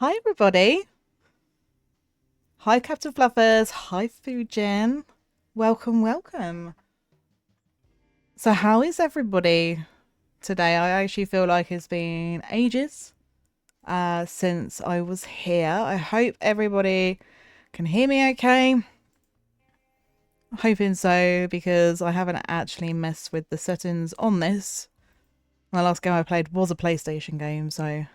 Hi, everybody. Hi, Captain Fluffers. Hi, Fujin. Welcome, welcome. So, how is everybody today? I actually feel like it's been ages since I was here. I hope everybody can hear me okay. I'm hoping so because I haven't actually messed with the settings on this. The last game I played was a PlayStation game, so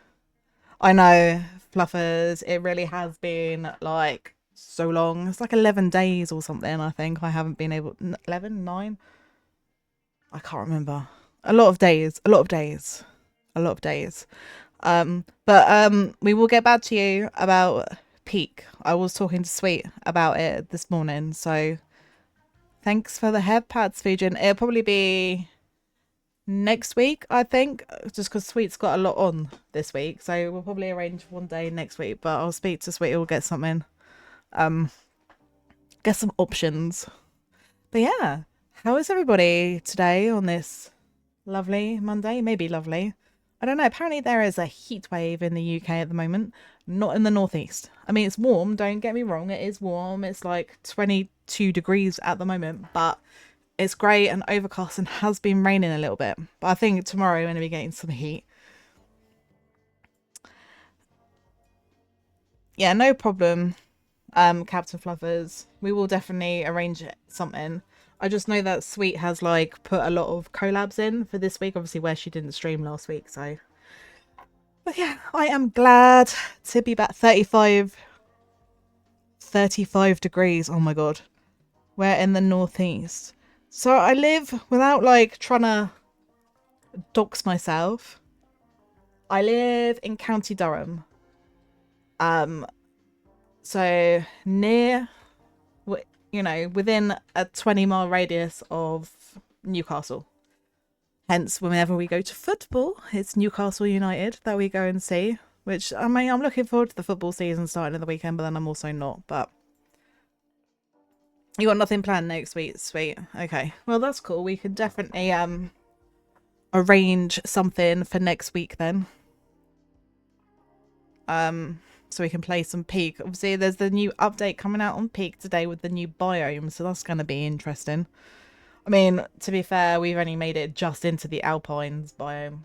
I know, Fluffers, it really has been like so long. It's like 11 days or something, I think. I haven't been able. 11, 9? I can't remember. A lot of days. A lot of days. A lot of days. But we will get back to you about Peak. I was talking to Sweet about it this morning, so thanks for the head pats, Fujin. It'll probably be next week, I think, just because Sweet's got a lot on this week, so we'll probably arrange one day next week. But I'll speak to Sweet. We'll get something, um, get some options. But yeah, how is everybody today on this lovely Monday? Maybe lovely. I don't know. Apparently there is a heat wave in the UK at the moment, not in the northeast. I mean, it's warm. Don't get me wrong. It is warm. It's like 22 degrees at the moment, but it's grey and overcast and has been raining a little bit. But I think tomorrow we're going to be getting some heat. Yeah, no problem, Captain Fluffers. We will definitely arrange something. I just know that Sweet has like put a lot of collabs in for this week, obviously where she didn't stream last week. So, but yeah, I am glad to be back. 35 degrees. Oh my god, we're in the northeast. So I live without like trying to dox myself. I live in County Durham. Um, so near, within a 20-mile radius of Newcastle. Hence, whenever we go to football, it's Newcastle United that we go and see. Which, I mean, I'm looking forward to the football season starting at the weekend, but then I'm also not. But you got nothing planned next week, sweet. Okay, well that's cool. We can definitely arrange something for next week then. So we can play some Peak. Obviously, there's the new update coming out on Peak today with the new biome, so that's going to be interesting. I mean, to be fair, we've only made it just into the Alpines biome.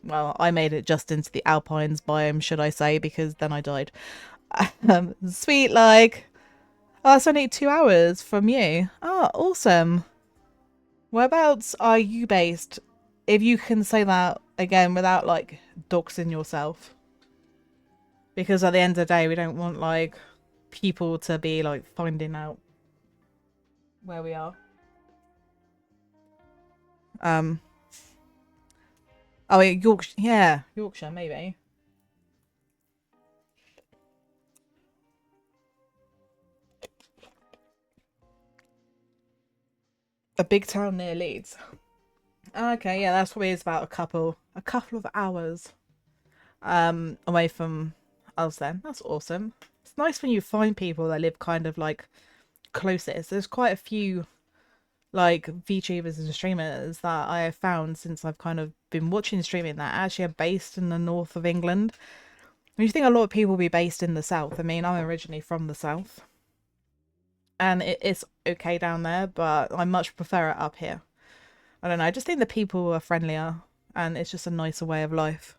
Well, I made it just into the Alpines biome, should I say, because then I died. Sweet, like, oh, it's only 2 hours from you. Oh, awesome. Whereabouts are you based? If you can say that again without like doxing yourself, because at the end of the day, we don't want like people to be like finding out where we are. Um. Oh, Yorkshire. Yeah, Yorkshire, maybe. A big town near Leeds. Okay, yeah, that's probably is about a couple of hours away from us then. That's awesome. It's nice when you find people that live kind of like closest. There's quite a few like VTubers and streamers that I have found since I've kind of been watching streaming that actually are based in the north of England. And you think a lot of people will be based in the south. I mean, I'm originally from the south and it's okay down there, but I much prefer it up here. I don't know. I just think the people are friendlier and it's just a nicer way of life.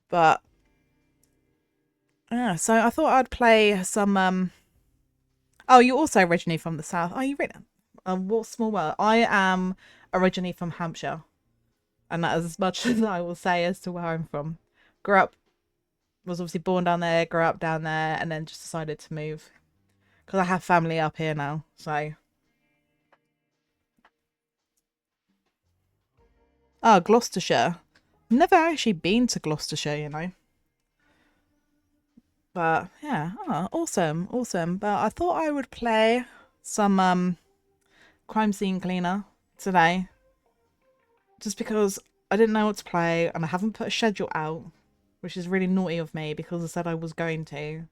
But yeah, so I thought I'd play some. Oh, you're also originally from the south. Are you really? What small world? I am originally from Hampshire, and that is as much as I will say as to where I'm from. Grew up, was obviously born down there, grew up down there, and then just decided to move because I have family up here now. So, oh, Gloucestershire. Never actually been to Gloucestershire. But yeah, oh, awesome, awesome. But I thought I would play some crime scene cleaner today, just because I didn't know what to play and I haven't put a schedule out, which is really naughty of me because I said I was going to.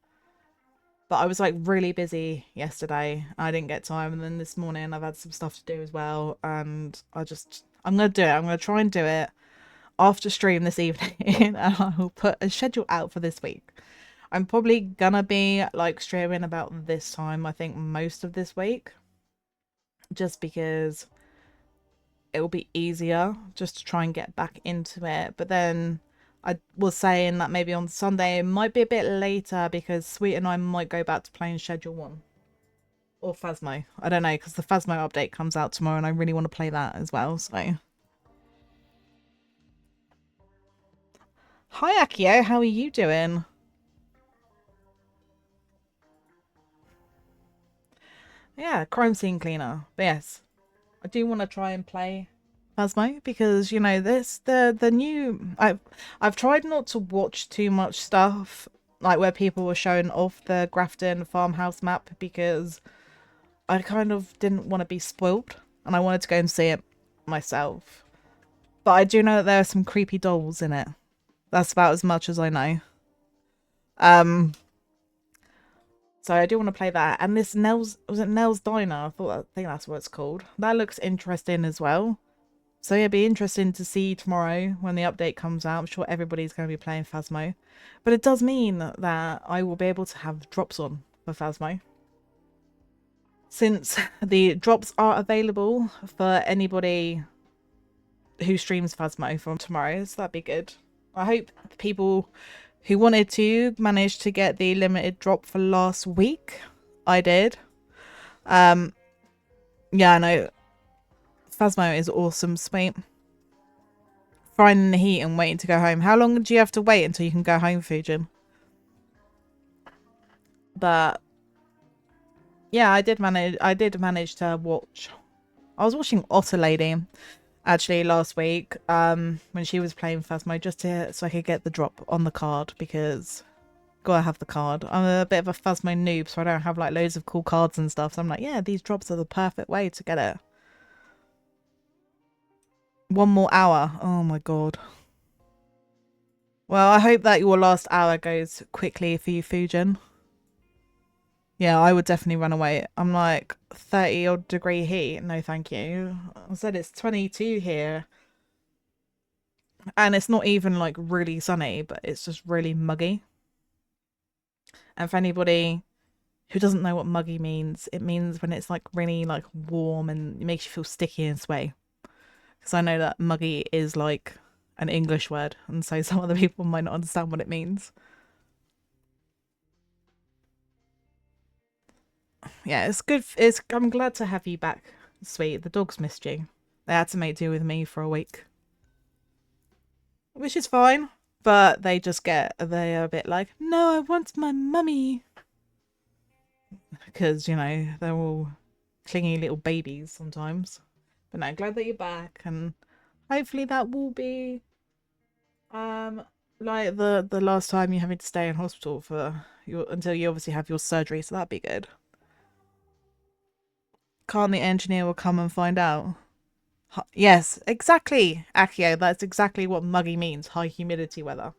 But I was like really busy yesterday. I didn't get time, and then this morning I've had some stuff to do as well, and I'm gonna do it. I'm gonna try and do it. after stream this evening and I'll put a schedule out for this week. I'm probably gonna be like streaming about this time, I think, most of this week. Just because it'll be easier just to try and get back into it. But then I was saying that maybe on Sunday it might be a bit later because Sweet and I might go back to playing Schedule 1. Or Phasmo. I don't know, because the Phasmo update comes out tomorrow and I really want to play that as well, so... Hi, Akio. How are you doing? Yeah, crime scene cleaner. But yes, I do want to try and play Phasmo because you know this the new I've tried not to watch too much stuff like where people were showing off the Grafton farmhouse map because I kind of didn't want to be spoiled and I wanted to go and see it myself. But I do know that there are some creepy dolls in it. That's about as much as I know. Um, so I do want to play that. And this Nell's, was it Nell's Diner? I think that's what it's called. That looks interesting as well. So yeah, it'd be interesting to see tomorrow when the update comes out. I'm sure everybody's going to be playing Phasmo. But it does mean that I will be able to have drops on for Phasmo. Since the drops are available for anybody who streams Phasmo from tomorrow, so that'd be good. I hope the people who wanted to manage to get the limited drop for last week. I did. Yeah, I know. Phasmo is awesome, sweet. Frying in the heat and waiting to go home. How long do you have to wait until you can go home, Fujin? But yeah, I did manage to watch. I was watching Otter Lady actually last week when she was playing Phasmo so I could get the drop on the card because gotta have the card. I'm a bit of a Phasmo noob, so I don't have like loads of cool cards and stuff. So I'm like, yeah, these drops are the perfect way to get it. 1 more hour. Oh my god. Well, I hope that your last hour goes quickly for you, Fujin. Yeah, I would definitely run away. I'm like 30 odd degree heat. No, thank you. I said it's 22 here. And it's not even like really sunny, but it's just really muggy. And for anybody who doesn't know what muggy means, it means when it's like really like warm and it makes you feel sticky and sweaty. Because I know that muggy is like an English word, and so some other people might not understand what it means. Yeah, it's good. I'm glad to have you back, sweet. The dogs missed you. They had to make do with me for a week, which is fine. But they're a bit like, no, I want my mummy. Because, you know, they're all clingy little babies sometimes. But no, glad that you're back, and hopefully that will be like the last time you're having to stay in hospital for your until you obviously have your surgery, so that'd be good. Can't the engineer will come and find out? Yes, exactly, Akio. That's exactly what muggy means. High humidity weather.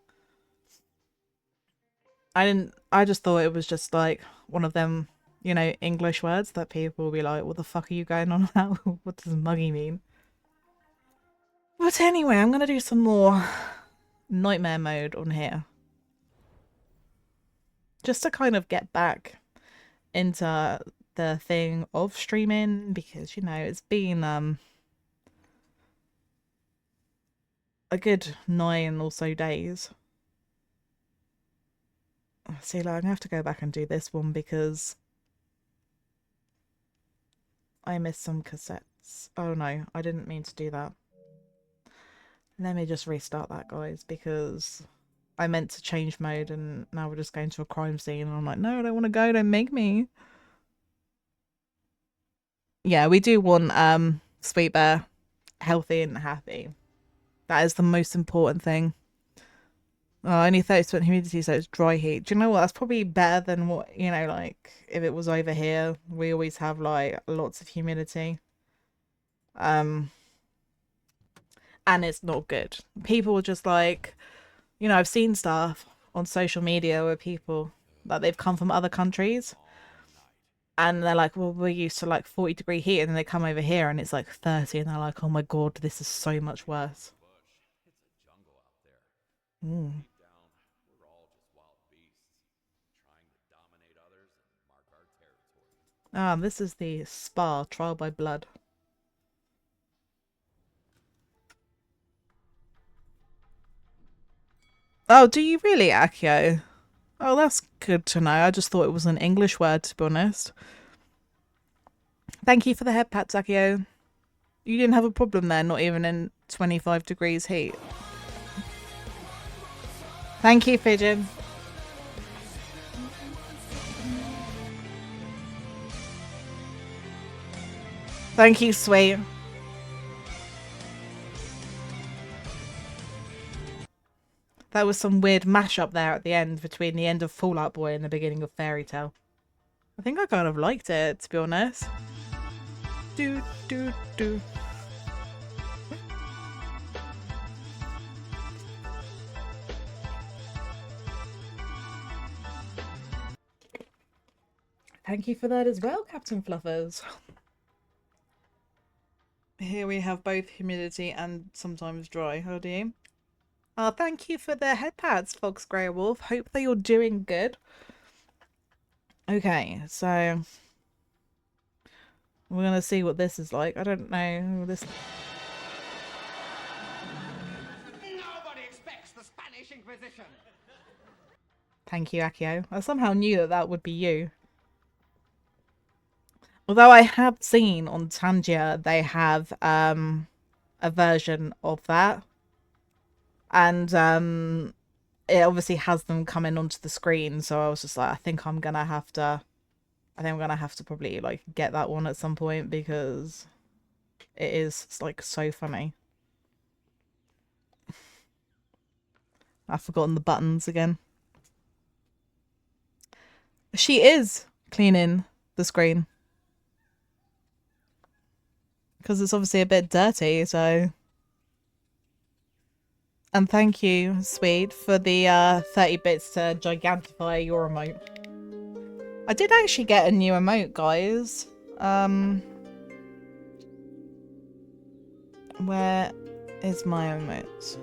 I just thought it was just like one of them, you know, English words that people will be like, what the fuck are you going on about? What does muggy mean? But anyway, I'm gonna do some more nightmare mode on here. Just to kind of get back into the thing of streaming because, you know, it's been a good 9 or so days. See, like, I'm gonna have to go back and do this one because I missed some cassettes. Oh no, I didn't mean to do that. Let me just restart that, guys, because I meant to change mode and now we're just going to a crime scene and I'm like, no, I don't want to go, don't make me. Yeah, we do want Sweet Bear healthy and happy. That is the most important thing. Oh, only 30% humidity, so it's dry heat. Do you know what? That's probably better than what, you know, like if it was over here, we always have like lots of humidity. Um, and it's not good. People are just like, you know, I've seen stuff on social media where people like they've come from other countries and they're like, well, we're used to like 40-degree heat, and then they come over here and it's like 30 and they're like, oh my god, this is so much worse. Ooh. Ah, this is the Spa Trial by Blood. Oh, do you really, Akio? Oh, that's good to know. I just thought it was an English word, to be honest. Thank you for the head pats, Akio. You didn't have a problem there, not even in 25 degrees heat. Thank you, Pigeon. Thank you, sweet. That was some weird mashup there at the end between the end of Fall Out Boy and the beginning of Fairy Tale. I think I kind of liked it, to be honest. Do, do, do. Thank you for that as well, Captain Fluffers. Here we have both humidity and sometimes dry. How do you? Oh, thank you for the head pads, Fox Grey Wolf. Hope that you're doing good. Okay, so we're gonna see what this is like. I don't know this. Nobody expects the Spanish Inquisition. Thank you, Akio. I somehow knew that that would be you. Although I have seen on Tangia they have a version of that, and it obviously has them coming onto the screen. So I was just like, I think I'm gonna have to probably like get that one at some point because it is like so funny. I've forgotten the buttons again. She is cleaning the screen because it's obviously a bit dirty, so. And thank you, Sweet, for the 30 bits to gigantify your emote. I did actually get a new emote, guys. Where is my emote?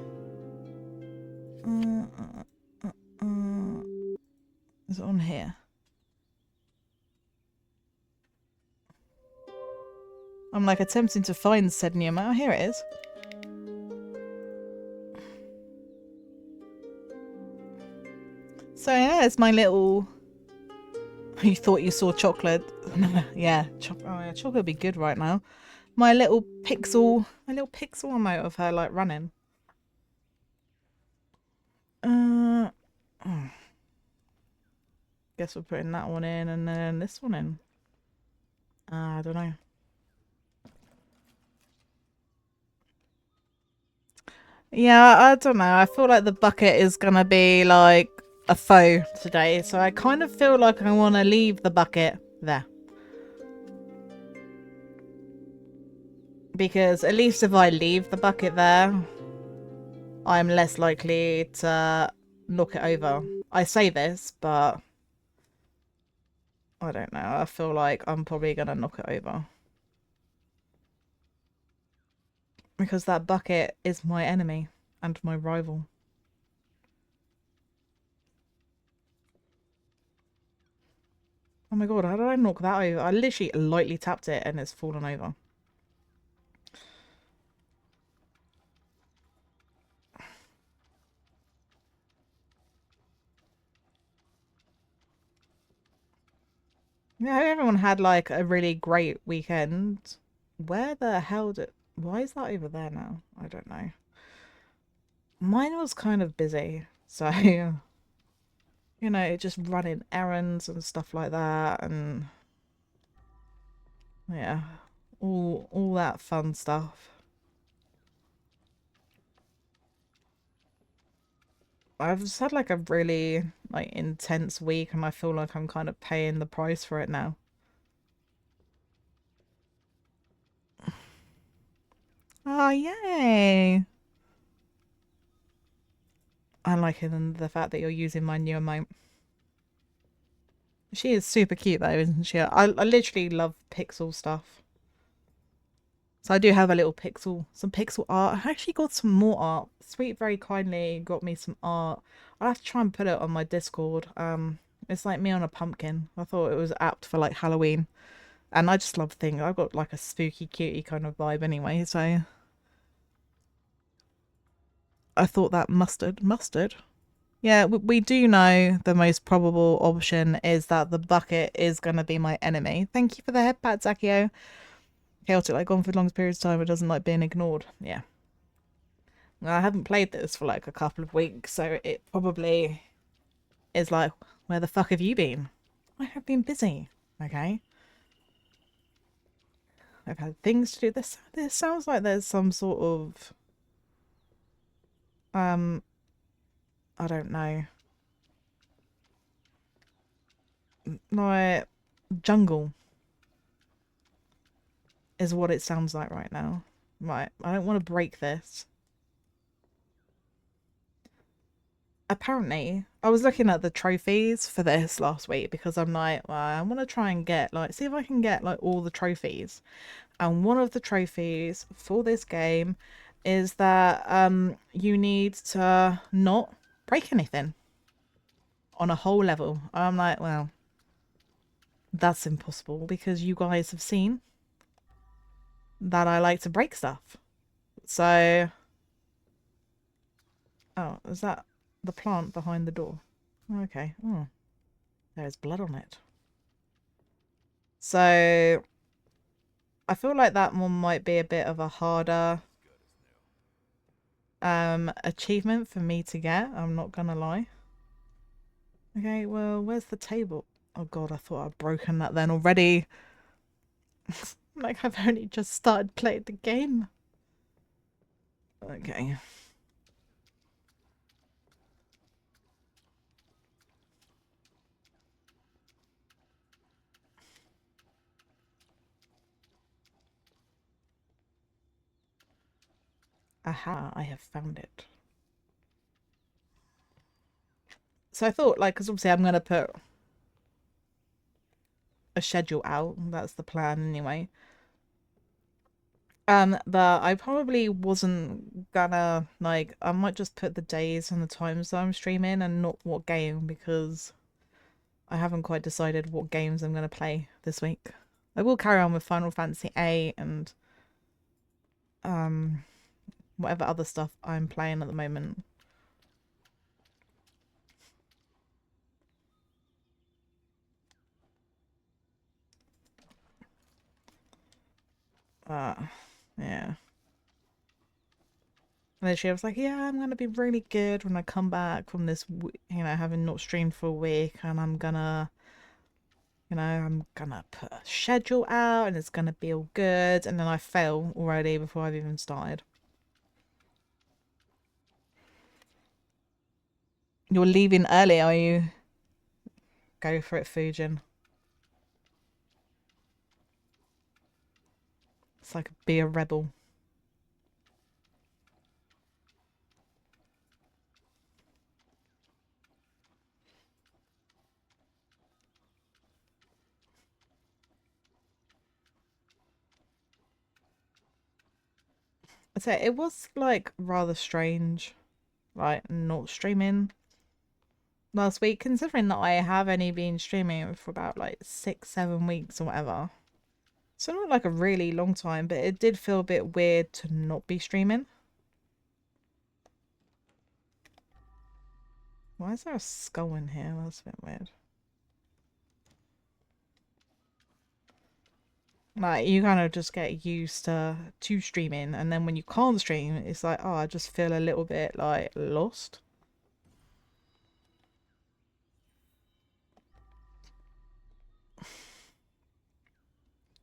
Is it on here? I'm like attempting to find said new emote. Oh, here it is. So yeah, it's my little. You thought you saw chocolate? Yeah, chocolate would be good right now. My little pixel emote of her like running. Oh. Guess we're putting that one in and then this one in. I don't know. Yeah, I don't know. I feel like the bucket is gonna be like a foe today, so I kind of feel like I want to leave the bucket there. Because at least if I leave the bucket there, I'm less likely to knock it over. I say this, but I don't know. I feel like I'm probably gonna knock it over. Because that bucket is my enemy and my rival. Oh my god, how did I knock that over? I literally lightly tapped it and it's fallen over. Yeah, everyone had like a really great weekend. Where the hell did... Why is that over there now? I don't know. Mine was kind of busy, so you know, just running errands and stuff like that, and yeah, all that fun stuff. I've just had like a really like intense week, and I feel like I'm kind of paying the price for it now. Oh, yay! I like the fact that you're using my new emote. She is super cute though, isn't she? I literally love pixel stuff. So I do have a little some pixel art. I actually got some more art. Sweet very kindly got me some art. I'll have to try and put it on my Discord. It's like me on a pumpkin. I thought it was apt for like Halloween. And I just love things. I've got like a spooky cutie kind of vibe anyway, so I thought that mustard. Yeah, we do know the most probable option is that the bucket is going to be my enemy. Thank you for the head pat, Zakio. Chaotic, like gone for long periods of time, it doesn't like being ignored. Yeah. Well, I haven't played this for like a couple of weeks, so it probably is like, where the fuck have you been? I have been busy, okay? I've had things to do. This sounds like there's some sort of I don't know. Like jungle is what it sounds like right now. Right, I don't want to break this. Apparently, I was looking at the trophies for this last week because I'm like, well, I want to try and get like, see if I can get like all the trophies. And one of the trophies for this game is that you need to not break anything on a whole level. I'm like, well, that's impossible because you guys have seen that I like to break stuff. So, oh, is that the plant behind the door? Okay. Oh, there's blood on it. So, I feel like that one might be a bit of a harder achievement for me to get. I'm not gonna lie. Okay, well, where's the table? Oh god, I thought I'd broken that then already. Like I've only just started playing the game. Okay. Aha, I have found it. So I thought, like, because obviously I'm going to put a schedule out. That's the plan anyway. But I probably wasn't gonna, like, I might just put the days and the times that I'm streaming and not what game because I haven't quite decided what games I'm going to play this week. I will carry on with Final Fantasy VIII and whatever other stuff I'm playing at the moment. Yeah. And then she was like, yeah, I'm going to be really good when I come back from this, having not streamed for a week. And I'm going to, I'm going to put a schedule out and it's going to be all good. And then I fail already before I've even started. You're leaving early, are you? Go for it, Fujin. It's like be a rebel. I'd say it was like rather strange, like not streaming last week, considering that I have only been streaming for about like 6-7 weeks or whatever. So not like a really long time, but it did feel a bit weird to not be streaming. Why is there a skull in here? That's a bit weird. Like you kind of just get used to streaming, and then when you can't stream, it's like, oh, I just feel a little bit like lost.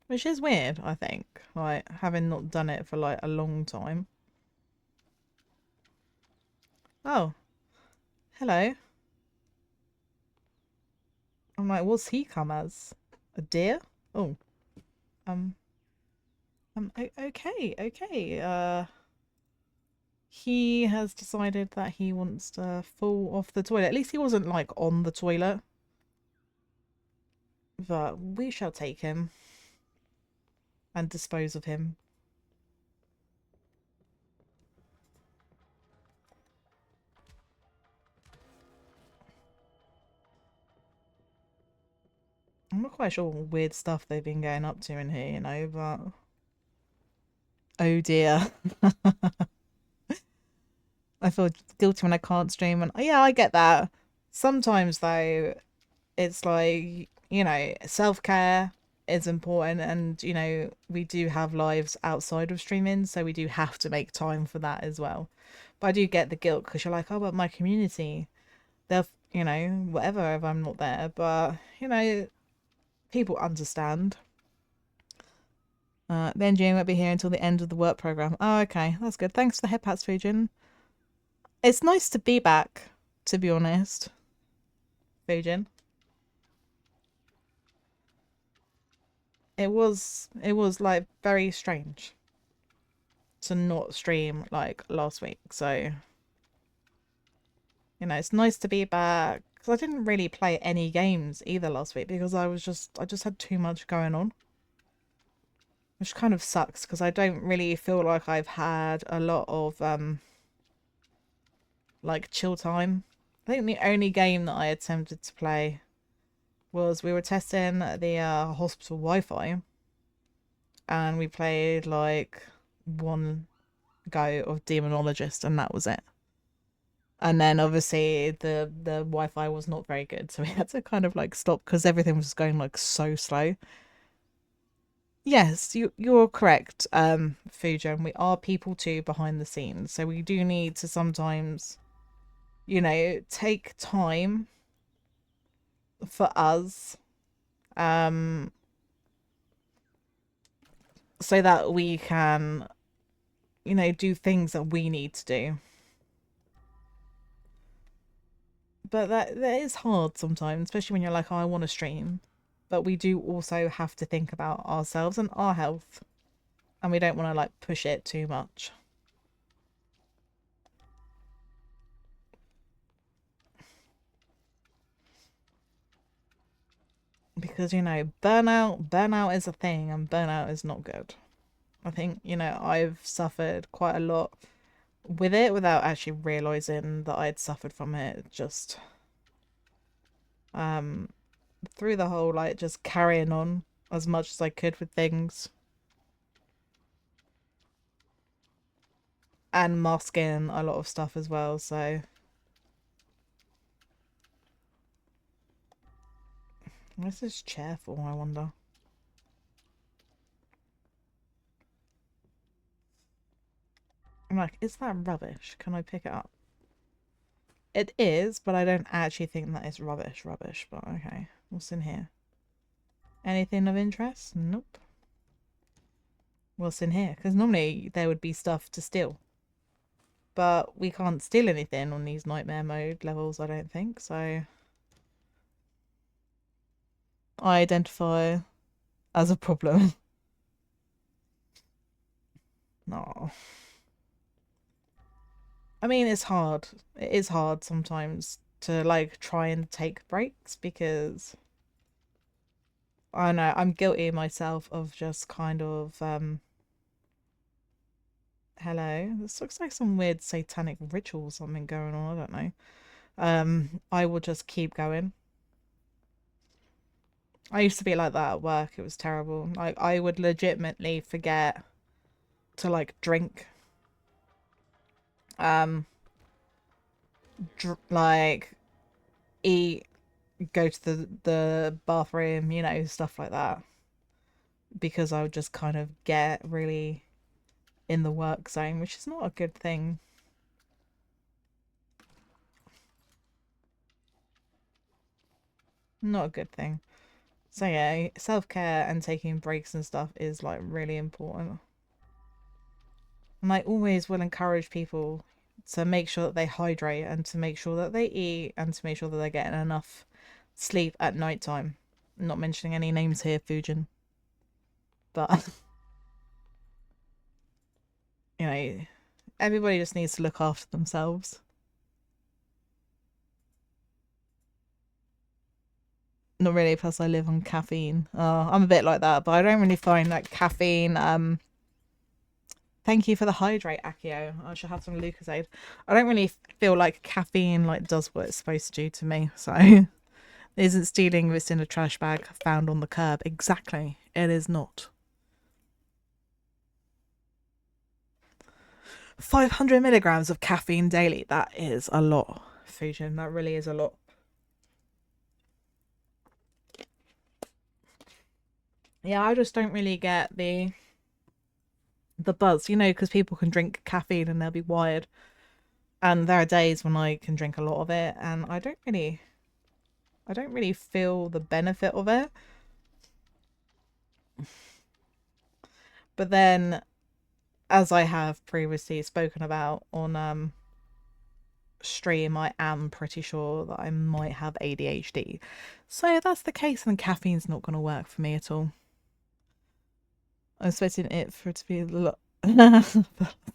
Which is weird, I think, like having not done it for like a long time. Oh, hello. I'm like, what's he come as? A deer? Oh, um, okay. He has decided that he wants to fall off the toilet. At least he wasn't like on the toilet. But we shall take him and dispose of him. I'm not quite sure what weird stuff they've been going up to in here, you know, but oh dear. I feel guilty when I can't stream, and yeah, I get that. Sometimes though, it's like, you know, self-care is important, and you know, we do have lives outside of streaming, so we do have to make time for that as well. But I do get the guilt because you're like, oh, but my community, they'll, you know, whatever if I'm not there. But you know, people understand. The engineering won't be here until the end of the work program. Oh, okay, that's good. Thanks for the head pats, Fujin. It's nice to be back, to be honest, Fujin. It was like very strange to not stream like last week. So, you know, it's nice to be back because I didn't really play any games either last week because I just had too much going on. Which kind of sucks because I don't really feel like I've had a lot of like chill time. I think the only game that I attempted to play was we were testing the hospital Wi-Fi, and we played like one go of Demonologist, and that was it. And then obviously the Wi-Fi was not very good, so we had to kind of like stop because everything was going like so slow. Yes, you're correct, Fujan. We are people too behind the scenes, so we do need to sometimes, you know, take time for us, so that we can, you know, do things that we need to do. But that is hard sometimes, especially when you're like, oh, I want to stream. But we do also have to think about ourselves and our health. And we don't want to like push it too much. Because, you know, burnout is a thing, and burnout is not good. I think, you know, I've suffered quite a lot with it without actually realizing that I'd suffered from it. Just through the whole like just carrying on as much as I could with things and masking a lot of stuff as well. So what's this chair for, I wonder? I'm like, is that rubbish? Can I pick it up? It is, but I don't actually think that it's rubbish, but okay. What's in here? Anything of interest? Nope. What's in here? Because normally there would be stuff to steal. But we can't steal anything on these nightmare mode levels, I don't think, so I identify as a problem. No. I mean, it's hard. It is hard sometimes to like try and take breaks because I know I'm guilty myself of just kind of hello. This looks like some weird satanic ritual or something going on, I don't know. I will just keep going. I used to be like that at work. It was terrible. Like I would legitimately forget to like drink, like eat, go to the bathroom, you know, stuff like that, because I would just kind of get really in the work zone, which is not a good thing. Not a good thing. So yeah, self-care and taking breaks and stuff is like really important. And I always will encourage people to make sure that they hydrate and to make sure that they eat and to make sure that they're getting enough sleep at night time. I'm not mentioning any names here, Fujin. But you know, everybody just needs to look after themselves. Not really, plus I live on caffeine. I'm a bit like that, but I don't really find that caffeine. Thank you for the hydrate, Akio. I should have some Lucozade. I don't really feel like caffeine like does what it's supposed to do to me. So isn't stealing if it's in a trash bag found on the curb. Exactly. It is not. 500 milligrams of caffeine daily. That is a lot, Fujin. That really is a lot. Yeah, I just don't really get the buzz, you know, because people can drink caffeine and they'll be wired. And there are days when I can drink a lot of it and I don't really feel the benefit of it. But then, as I have previously spoken about on stream, I am pretty sure that I might have ADHD. So if that's the case, then caffeine's not going to work for me at all. I'm expecting it for it to be to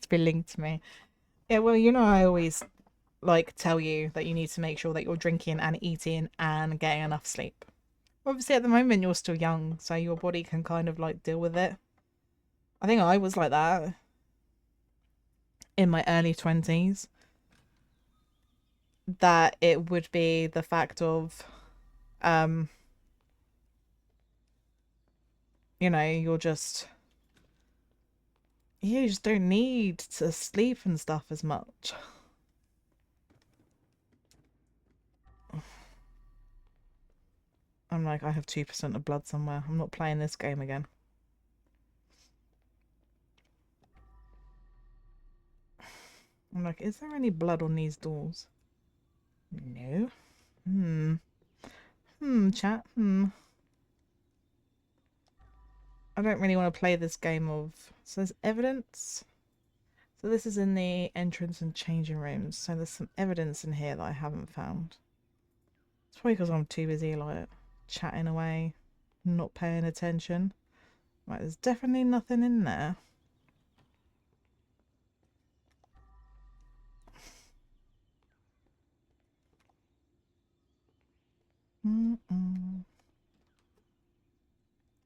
be linked to me. Yeah, well, you know, I always like tell you that you need to make sure that you're drinking and eating and getting enough sleep. Obviously, at the moment, you're still young, so your body can kind of like deal with it. I think I was like that in my early 20s. That it would be the fact of, um, you know, you just don't need to sleep and stuff as much. I'm like, I have 2% of blood somewhere. I'm not playing this game again. I'm like, is there any blood on these doors? No. Chat. I don't really want to play this game of... So there's evidence. So this is in the entrance and changing rooms. So there's some evidence in here that I haven't found. It's probably because I'm too busy, like, chatting away, not paying attention. Right, there's definitely nothing in there.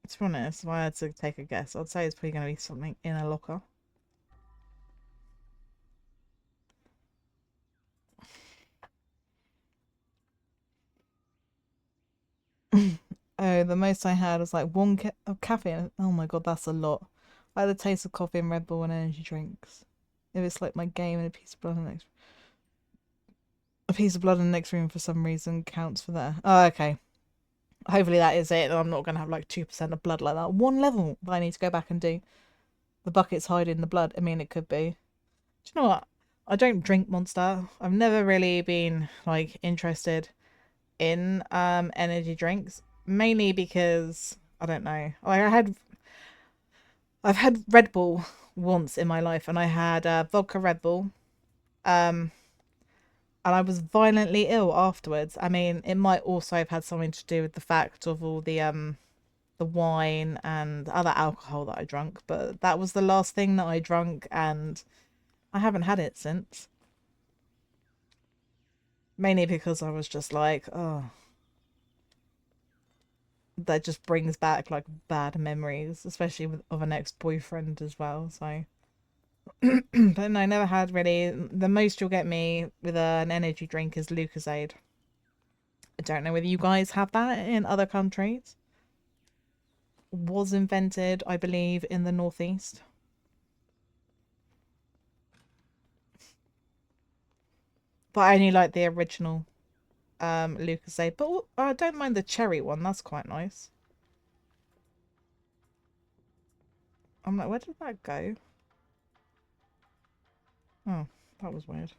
To be honest, if I had to take a guess, I'd say it's probably going to be something in a locker. Oh, the most I had was like one of caffeine. Oh my god, that's a lot. I had a taste of coffee and Red Bull and energy drinks. If it's like my game and a piece of blood in the next room for some reason counts for that. Oh, okay. Hopefully that is it. I'm not gonna have like 2% of blood like that. One level that I need to go back and do. The bucket's hiding the blood. I mean, it could be. Do you know what? I don't drink Monster. I've never really been like interested in energy drinks, mainly because I don't know. I've had Red Bull once in my life, and I had vodka Red Bull, um, and I was violently ill afterwards. I mean, it might also have had something to do with the fact of all the wine and other alcohol that I drank, but that was the last thing that I drank, and I haven't had it since. Mainly because I was just like, oh, that just brings back like bad memories, especially of an ex-boyfriend as well. So, but no, I never had really. The most you'll get me with an energy drink is Lucozade. I don't know whether you guys have that in other countries. Was invented, I believe, in the Northeast. But I only like the original Lucozade. But I don't mind the cherry one. That's quite nice. I'm like, where did that go? Oh, that was weird.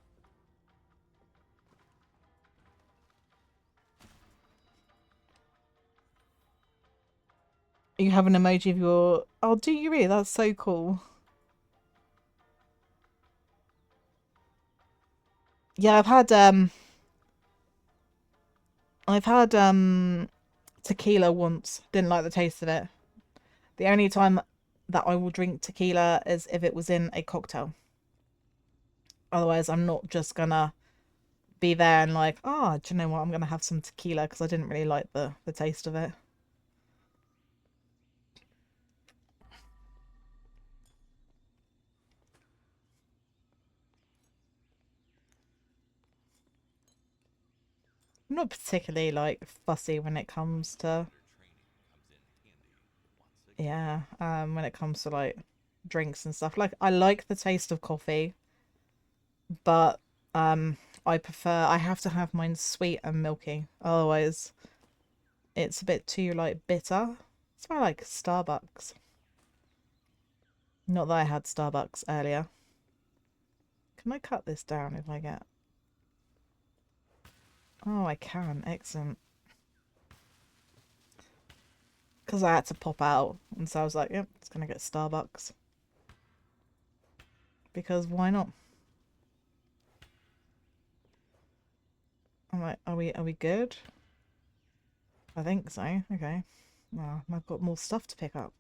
You have an emoji of your... Oh, do you really? That's so cool. Yeah, I've had tequila once. Didn't like the taste of it. The only time that I will drink tequila is if it was in a cocktail. Otherwise, I'm not just gonna be there and like, oh, do you know what? I'm gonna have some tequila because I didn't really like the taste of it. I'm not particularly like fussy when it comes to, yeah, when it comes to like drinks and stuff. Like I like the taste of coffee, but I prefer, I have to have mine sweet and milky. Otherwise it's a bit too like bitter. It's more like Starbucks. Not that I had Starbucks earlier. Can I cut this down if I get... Oh, I can. Excellent. Because I had to pop out. And so I was like, yep, it's going to get Starbucks. Because why not? I'm like, are we good? I think so. Okay. Well, I've got more stuff to pick up.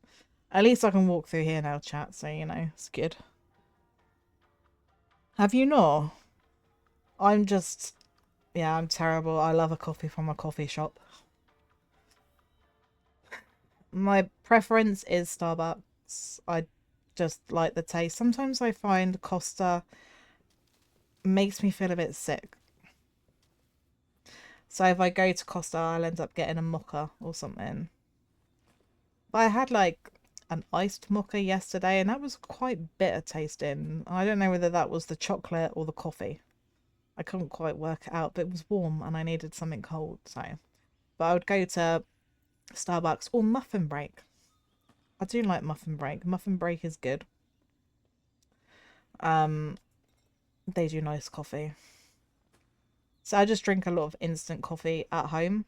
At least I can walk through here now, chat. So, you know, it's good. Have you not? I'm just... Yeah, I'm terrible. I love a coffee from a coffee shop. My preference is Starbucks. I just like the taste. Sometimes I find Costa makes me feel a bit sick. So if I go to Costa, I'll end up getting a mocha or something. But I had like an iced mocha yesterday and that was quite bitter tasting. I don't know whether that was the chocolate or the coffee. I couldn't quite work it out, but it was warm and I needed something cold. So, but I would go to Starbucks or Muffin Break. I do like Muffin Break. Muffin Break is good. They do nice coffee. So I just drink a lot of instant coffee at home.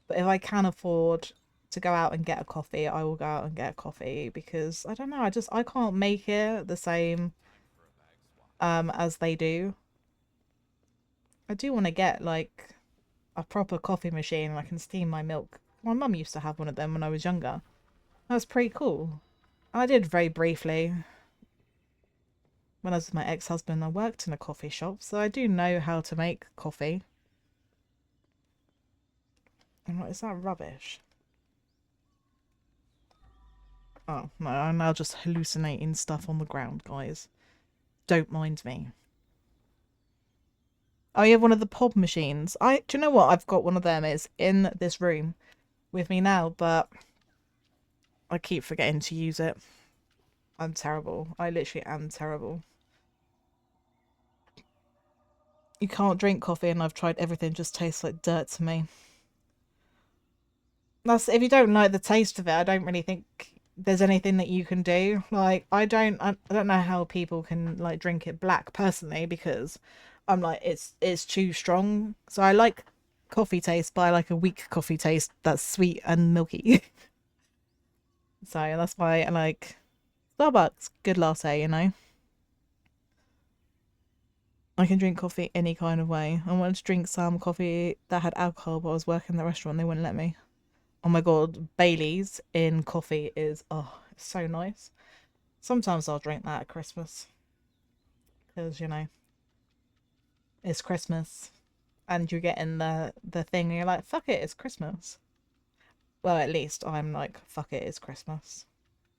But if I can afford to go out and get a coffee, I will go out and get a coffee because I don't know, I can't make it the same as they do. I do want to get like a proper coffee machine and I can steam my milk. My mum used to have one of them when I was younger. That was pretty cool. I did very briefly. When I was with my ex-husband, I worked in a coffee shop, so I do know how to make coffee. I'm like, is that rubbish? Oh, no, I'm now just hallucinating stuff on the ground, guys. Don't mind me. Oh, you have one of the pod machines. Do you know what? I've got one of them. It's in this room with me now, but I keep forgetting to use it. I'm terrible. I literally am terrible. You can't drink coffee and I've tried everything, just tastes like dirt to me. That's if you don't like the taste of it, I don't really think there's anything that you can do. Like I don't know how people can like drink it black personally because I'm like it's too strong. So I like coffee taste, but I like a weak coffee taste that's sweet and milky. So that's why I like Starbucks, good latte, you know. I can drink coffee any kind of way. I wanted to drink some coffee that had alcohol, but I was working in the restaurant, they wouldn't let me. Oh my god, Bailey's in coffee is it's so nice. Sometimes I'll drink that at Christmas because you know it's Christmas and you're getting the thing and you're like fuck it, it's Christmas. Well, at least I'm like fuck it, it's Christmas.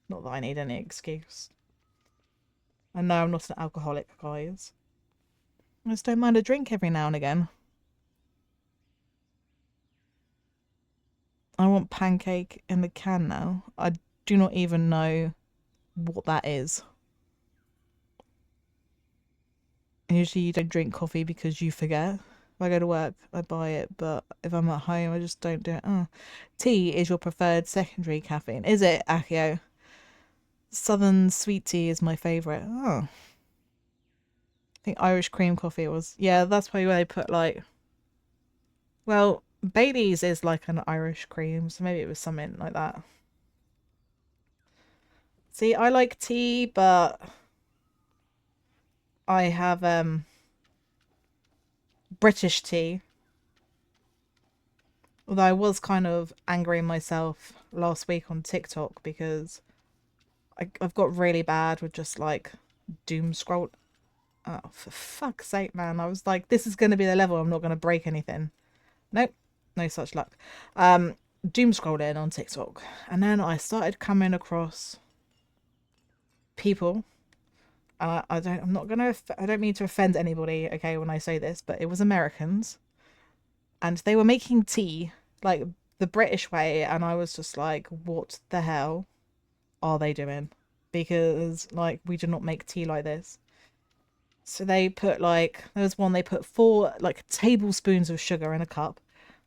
Not that I need any excuse. I know I'm not an alcoholic, guys. I just don't mind a drink every now and again. I want pancake in the can now. I do not even know what that is. Usually you don't drink coffee because you forget. If I go to work, I buy it, but if I'm at home, I just don't do it. Oh. Tea is your preferred secondary caffeine. Is it, Akio? Southern sweet tea is my favourite. Oh. I think Irish cream coffee was... Yeah, that's probably where they put, like... Well, Bailey's is like an Irish cream, so maybe it was something like that. See, I like tea, but... I have, British tea. Although I was kind of angering myself last week on TikTok because I've got really bad with just like doom scroll. Oh, for fuck's sake, man. I was like, this is going to be the level. I'm not going to break anything. Nope. No such luck. Doom scrolling on TikTok. And then I started coming across people. I don't mean to offend anybody, okay, when I say this, but it was Americans and they were making tea like the British way, and I was just like, what the hell are they doing? Because like we do not make tea like this. So they put like there was one they put 4 tablespoons of sugar in a cup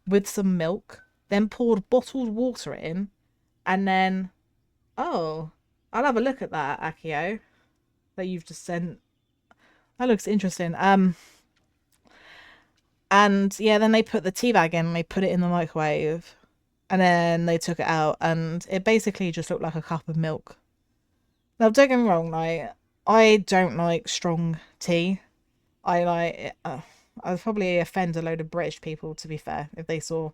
with some milk, then poured bottled water in, and then oh, I'll have a look at that, Akio, that you've just sent. That looks interesting. And yeah, then they put the tea bag in and they put it in the microwave, and then they took it out, and it basically just looked like a cup of milk. Now, don't get me wrong, like I don't like strong tea. I like. I'd probably offend a load of British people, to be fair, if they saw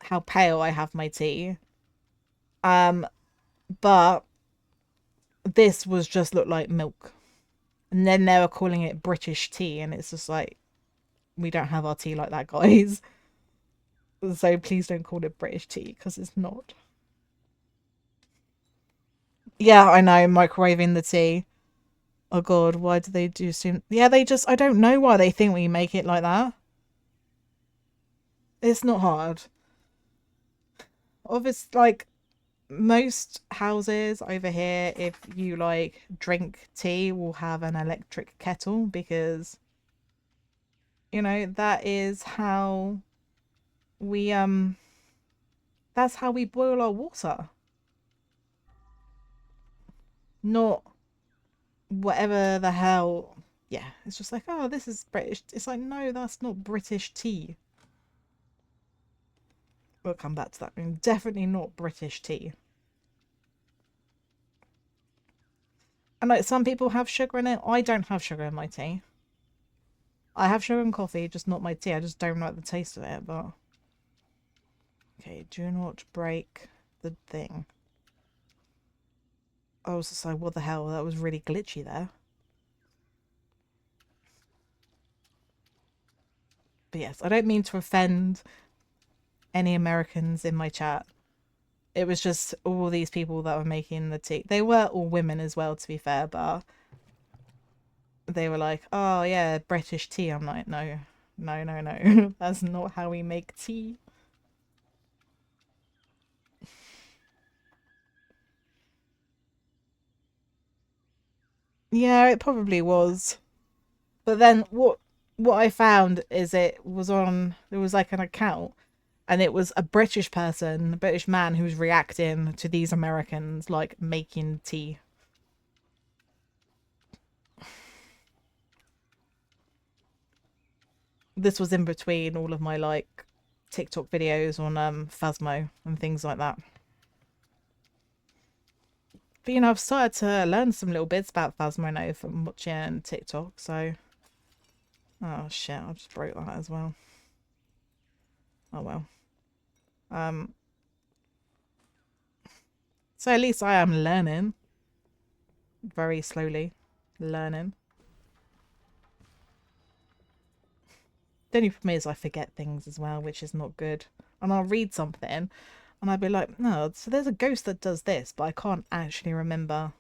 how pale I have my tea. Um, but this was just looked like milk, and then they were calling it British tea, and it's just like we don't have our tea like that, guys. So please don't call it British tea because it's not. Yeah, I know, microwaving the tea. Oh god, why do they do soon? Yeah, they just, I don't know why they think we make it like that. It's not hard. Obviously, like most houses over here, if you like drink tea, will have an electric kettle because that is how we that's how we boil our water. Not whatever the hell. Yeah, it's just like, oh, this is British. It's like, no, that's not British tea. We'll come back to that. I mean, definitely not British tea. And like some people have sugar in it. I don't have sugar in my tea. I have sugar in coffee, just not my tea. I just don't like the taste of it, but okay, do not break the thing. I was just like, what the hell? That was really glitchy there. But yes, I don't mean to offend any Americans in my chat. It was just all these people that were making the tea. They were all women as well, to be fair, but they were like, oh yeah, British tea. I'm like, no, no, no, no. That's not how we make tea. Yeah, it probably was. But then what I found is there was like an account, and it was a British person, a British man who was reacting to these Americans like making tea. This was in between all of my like TikTok videos on Phasmo and things like that. But I've started to learn some little bits about Phasmo now from watching TikTok, so oh shit, I just broke that as well. Oh well. Um so at least I am learning. Very slowly learning. The only problem is I forget things as well, which is not good. And I'll read something and I'd be like, no, so there's a ghost that does this, but I can't actually remember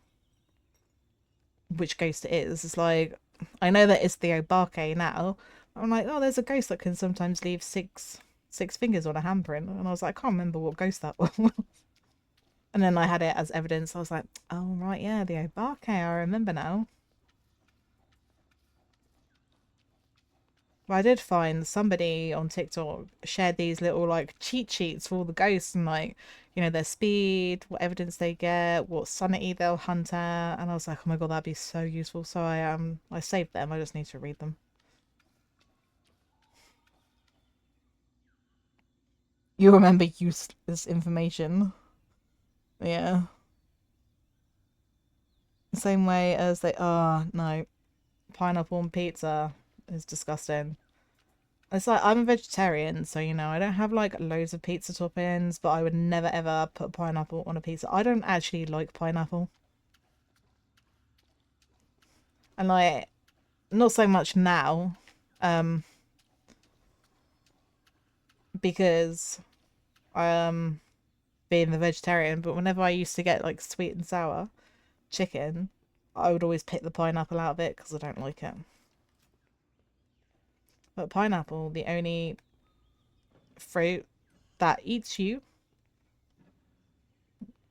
which ghost it is. It's like, I know that it's the Obake now. I'm like, oh, there's a ghost that can sometimes leave six fingers on a handprint. And I was like, I can't remember what ghost that was. And then I had it as evidence. I was like, oh, right, yeah, the Obake, I remember now. But I did find somebody on TikTok shared these little like cheat sheets for all the ghosts and like, their speed, what evidence they get, what sanity they'll hunt at, and I was like, oh my god, that'd be so useful. So I saved them. I just need to read them. You remember useless information. Yeah. Same way as oh no, pineapple on pizza is disgusting. It's like I'm a vegetarian, so I don't have like loads of pizza toppings, but I would never ever put pineapple on a pizza. I don't actually like pineapple. And like not so much now, um, because being the vegetarian, but whenever I used to get like sweet and sour chicken, I would always pick the pineapple out of it because I don't like it. But pineapple, the only fruit that eats you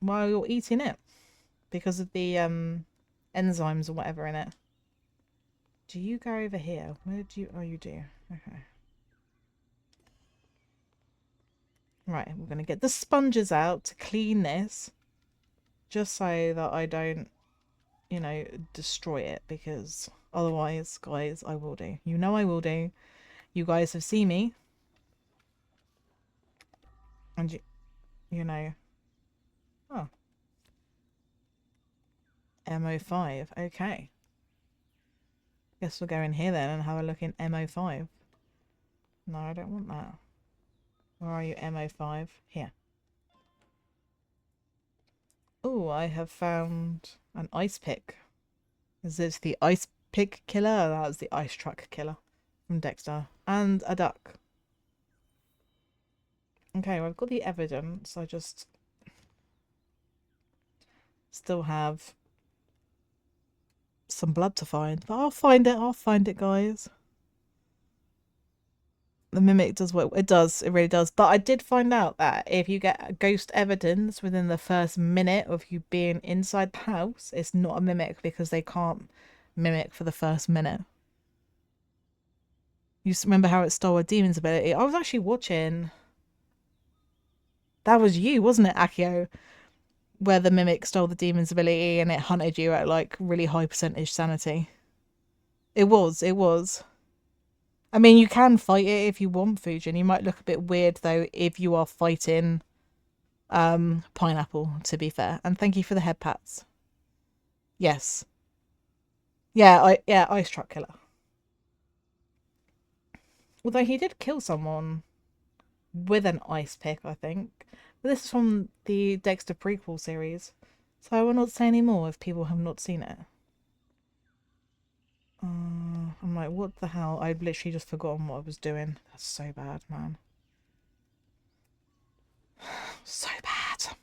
while you're eating it because of the enzymes or whatever in it. Do you go over here? Where do you... Oh, you do. Okay. Right, we're going to get the sponges out to clean this. Just so that I don't, you know, destroy it. Because otherwise, guys, I will do. You know I will do. You guys have seen me. And you know... Oh. MO5. Okay. Guess we'll go in here then and have a look in MO5. No, I don't want that. Where are you, MO5? Here. Oh, I have found an ice pick. Is this the ice pick killer? That was the ice truck killer from Dexter. And a duck. Okay, well, I've got the evidence. I just still have some blood to find. But I'll find it. I'll find it, guys. The mimic does what it does. It really does. But I did find out that if you get ghost evidence within the first minute of you being inside the house, it's not a mimic because they can't mimic for the first minute. You remember how it stole a demon's ability? I was actually watching... That was you, wasn't it, Akio? Where the mimic stole the demon's ability and it hunted you at like really high percentage sanity. It was. I mean, you can fight it if you want, Fujin. You might look a bit weird though if you are fighting pineapple, to be fair. And thank you for the head pats. Yes. Yeah, ice truck killer. Although he did kill someone with an ice pick, I think. But this is from the Dexter prequel series. So I will not say any more if people have not seen it. I'm like, what the hell? I'd literally just forgotten what I was doing. That's so bad, man. So bad.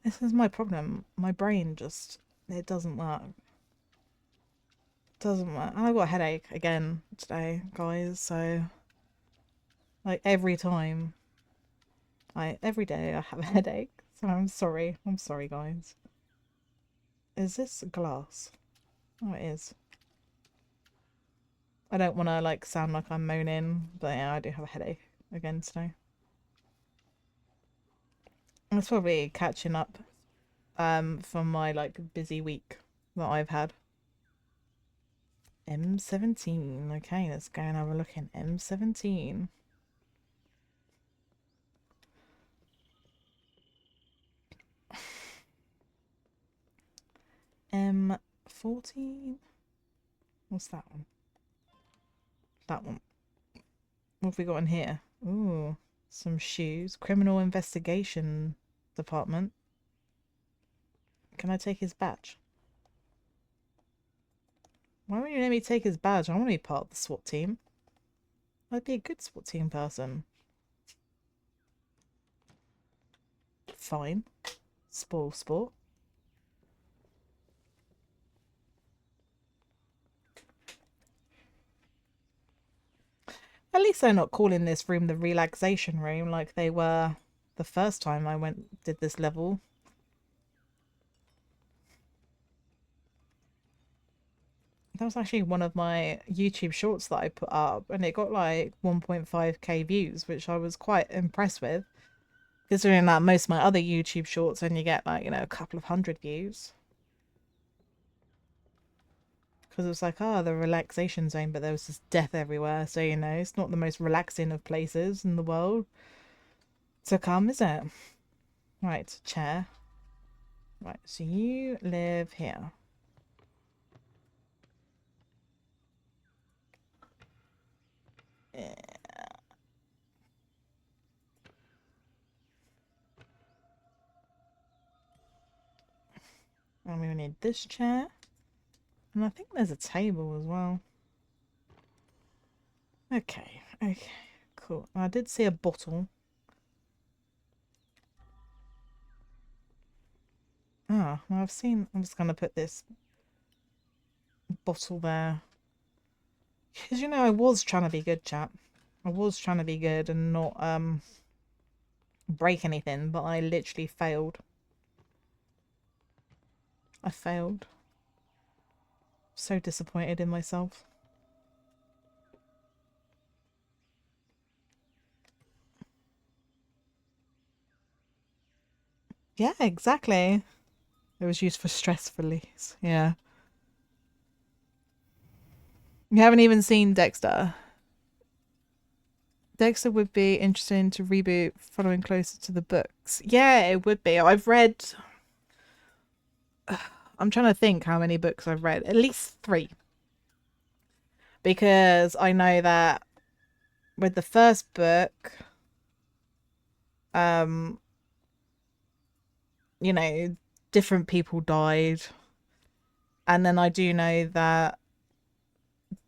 This is my problem. My brain just... It doesn't work. It doesn't work. And I got a headache again today, guys. So... Like, every time. Every day I have a headache. So I'm sorry. I'm sorry, guys. Is this glass? Oh, it is. I don't want to, like, sound like I'm moaning. But yeah, I do have a headache again today. It's probably catching up from my like busy week that I've had. M17. Okay, let's go and have a look in M17. M14. What's that one? That one. What have we got in here? Ooh, some shoes. Criminal Investigation Department. Can I take his badge? Why won't you let me take his badge? I want to be part of the SWAT team. I'd be a good SWAT team person. Fine. Spoil sport. At least they're not calling this room the relaxation room like they were the first time I did this level. That was actually one of my YouTube shorts that I put up, and it got like 1.5k views, which I was quite impressed with. Considering that most of my other YouTube shorts only get like, you know, a couple of hundred views. Because it was like, oh, the relaxation zone, but there was just death everywhere. So, you know, it's not the most relaxing of places in the world to come, is it? Right, chair. Right, so you live here. Yeah. And we need this chair. And I think there's a table as well. Okay, cool. I did see a bottle. Ah, well, I'm just going to put this bottle there. Because, you know, I was trying to be good, chap. I was trying to be good and not break anything, but I literally failed. I failed. So disappointed in myself. Yeah, exactly. It was used for stress release. Yeah. You haven't even seen Dexter. Dexter would be interesting to reboot following closer to the books. Yeah, it would be. I've read. I'm trying to think how many books I've read. At least 3. Because I know that with the first book, um, you know, different people died. And then I do know that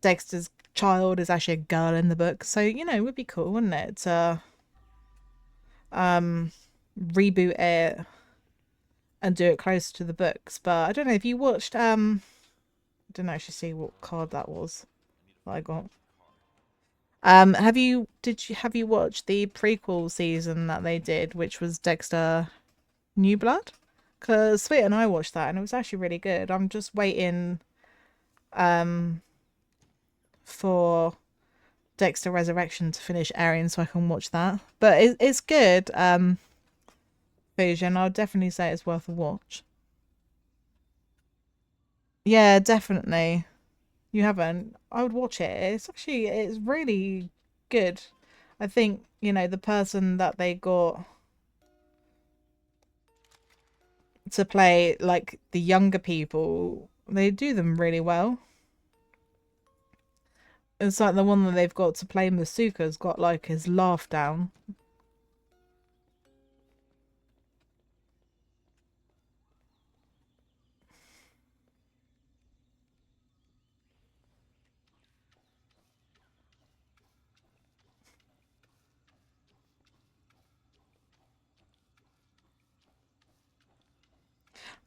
Dexter's child is actually a girl in the book. So, you know, it would be cool, wouldn't it? To reboot it and do it closer to the books. But I don't know if you watched I didn't actually see what card that was that I got. Have you watched the prequel season that they did, which was Dexter New Blood? Because Sweet and I watched that and it was actually really good. I'm just waiting for Dexter Resurrection to finish airing so I can watch that. But it's good, Fusion. I'll definitely say it's worth a watch. Yeah, definitely. You haven't? I would watch it. It's really good. I think, you know, the person that they got to play like the younger people, they do them really well. It's like the one that they've got to play Masuka's got like his laugh down.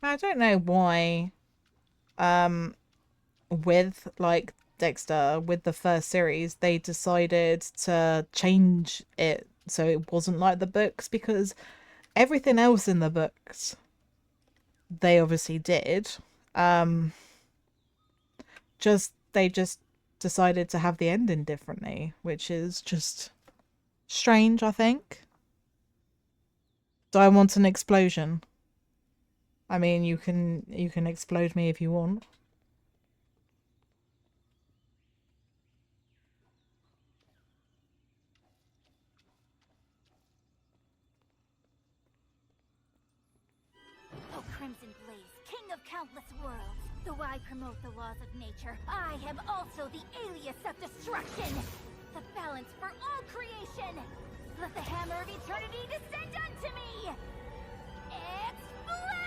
I don't know why with like Dexter with the first series they decided to change it so it wasn't like the books, because everything else in the books they obviously did. Um they just decided to have the ending differently, which is just strange, I think. Do I want an explosion? I mean, you can explode me if you want. O Crimson Blaze, king of countless worlds, though I promote the laws of nature, I am also the alias of destruction! The balance for all creation! Let the hammer of eternity descend unto me! Explosion!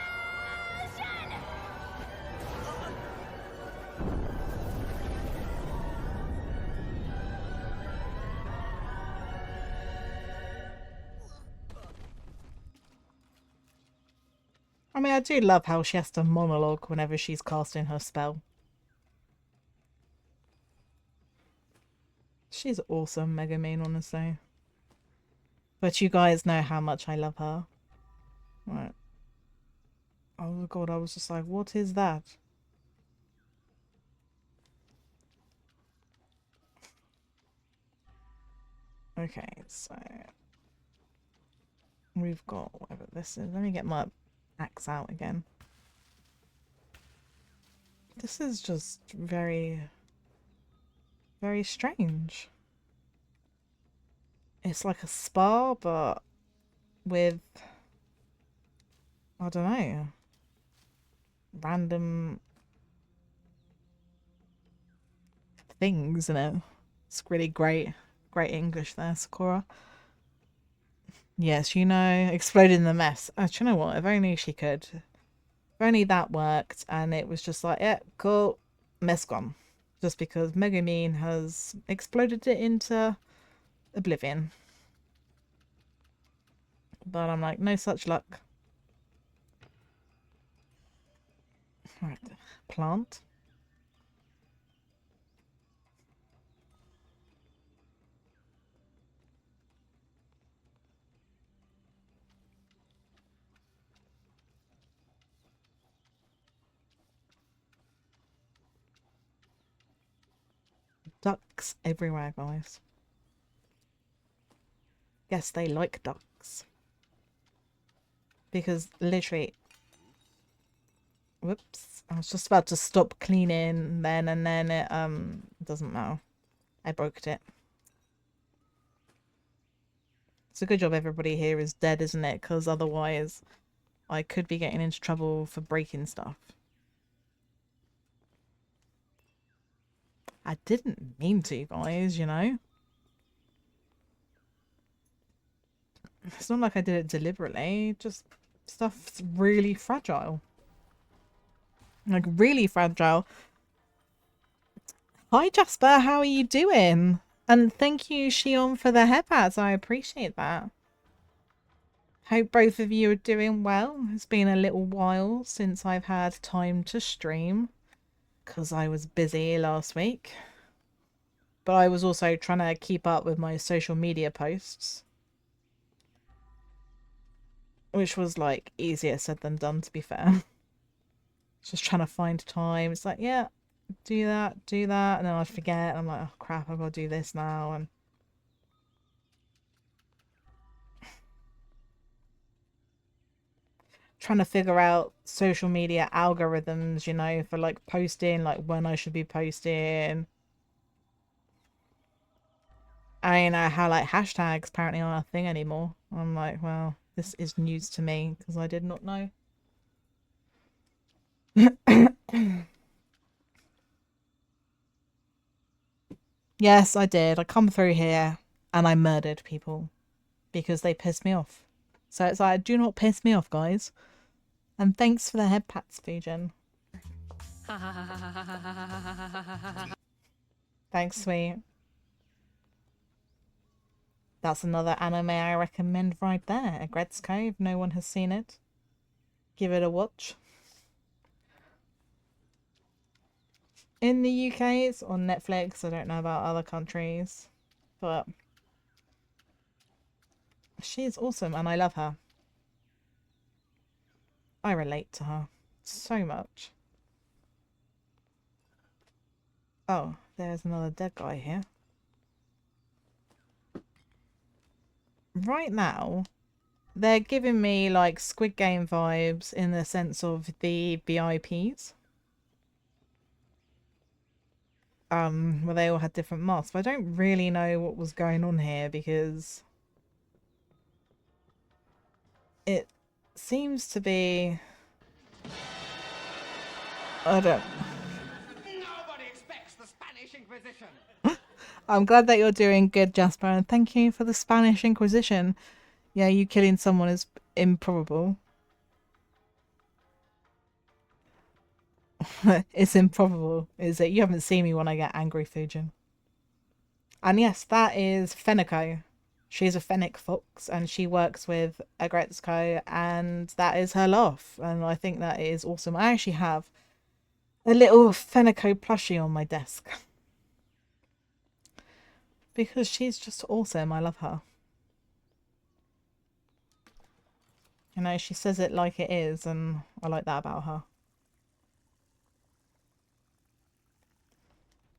I mean, I do love how she has to monologue whenever she's casting her spell. She's awesome, Megumin, honestly. But you guys know how much I love her. Right. Oh god, I was just like, what is that? Okay, so we've got whatever this is. Let me get my axe out again. This is just very, very strange. It's like a spa, but with, I don't know, random things in it. It's really great. Great English there, Sakura. Yes, you know, exploded in the mess. Do you know what? If only she could. If only that worked and it was just like, yeah, cool, mess gone. Just because Megumin has exploded it into oblivion. But I'm like, no such luck. Right, plant. Ducks everywhere, guys. Guess they like ducks. Because literally... Whoops. I was just about to stop cleaning then, and then it doesn't matter. I broke it. It's a good job everybody here is dead, isn't it? Because otherwise I could be getting into trouble for breaking stuff. I didn't mean to, guys, you know? It's not like I did it deliberately. Just stuff's really fragile. Like, really fragile. Hi, Jasper. How are you doing? And thank you, Shion, for the headpads. I appreciate that. Hope both of you are doing well. It's been a little while since I've had time to stream because I was busy last week. But I was also trying to keep up with my social media posts, which was like easier said than done, to be fair. Just trying to find time. It's like, yeah, do that, and then I'd forget. And I'm like, oh crap, I've got to do this now. And trying to figure out social media algorithms, you know, for like posting, like when I should be posting. I don't know how like hashtags apparently aren't a thing anymore. I'm like, well, this is news to me because I did not know. Yes, I did. I come through here and I murdered people because they pissed me off. So it's like, do not piss me off, guys. And thanks for the head pats, Fujin. Thanks, sweet. That's another anime I recommend right there. Agretzko, if no one has seen it. Give it a watch. In the UK, it's on Netflix. I don't know about other countries. But she's awesome and I love her. I relate to her so much. Oh, there's another dead guy here. Right now, they're giving me like Squid Game vibes in the sense of the VIPs. Where they all had different masks. But I don't really know what was going on here because it seems to be... I don't... Nobody expects the Spanish Inquisition. I'm glad that you're doing good, Jasper, and thank you for the Spanish Inquisition. Yeah, you killing someone is improbable. It's improbable, is it? You haven't seen me when I get angry, Fujin. And yes, that is Fenneco. She's a Fennec Fox, and she works with Agretzko, and that is her laugh. And I think that is awesome. I actually have a little Fenneco plushie on my desk. Because she's just awesome. I love her. You know, she says it like it is, and I like that about her.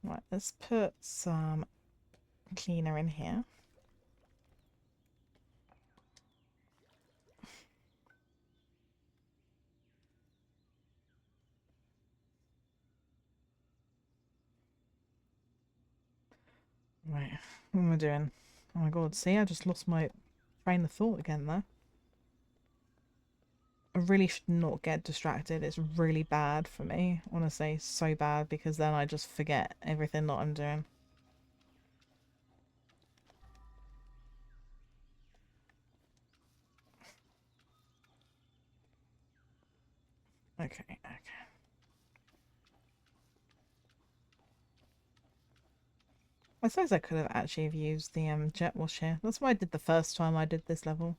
Right, let's put some cleaner in here. Right, what am I doing? Oh my god, see, I just lost my train of thought again there. I really should not get distracted. It's really bad for me, honestly, so bad, because then I just forget everything that I'm doing. Okay. I suppose I could have actually used the jet wash here. That's what I did the first time I did this level.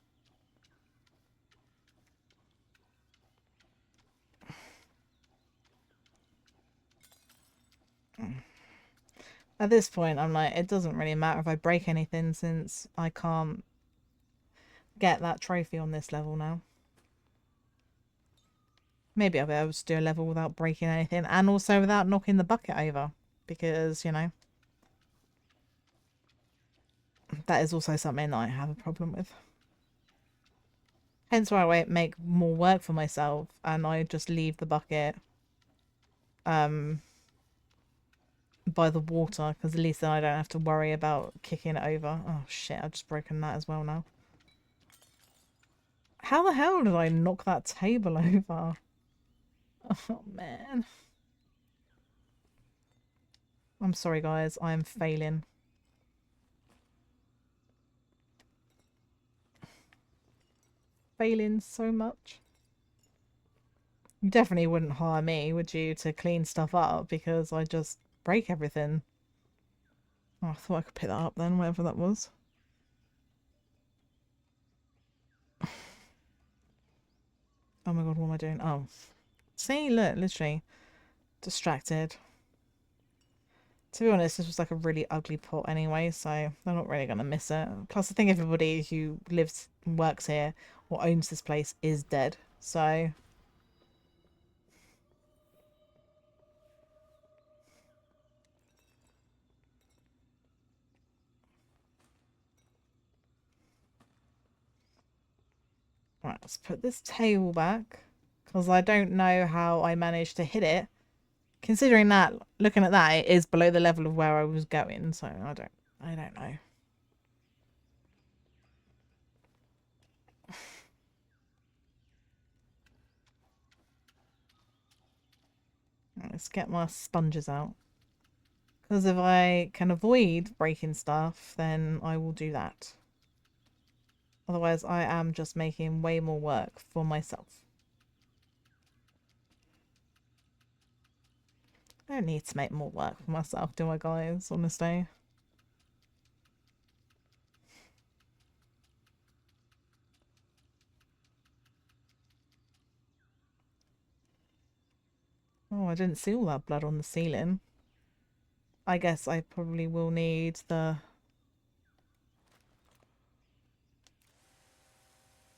At this point, I'm like, it doesn't really matter if I break anything since I can't get that trophy on this level now. Maybe I'll be able to do a level without breaking anything and also without knocking the bucket over because, you know, That is also something that I have a problem with. Hence why I make more work for myself and I just leave the bucket by the water, because at least then I don't have to worry about kicking it over. Oh shit, I've just broken that as well now. How the hell did I knock that table over? Oh man. I'm sorry guys, I am failing. Failing so much. You definitely wouldn't hire me, would you, to clean stuff up, because I just break everything. Oh, I thought I could pick that up then, whatever that was. Oh my god, what am I doing? Oh. See, look, literally distracted. To be honest, this was like a really ugly pot anyway, so they're not really going to miss it. Plus, I think everybody who lives and works here or owns this place is dead, so... Right, let's put this table back, because I don't know how I managed to hit it. Considering that, looking at that, it is below the level of where I was going, so I don't know. Right, let's get my sponges out. Because if I can avoid breaking stuff, then I will do that. Otherwise, I am just making way more work for myself. I don't need to make more work for myself, do I, guys? Honestly. Oh, I didn't see all that blood on the ceiling. I guess I probably will need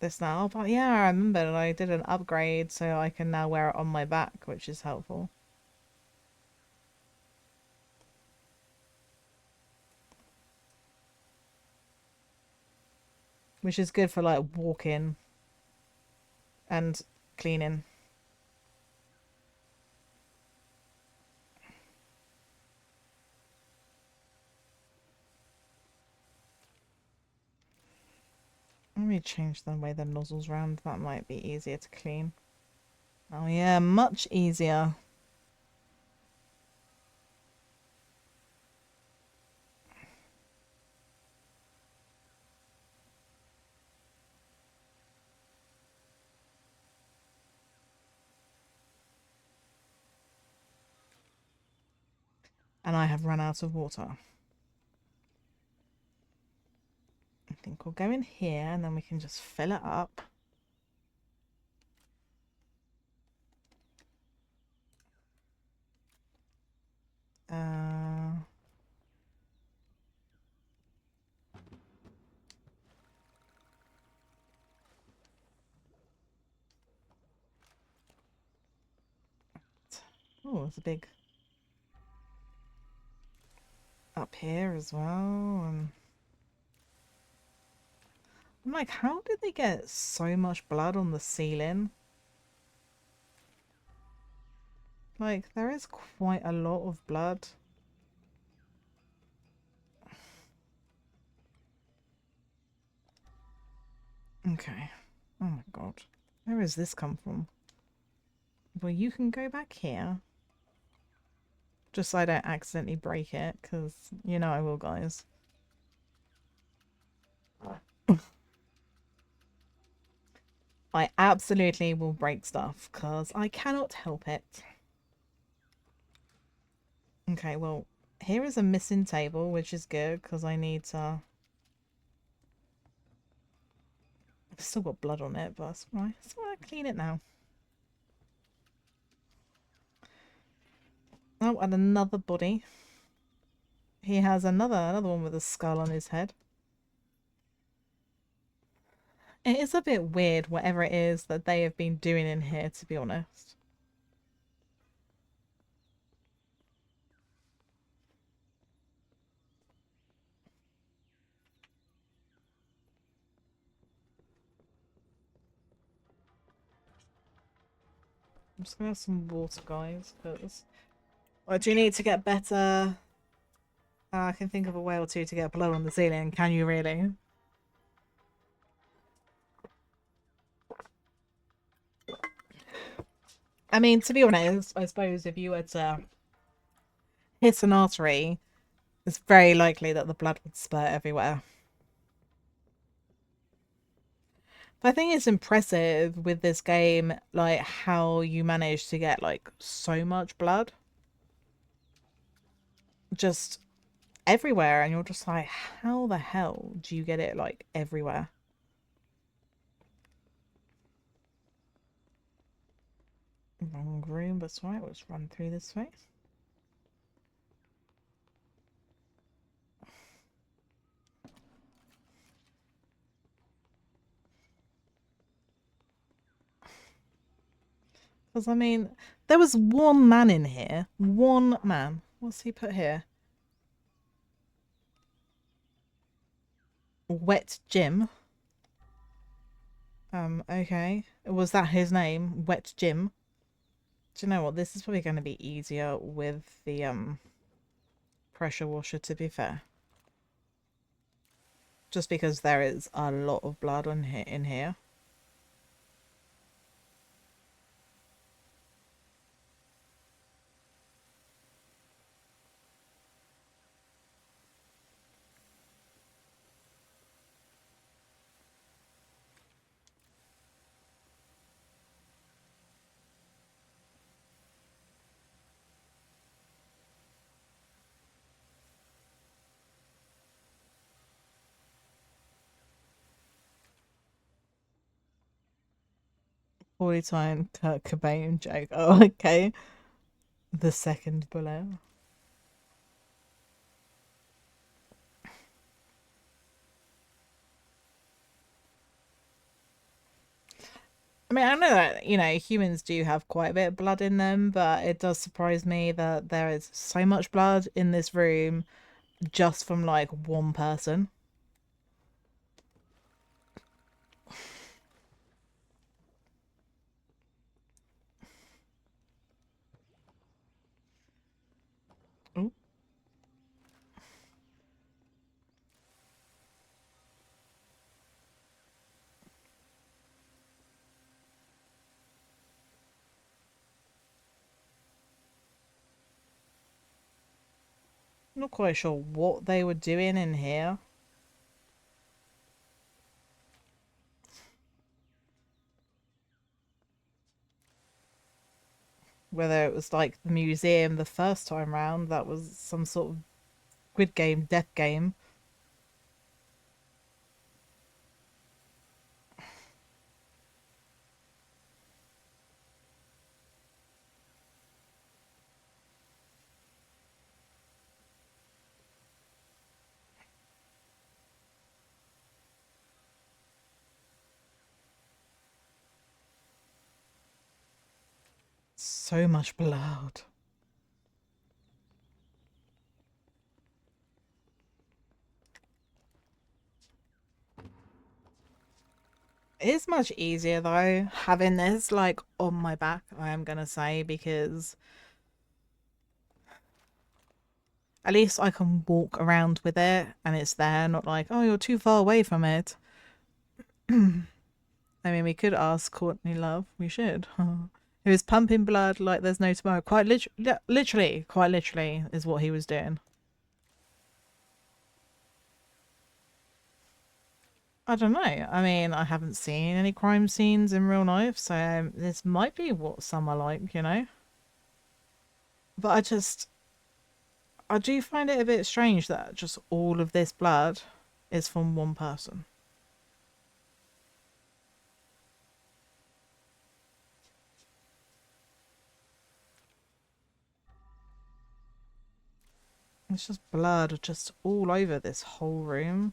this now. But yeah, I remember I did an upgrade, so I can now wear it on my back, which is helpful. Which is good for like walking and cleaning. Let me change the way the nozzle's round. That might be easier to clean. Oh yeah, much easier. And I have run out of water. I think we'll go in here and then we can just fill it up. Oh, there's a big up here as well. And I'm like, how did they get so much blood on the ceiling? Like, there is quite a lot of blood. Okay. Oh my god. Where has this come from? Well, you can go back here. Just so I don't accidentally break it, because you know I will, guys. I absolutely will break stuff, because I cannot help it. Okay, well, here is a missing table, which is good, because I need to... I've still got blood on it, but that's right. So I clean it now. Oh, and another body. He has another one with a skull on his head. It is a bit weird, whatever it is that they have been doing in here, to be honest. I'm just gonna have some water, guys, because I do need to get better. I can think of a way or two to get blood on the ceiling. Can you really? I mean, to be honest, I suppose if you were to hit an artery, it's very likely that the blood would spurt everywhere. But I think it's impressive with this game, like how you manage to get like so much blood just everywhere, and you're just like, how the hell do you get it like everywhere? Wrong room, but sorry, let's run through this way. Because, I mean, there was one man in here. One man. What's he put here? Wet Jim. Okay. Was that his name? Wet Jim? Do you know what? This is probably going to be easier with the, pressure washer, to be fair. Just because there is a lot of blood on here, in here. 40-time Kurt Cobain joke. Oh, okay. The second bullet. I mean, I know that, you know, humans do have quite a bit of blood in them, but it does surprise me that there is so much blood in this room just from like one person. Ooh. Not quite sure what they were doing in here. Whether it was like the museum the first time round, that was some sort of Squid Game, death game. So much blood. It is much easier though, having this like on my back, I am gonna say, because at least I can walk around with it and it's there, not like, oh, you're too far away from it. I mean, we could ask Courtney Love. We should. He was pumping blood like there's no tomorrow. Quite literally, quite literally is what he was doing. I don't know. I mean, I haven't seen any crime scenes in real life, so this might be what some are like, you know? But I do find it a bit strange that just all of this blood is from one person. It's just blood just all over this whole room.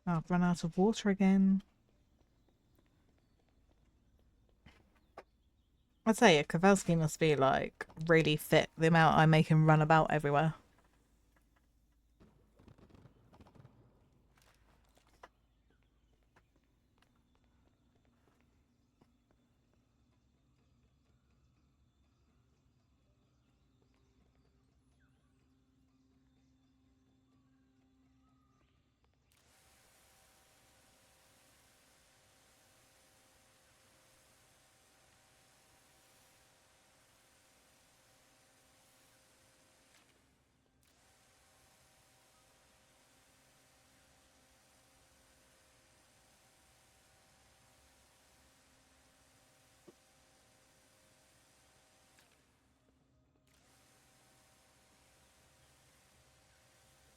Oh, I've run out of water again. I'd say Kowalski must be like really fit, the amount I make him run about everywhere.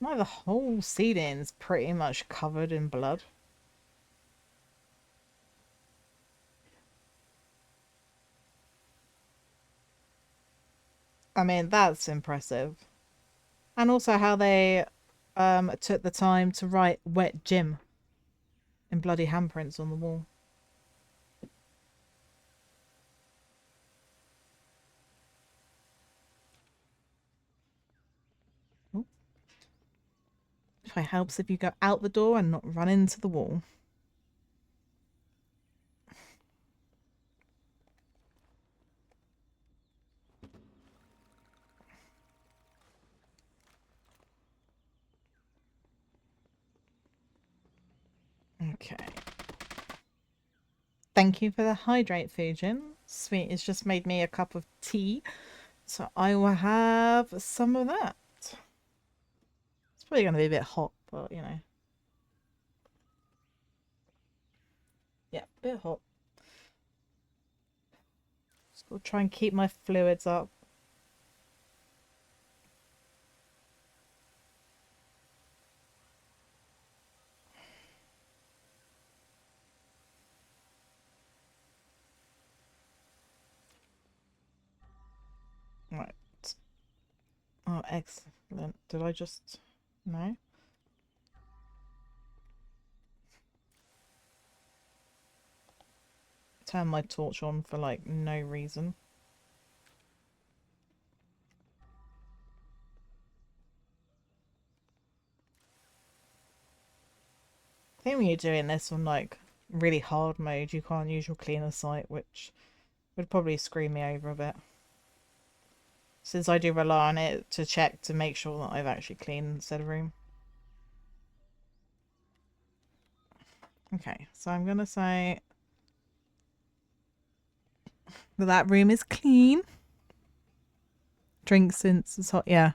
Like the whole ceiling's pretty much covered in blood. I mean, that's impressive. And also how they took the time to write Wet Gym in bloody handprints on the wall. Ooh. If it helps if you go out the door and not run into the wall. Okay. Thank you for the hydrate, Fujin. Sweet, it's just made me a cup of tea. So I will have some of that. It's probably going to be a bit hot, but you know. Yeah, a bit hot. Just got to try and keep my fluids up. Right. Oh, excellent. Did I just... No? Turn my torch on for, like, no reason. I think when you're doing this on, like, really hard mode, you can't use your cleaner sight, which would probably screw me over a bit. Since I do rely on it to check to make sure that I've actually cleaned said room. Okay, so I'm gonna say that room is clean. Drink since it's hot. Yeah,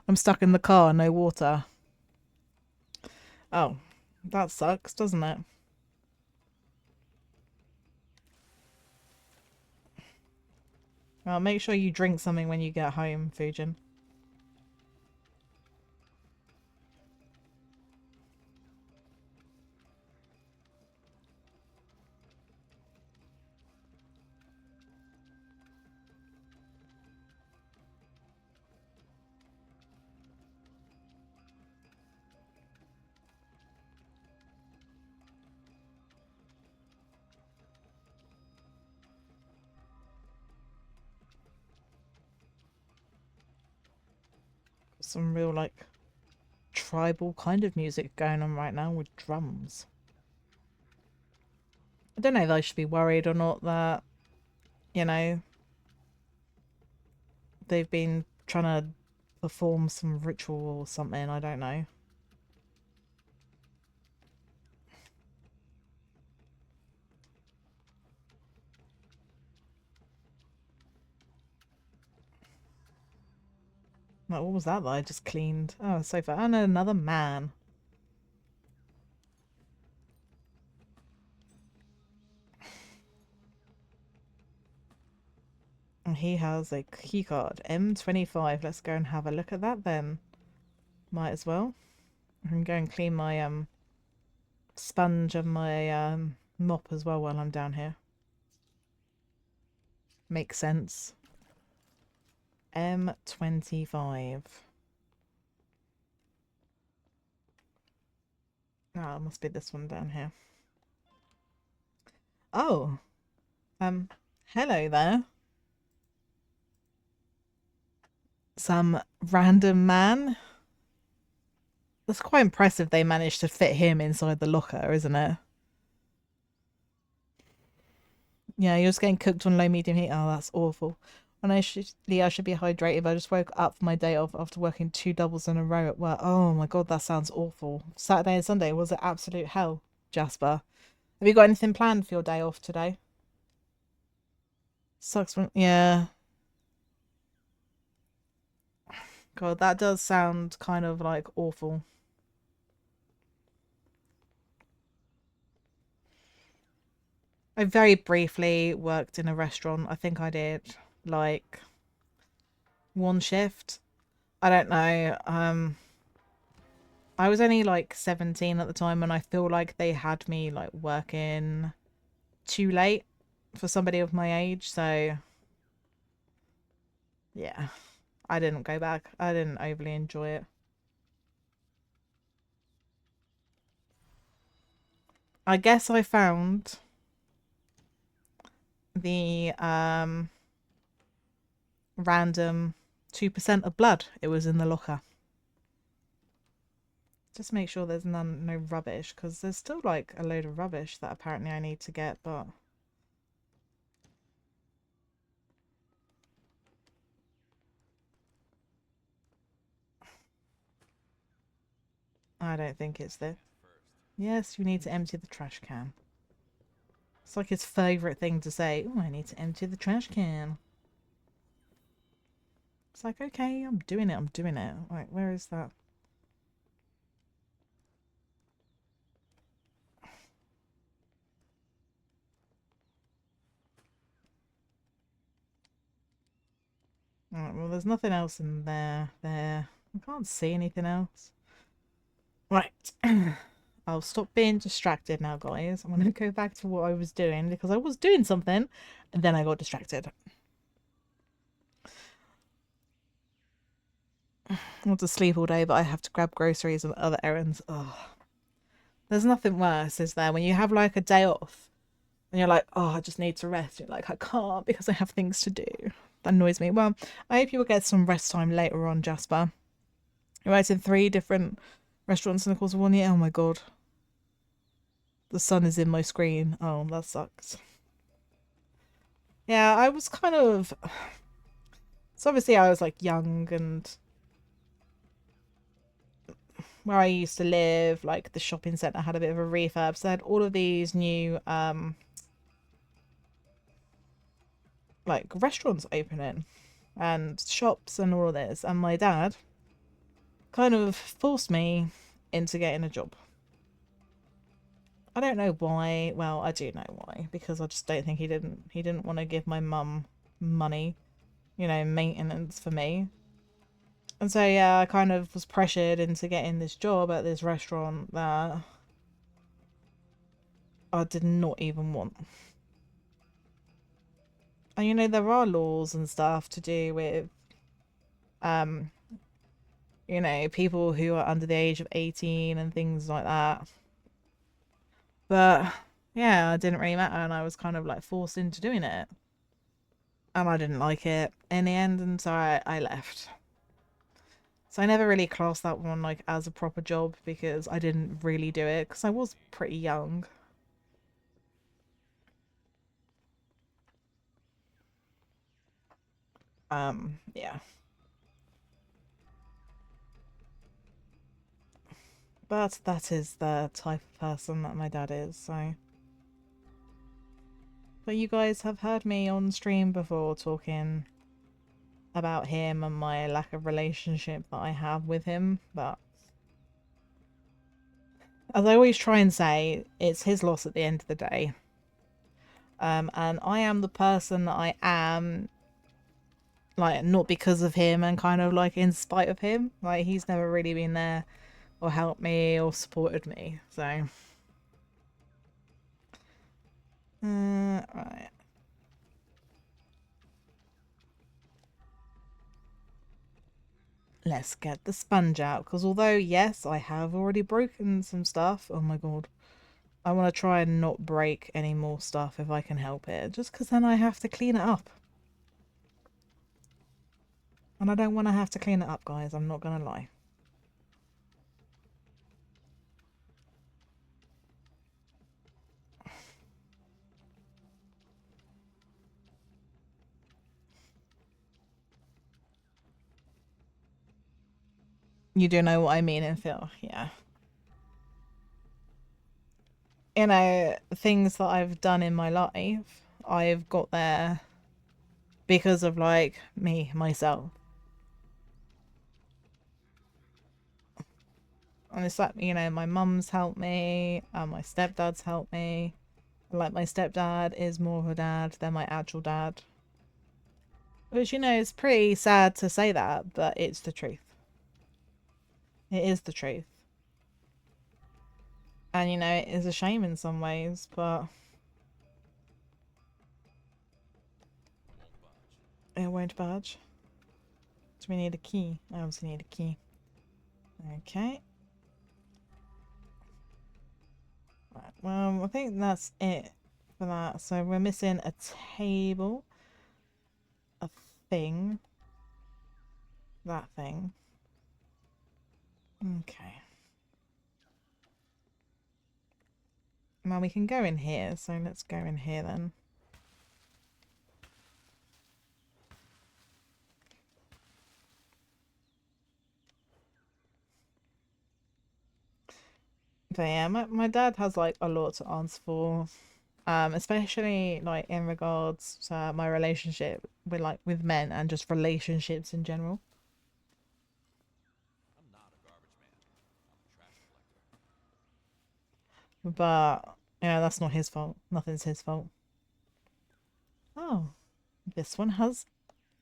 I'm stuck in the car, no water. Oh, that sucks, doesn't it? Well, make sure you drink something when you get home, Fujin. Some real, like, tribal kind of music going on right now with drums. I don't know if I should be worried or not that, you know, they've been trying to perform some ritual or something. I don't know. Like, what was that I just cleaned? Oh, a sofa. And another man. And he has a keycard. M25. Let's go and have a look at that then. Might as well. I can go and clean my sponge and my mop as well while I'm down here. Makes sense. M25. Oh, it must be this one down here. Oh, hello there. Some random man. That's quite impressive they managed to fit him inside the locker, isn't it? Yeah, you're just getting cooked on low medium heat. Oh, that's awful. And I should be hydrated. I just woke up for my day off after working 2 doubles in a row at work. Oh my god, that sounds awful. Saturday and Sunday was it absolute hell, Jasper. Have you got anything planned for your day off today? Sucks when yeah. God, that does sound kind of like awful. I very briefly worked in a restaurant. I think I did like one shift. I don't know. I was only like 17 at the time, and I feel like they had me like working too late for somebody of my age. So yeah, I didn't go back. I didn't overly enjoy it. I guess I found the random 2% of blood. It was in the locker. Just make sure there's no rubbish, because there's still like a load of rubbish that apparently I need to get, but I don't think it's there. Yes, you need to empty the trash can. It's like his favourite thing to say. Oh, I need to empty the trash can. It's like, okay, I'm doing it, I'm doing it. Right, where is that? Alright, well, there's nothing else in there. There. I can't see anything else. Right. I'll stop being distracted now, guys. I'm going to go back to what I was doing, because I was doing something, and then I got distracted. I want to sleep all day, but I have to grab groceries and other errands. Ugh. There's nothing worse, is there? When you have like a day off and you're like, oh, I just need to rest. You're like, I can't because I have things to do. That annoys me. Well, I hope you will get some rest time later on, Jasper. You're right in 3 different restaurants in the course of 1 year. Oh my god. The sun is in my screen. Oh, that sucks. Yeah, I was kind of. So obviously I was like young, and where I used to live, like the shopping centre had a bit of a refurb, so they had all of these new like restaurants opening and shops and all of this, and my dad kind of forced me into getting a job. I don't know why. Well, I do know why, because I just don't think he didn't want to give my mum money, maintenance for me. And so yeah, I kind of was pressured into getting this job at this restaurant that I did not even want. And there are laws and stuff to do with um people who are under the age of 18 and things like that. But yeah, it didn't really matter, and I was kind of like forced into doing it. And I didn't like it in the end, and so I left. So I never really classed that one like as a proper job, because I didn't really do it because I was pretty young. Yeah. But that is the type of person that my dad is, so. But you guys have heard me on stream before talking about him and my lack of relationship that I have with him, but as I always try and say, it's his loss at the end of the day. And I am the person that I am, like, not because of him, and kind of like in spite of him. Like, he's never really been there or helped me or supported me, so. Right. Let's get the sponge out, because although, yes, I have already broken some stuff. Oh my god. I want to try and not break any more stuff if I can help it, just because then I have to clean it up. And I don't want to have to clean it up, guys. I'm not going to lie. You do know what I mean and feel, yeah. You know, things that I've done in my life, I've got there because of, like, myself. And it's like, you know, my mum's helped me, and my stepdad's helped me. Like, my stepdad is more of a dad than my actual dad. Which, you know, is pretty sad to say that, but it's the truth. It is the truth. And, you know, it is a shame in some ways, but it won't budge. Do we need a key? I obviously need a key. Okay. Right, well, I think that's it for that. So we're missing a table, a thing, that thing. Okay. Now we can go in here, so let's go in here then. But yeah, my dad has like a lot to answer for, especially like in regards to my relationship with men and just relationships in general. But yeah, that's not his fault. Nothing's his fault. Oh, this one has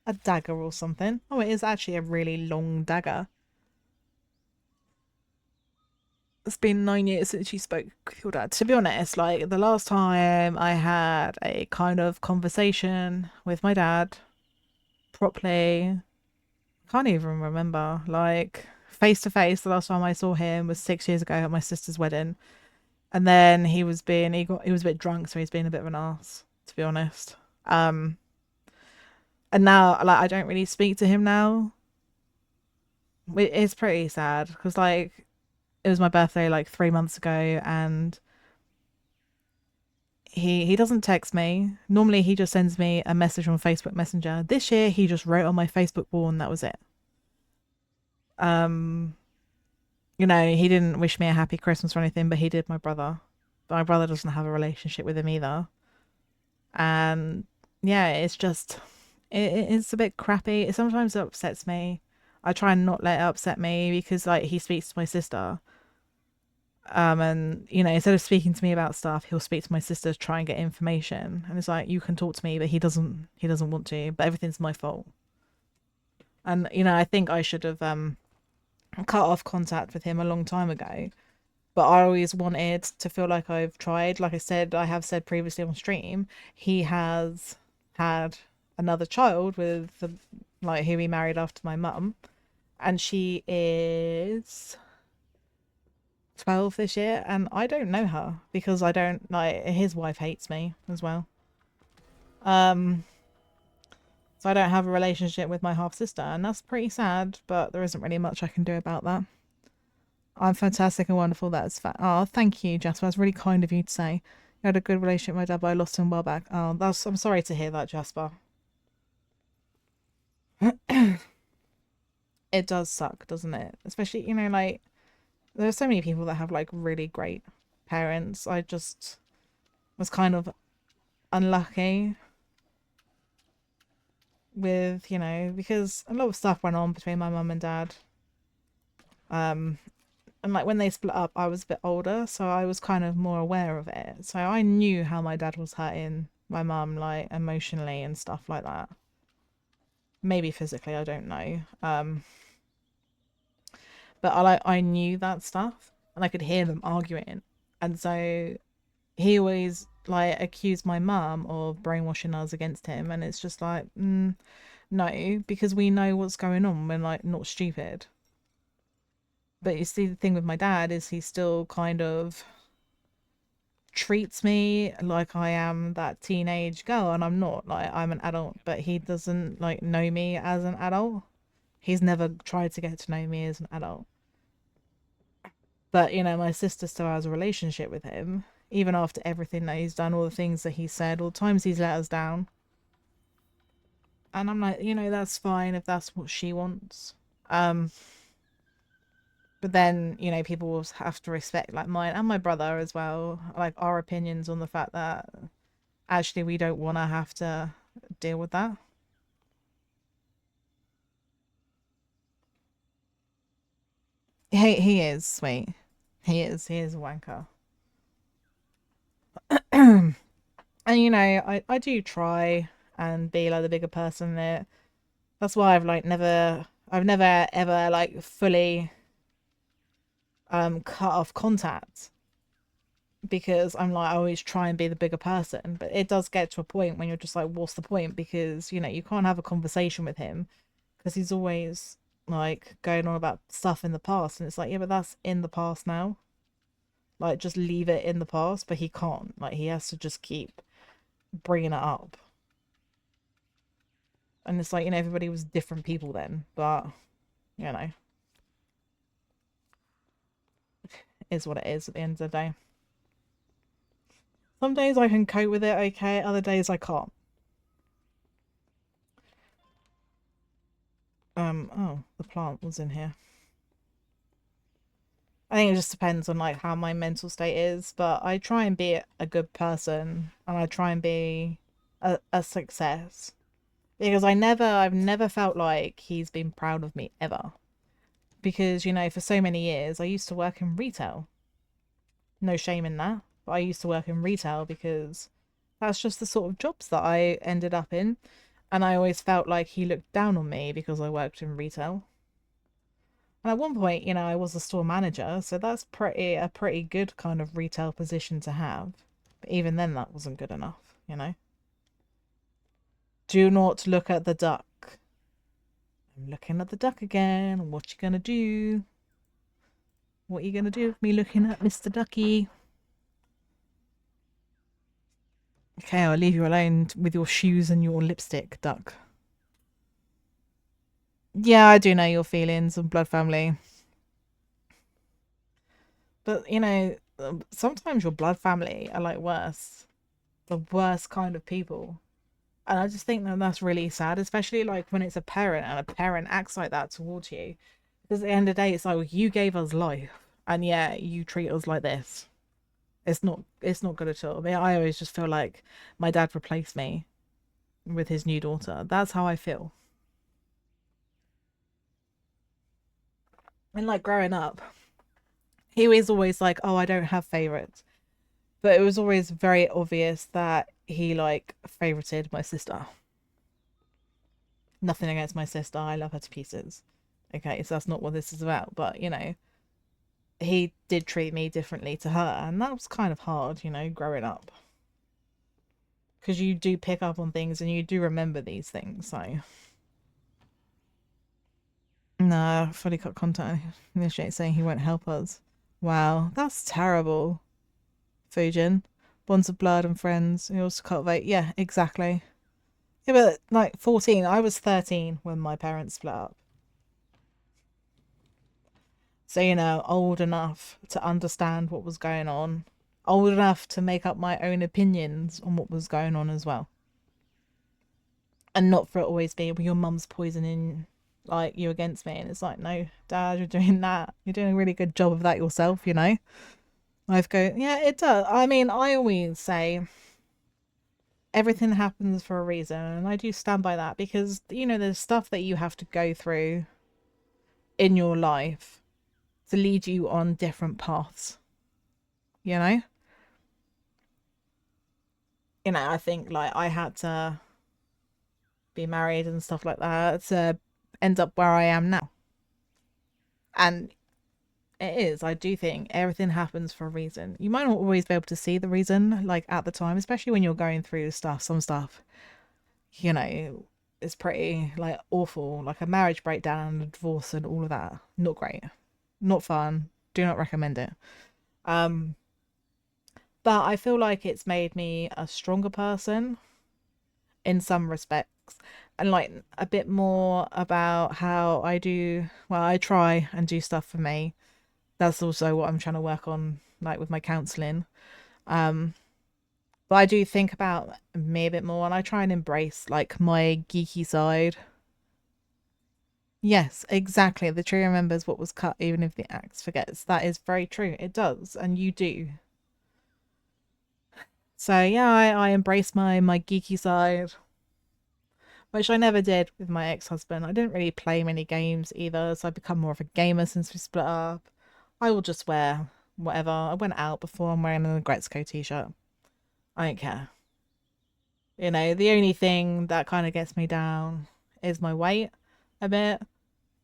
a dagger or something. Oh, it is actually a really long dagger. It's been 9 years since you spoke with your dad. To be honest, like the last time I had a kind of conversation with my dad properly, can't even remember. Like face to face, the last time I saw him was 6 years ago at my sister's wedding. And then he was a bit drunk, so he's been a bit of an ass, to be honest. And now like I don't really speak to him now. It's pretty sad because like it was my birthday like 3 months ago, and he doesn't text me. Normally he just sends me a message on Facebook Messenger. This year he just wrote on my Facebook wall and that was it. Um, you know, he didn't wish me a happy Christmas or anything, but he did my brother. But my brother doesn't have a relationship with him either. And yeah, it's just it's a bit crappy. It sometimes upsets me. I try and not let it upset me because like he speaks to my sister. And you know, instead of speaking to me about stuff, he'll speak to my sister to try and get information. And it's like you can talk to me, but he doesn't want to. But everything's my fault. And you know, I think I should have cut off contact with him a long time ago. But I always wanted to feel like I've tried. Like I said, I have said previously on stream, he has had another child with the like who he married after my mum, and she is 12 this year, and I don't know her because I don't like his wife hates me as well. Um, so I don't have a relationship with my half sister, and that's pretty sad, but there isn't really much I can do about that. I'm fantastic and wonderful. That's oh, thank you, Jasper. That's really kind of you to say. You had a good relationship with my dad, but I lost him a while back. Oh, I'm sorry to hear that, Jasper. It does suck, doesn't it? Especially, you know, like there's so many people that have like really great parents. I just was kind of unlucky with, you know, because a lot of stuff went on between my mum and dad. And like when they split up, I was a bit older, so I was kind of more aware of it. So I knew how my dad was hurting my mum, like emotionally and stuff like that. Maybe physically, I don't know. But I knew that stuff, and I could hear them arguing, and so he always like accused my mum of brainwashing us against him, and it's just like, No, because we know what's going on. We're like not stupid. But you see, the thing with my dad is he still kind of treats me like I am that teenage girl, and I'm not. Like, I'm an adult, but he doesn't like know me as an adult. He's never tried to get to know me as an adult. But, you know, my sister still has a relationship with him, even after everything that he's done, all the things that he said, all the times he's let us down. And I'm like, you know, that's fine if that's what she wants. But then, you know, people will have to respect like mine and my brother as well, like our opinions on the fact that actually we don't want to have to deal with that. He is sweet. He is a wanker. And you know, I do try and be like the bigger person there. That's why I've never ever like fully cut off contact, because I'm like, I always try and be the bigger person, but it does get to a point when you're just like, what's the point? Because, you know, you can't have a conversation with him because he's always like going on about stuff in the past, and it's like, yeah, but that's in the past now. Like, just leave it in the past, but he can't. Like, he has to just keep bringing it up. And it's like, you know, everybody was different people then, but, you know, is what it is at the end of the day. Some days I can cope with it okay, other days I can't. Oh, the plant was in here. I think it just depends on like how my mental state is, but I try and be a good person and I try and be a success. Because I've never felt like he's been proud of me ever. Because, you know, for so many years I used to work in retail. No shame in that, but I used to work in retail because that's just the sort of jobs that I ended up in. And I always felt like he looked down on me because I worked in retail. And at one point, you know, I was a store manager, so that's a pretty good kind of retail position to have. But even then, that wasn't good enough, you know. Do not look at the duck. I'm looking at the duck again. What you gonna do? What are you gonna do with me looking at Mr. Ducky? Okay, I'll leave you alone with your shoes and your lipstick, duck. Yeah, I do know your feelings on Blood Family. But, you know, sometimes your blood family are like worse. The worst kind of people. And I just think that that's really sad, especially like when it's a parent and a parent acts like that towards you. Because at the end of the day, it's like, well, you gave us life, and yeah, you treat us like this. It's not good at all. I mean, I always just feel like my dad replaced me with his new daughter. That's how I feel. And like growing up, he was always like, "Oh, I don't have favorites," but it was always very obvious that he like favorited my sister. Nothing against my sister, I love her to pieces. Okay, so that's not what this is about, but you know, he did treat me differently to her, and that was kind of hard, you know, growing up. Because you do pick up on things and you do remember these things, so. No, fully cut contact. Initiate saying he won't help us. Wow, that's terrible. Fujin. Bonds of blood and friends. He also cultivate. Yeah, exactly. Yeah, but like 14, I was 13 when my parents split up. So, you know, old enough to understand what was going on. Old enough to make up my own opinions on what was going on as well. And not for it always be, well, your mum's poisoning like you against me. And it's like, no, dad, you're doing that. You're doing a really good job of that yourself, you know? I've go, yeah, it does. I mean, I always say everything happens for a reason, and I do stand by that because, you know, there's stuff that you have to go through in your life to lead you on different paths, you know? You know, I think like I had to be married and stuff like that to end up where I am now. And it is, I do think everything happens for a reason. You might not always be able to see the reason, like at the time, especially when you're going through stuff, some stuff, you know, is pretty like awful, like a marriage breakdown and a divorce and all of that. Not great, not fun. Do not recommend it. Um, but I feel like it's made me a stronger person in some respects, and like a bit more about how I do. Well, I try and do stuff for me. That's also what I'm trying to work on, like with my counseling. Um, but I do think about me a bit more, and I try and embrace like my geeky side. Yes, exactly. The tree remembers what was cut, even if the axe forgets. That is very true. It does, and you do. So yeah, I embrace my geeky side, which I never did with my ex-husband. I didn't really play many games either, so I've become more of a gamer since we split up. I will just wear whatever. I went out before. I'm wearing a Gretzko t-shirt. I don't care. You know, the only thing that kind of gets me down is my weight a bit,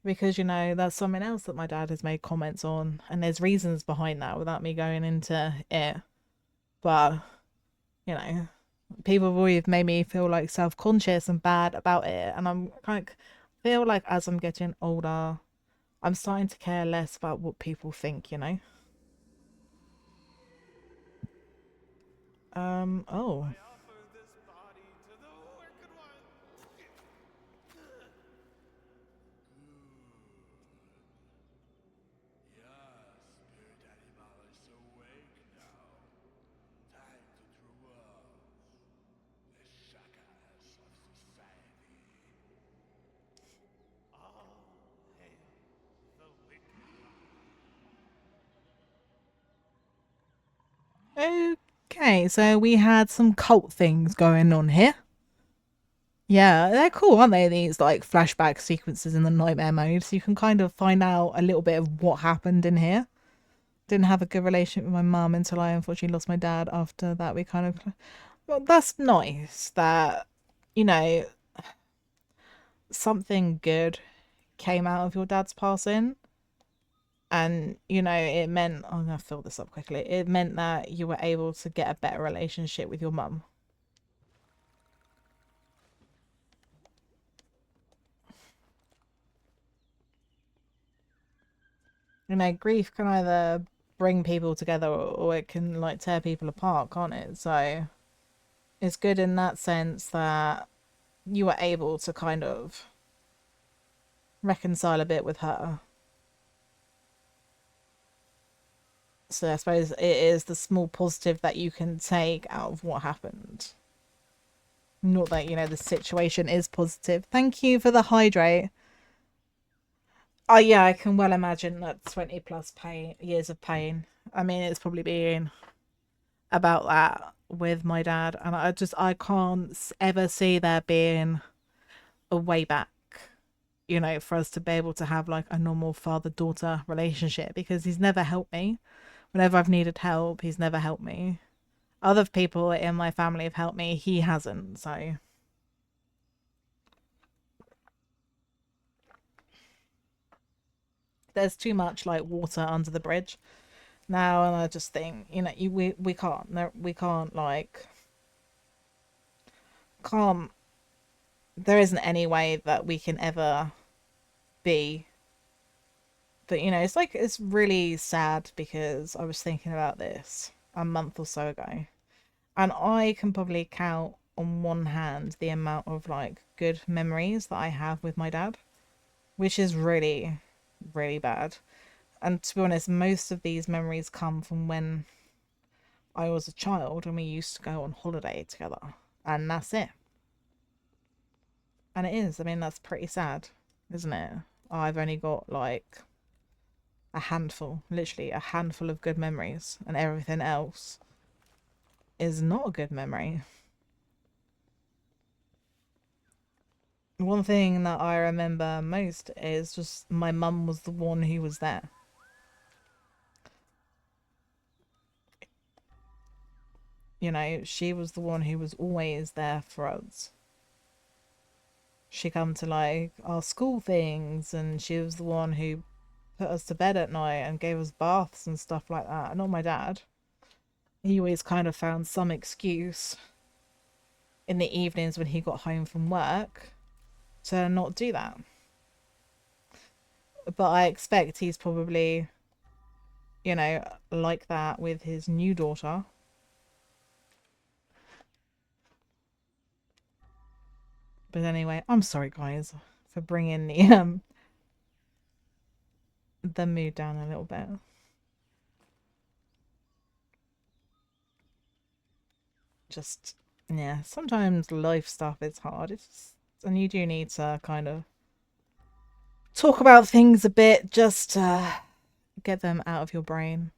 because, you know, that's something else that my dad has made comments on, and there's reasons behind that without me going into it. But, you know, people have always made me feel like self-conscious and bad about it, and I'm kind of feel like as I'm getting older, I'm starting to care less about what people think, you know. Oh. Okay, so we had some cult things going on here. Yeah, they're cool, aren't they? These like flashback sequences in the nightmare mode, so you can kind of find out a little bit of what happened in here. Didn't have a good relationship with my mum until I unfortunately lost my dad. After that, we kind of, well, that's nice that, you know, something good came out of your dad's passing. And, you know, it meant, I'm gonna fill this up quickly. It meant that you were able to get a better relationship with your mum. You know, grief can either bring people together or it can like tear people apart, can't it? So it's good in that sense that you were able to kind of reconcile a bit with her. So I suppose it is the small positive that you can take out of what happened. Not that, you know, the situation is positive. Thank you for the hydrate. Oh yeah, I can well imagine that 20 plus years of pain. I mean, it's probably been about that with my dad, and I can't ever see there being a way back, you know, for us to be able to have like a normal father-daughter relationship, because he's never helped me. Whenever I've needed help, he's never helped me. Other people in my family have helped me, he hasn't. So there's too much like water under the bridge now, and I just think, you know, we can't, no, we can't like can't there isn't any way that we can ever be. But, you know, it's like, it's really sad because I was thinking about this a month or so ago, and I can probably count on one hand the amount of like good memories that I have with my dad, which is really, really bad. And to be honest, most of these memories come from when I was a child and we used to go on holiday together, and that's it. And it is, I mean, that's pretty sad, isn't it? I've only got like a handful, literally a handful of good memories, and everything else is not a good memory. One thing that I remember most is just my mum was the one who was there. You know, she was the one who was always there for us. She come to like our school things, and she was the one who put us to bed at night and gave us baths and stuff like that. Not my dad. He always kind of found some excuse in the evenings when he got home from work to not do that. But I expect he's probably, you know, like that with his new daughter. But anyway, I'm sorry guys for bringing the mood down a little bit. Just, yeah, sometimes life stuff is hard. And you do need to kind of talk about things a bit just to get them out of your brain.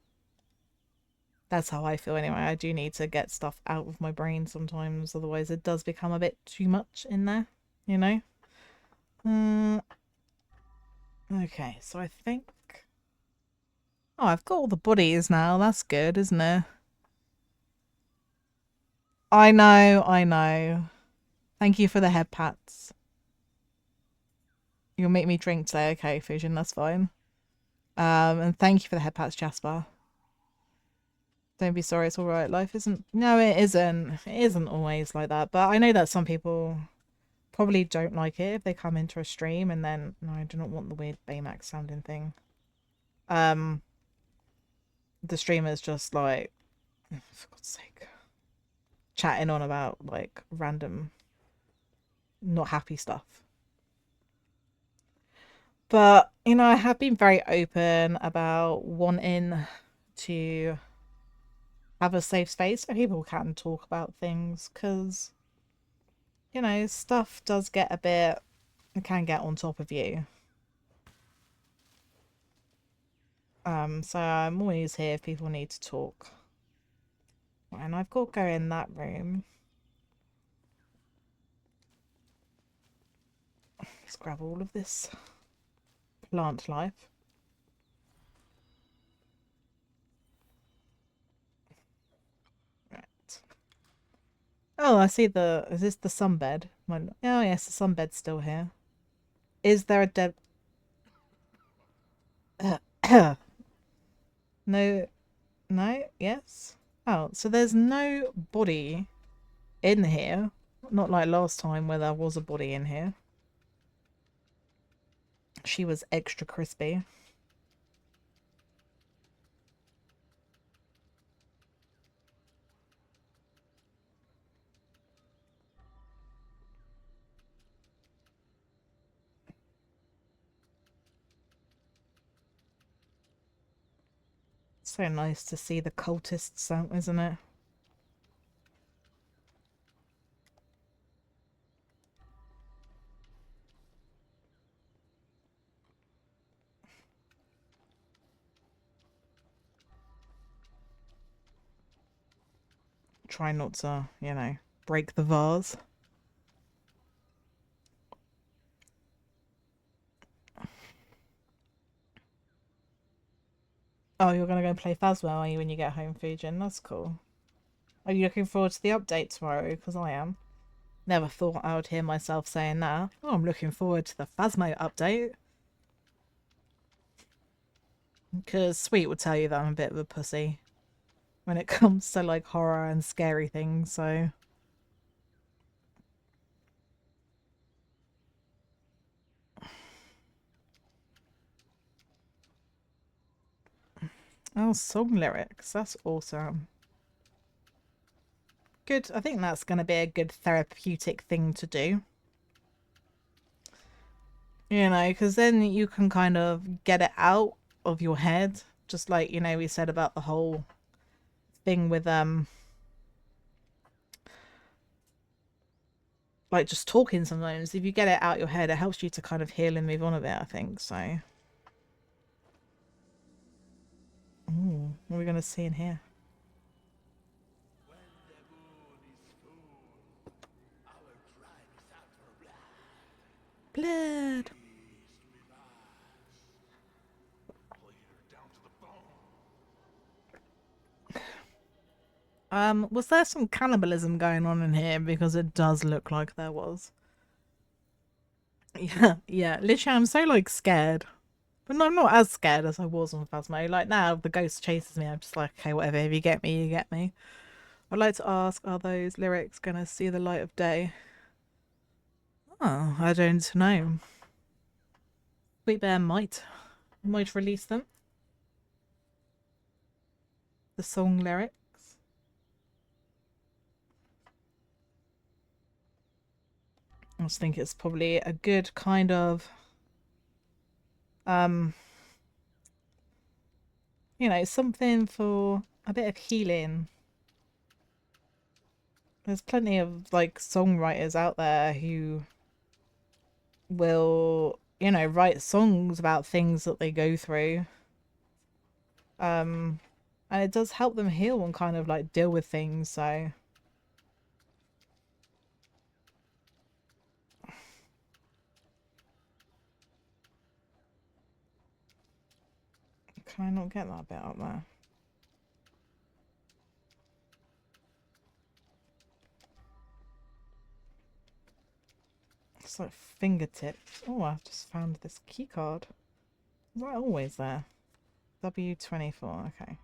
That's how I feel anyway. I do need to get stuff out of my brain sometimes, otherwise it does become a bit too much in there, you know? Okay, so I think... Oh, I've got all the bodies now. That's good, isn't it? I know, I know. Thank you for the head pats. You'll make me drink today. Okay, Fusion, that's fine. And thank you for the head pats, Jasper. Don't be sorry, it's alright. Life isn't... No, it isn't. It isn't always like that. But I know that some people probably don't like it if they come into a stream and then... No, I do not want the weird Baymax sounding thing. The streamer's just like... For God's sake. Chatting on about, like, random... not happy stuff. But, you know, I have been very open about wanting to have a safe space where people can talk about things, because, you know, stuff does get a bit... It can get on top of you. So I'm always here if people need to talk. And I've got to go in that room. Let's grab all of this plant life. Right. Oh, I see the... Is this the sunbed? Oh, yes, the sunbed's still here. Is there a dead... No... No? Yes? Oh, so there's no body in here. Not like last time where there was a body in here. She was extra crispy. So nice to see the cultists out, isn't it? Try not to, you know, break the vase. Oh, you're gonna go play Phasmo, are you, when you get home, Fujin? That's cool. Are you looking forward to the update tomorrow? Because I am. Never thought I would hear myself saying that. Oh, I'm looking forward to the Phasmo update. Because Sweet would tell you that I'm a bit of a pussy when it comes to, like, horror and scary things, so... Oh, song lyrics. That's awesome. Good. I think that's going to be a good therapeutic thing to do. You know, because then you can kind of get it out of your head. Just like, you know, we said about the whole thing with, like, just talking sometimes. If you get it out your head, it helps you to kind of heal and move on a bit, I think, so... Ooh, what are we going to see in here? Blood! Was there some cannibalism going on in here? Because it does look like there was. Yeah, yeah. Literally, I'm so, like, scared. But no, I'm not as scared as I was on Phasmo. Like, now, the ghost chases me. I'm just like, okay, whatever. If you get me, you get me. I'd like to ask, are those lyrics going to see the light of day? Oh, I don't know. Sweet Bear might release them. The song lyrics. I just think it's probably a good kind of you know, something for a bit of healing. There's plenty of like songwriters out there who will, you know, write songs about things that they go through. And it does help them heal and kind of like deal with things, so can I not get that bit up there? It's like fingertips. Oh, I've just found this key card. Is that always there? W24, okay.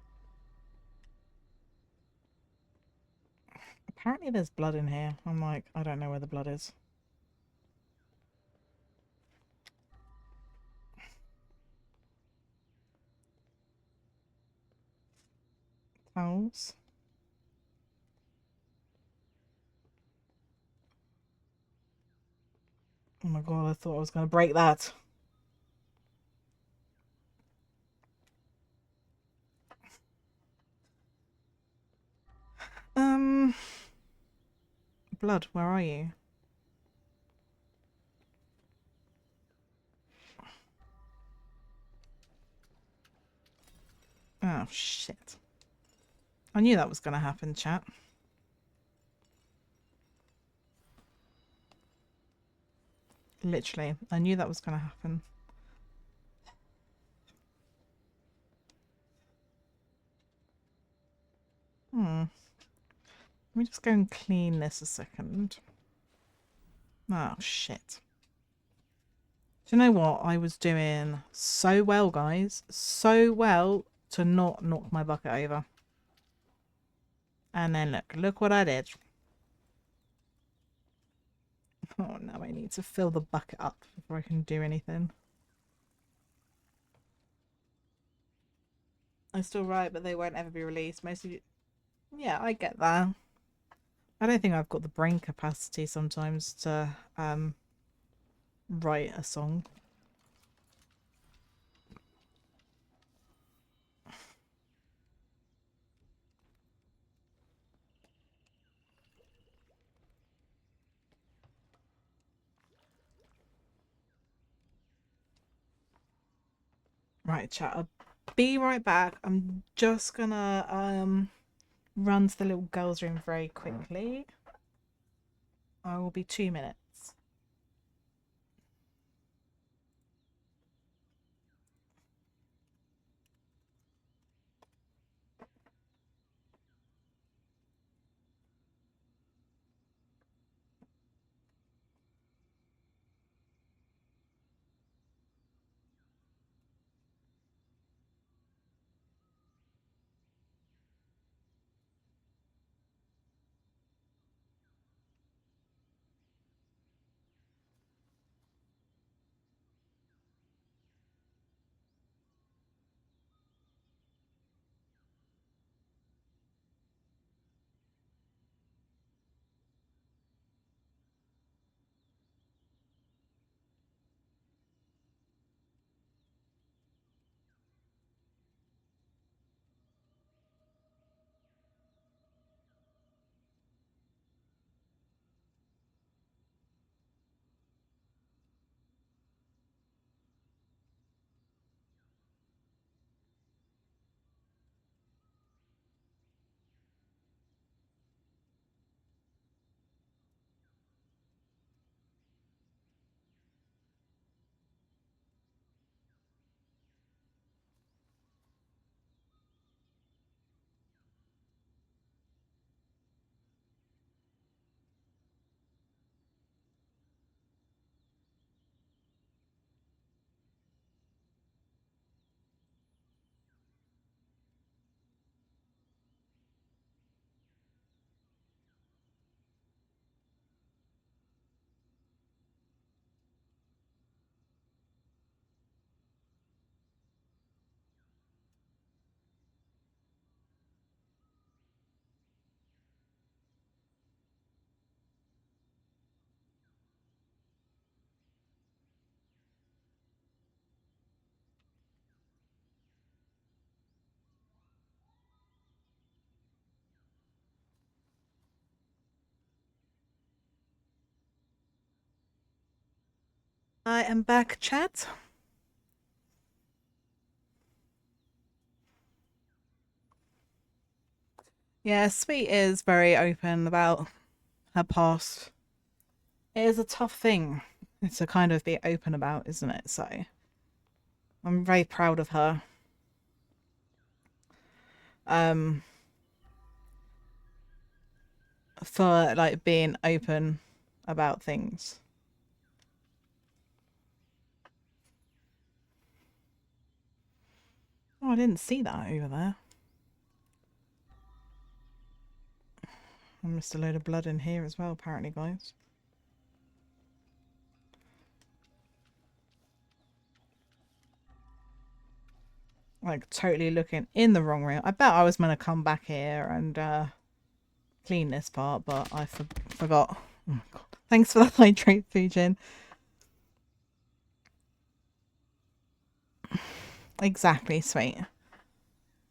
Apparently there's blood in here. I'm like, I don't know where the blood is. Towels. Oh my god, I thought I was going to break that. Blood, where are you? Oh, shit. I knew that was going to happen, chat. Literally, I knew that was going to happen. Let me just go and clean this a second. Oh, shit. Do you know what? I was doing so well, guys. So well to not knock my bucket over. And then look what I did. Oh, now I need to fill the bucket up before I can do anything. I'm still right, but they won't ever be released. Most of you... Yeah, I get that. I don't think I've got the brain capacity sometimes to write a song. Right, chat. I'll be right back. I'm just gonna run to the little girls' room very quickly. I will be 2 minutes. I am back, chat. Yeah, Sweet is very open about her past. It is a tough thing to kind of be open about, isn't it? So I'm very proud of her. Um, for like being open about things. Oh, I didn't see that over there. I missed a load of blood in here as well, apparently, guys. Like, totally looking in the wrong room. I bet I was meant to come back here and clean this part, but I forgot. Oh my God. Thanks for the hydrate, Fujin. Exactly, Sweet.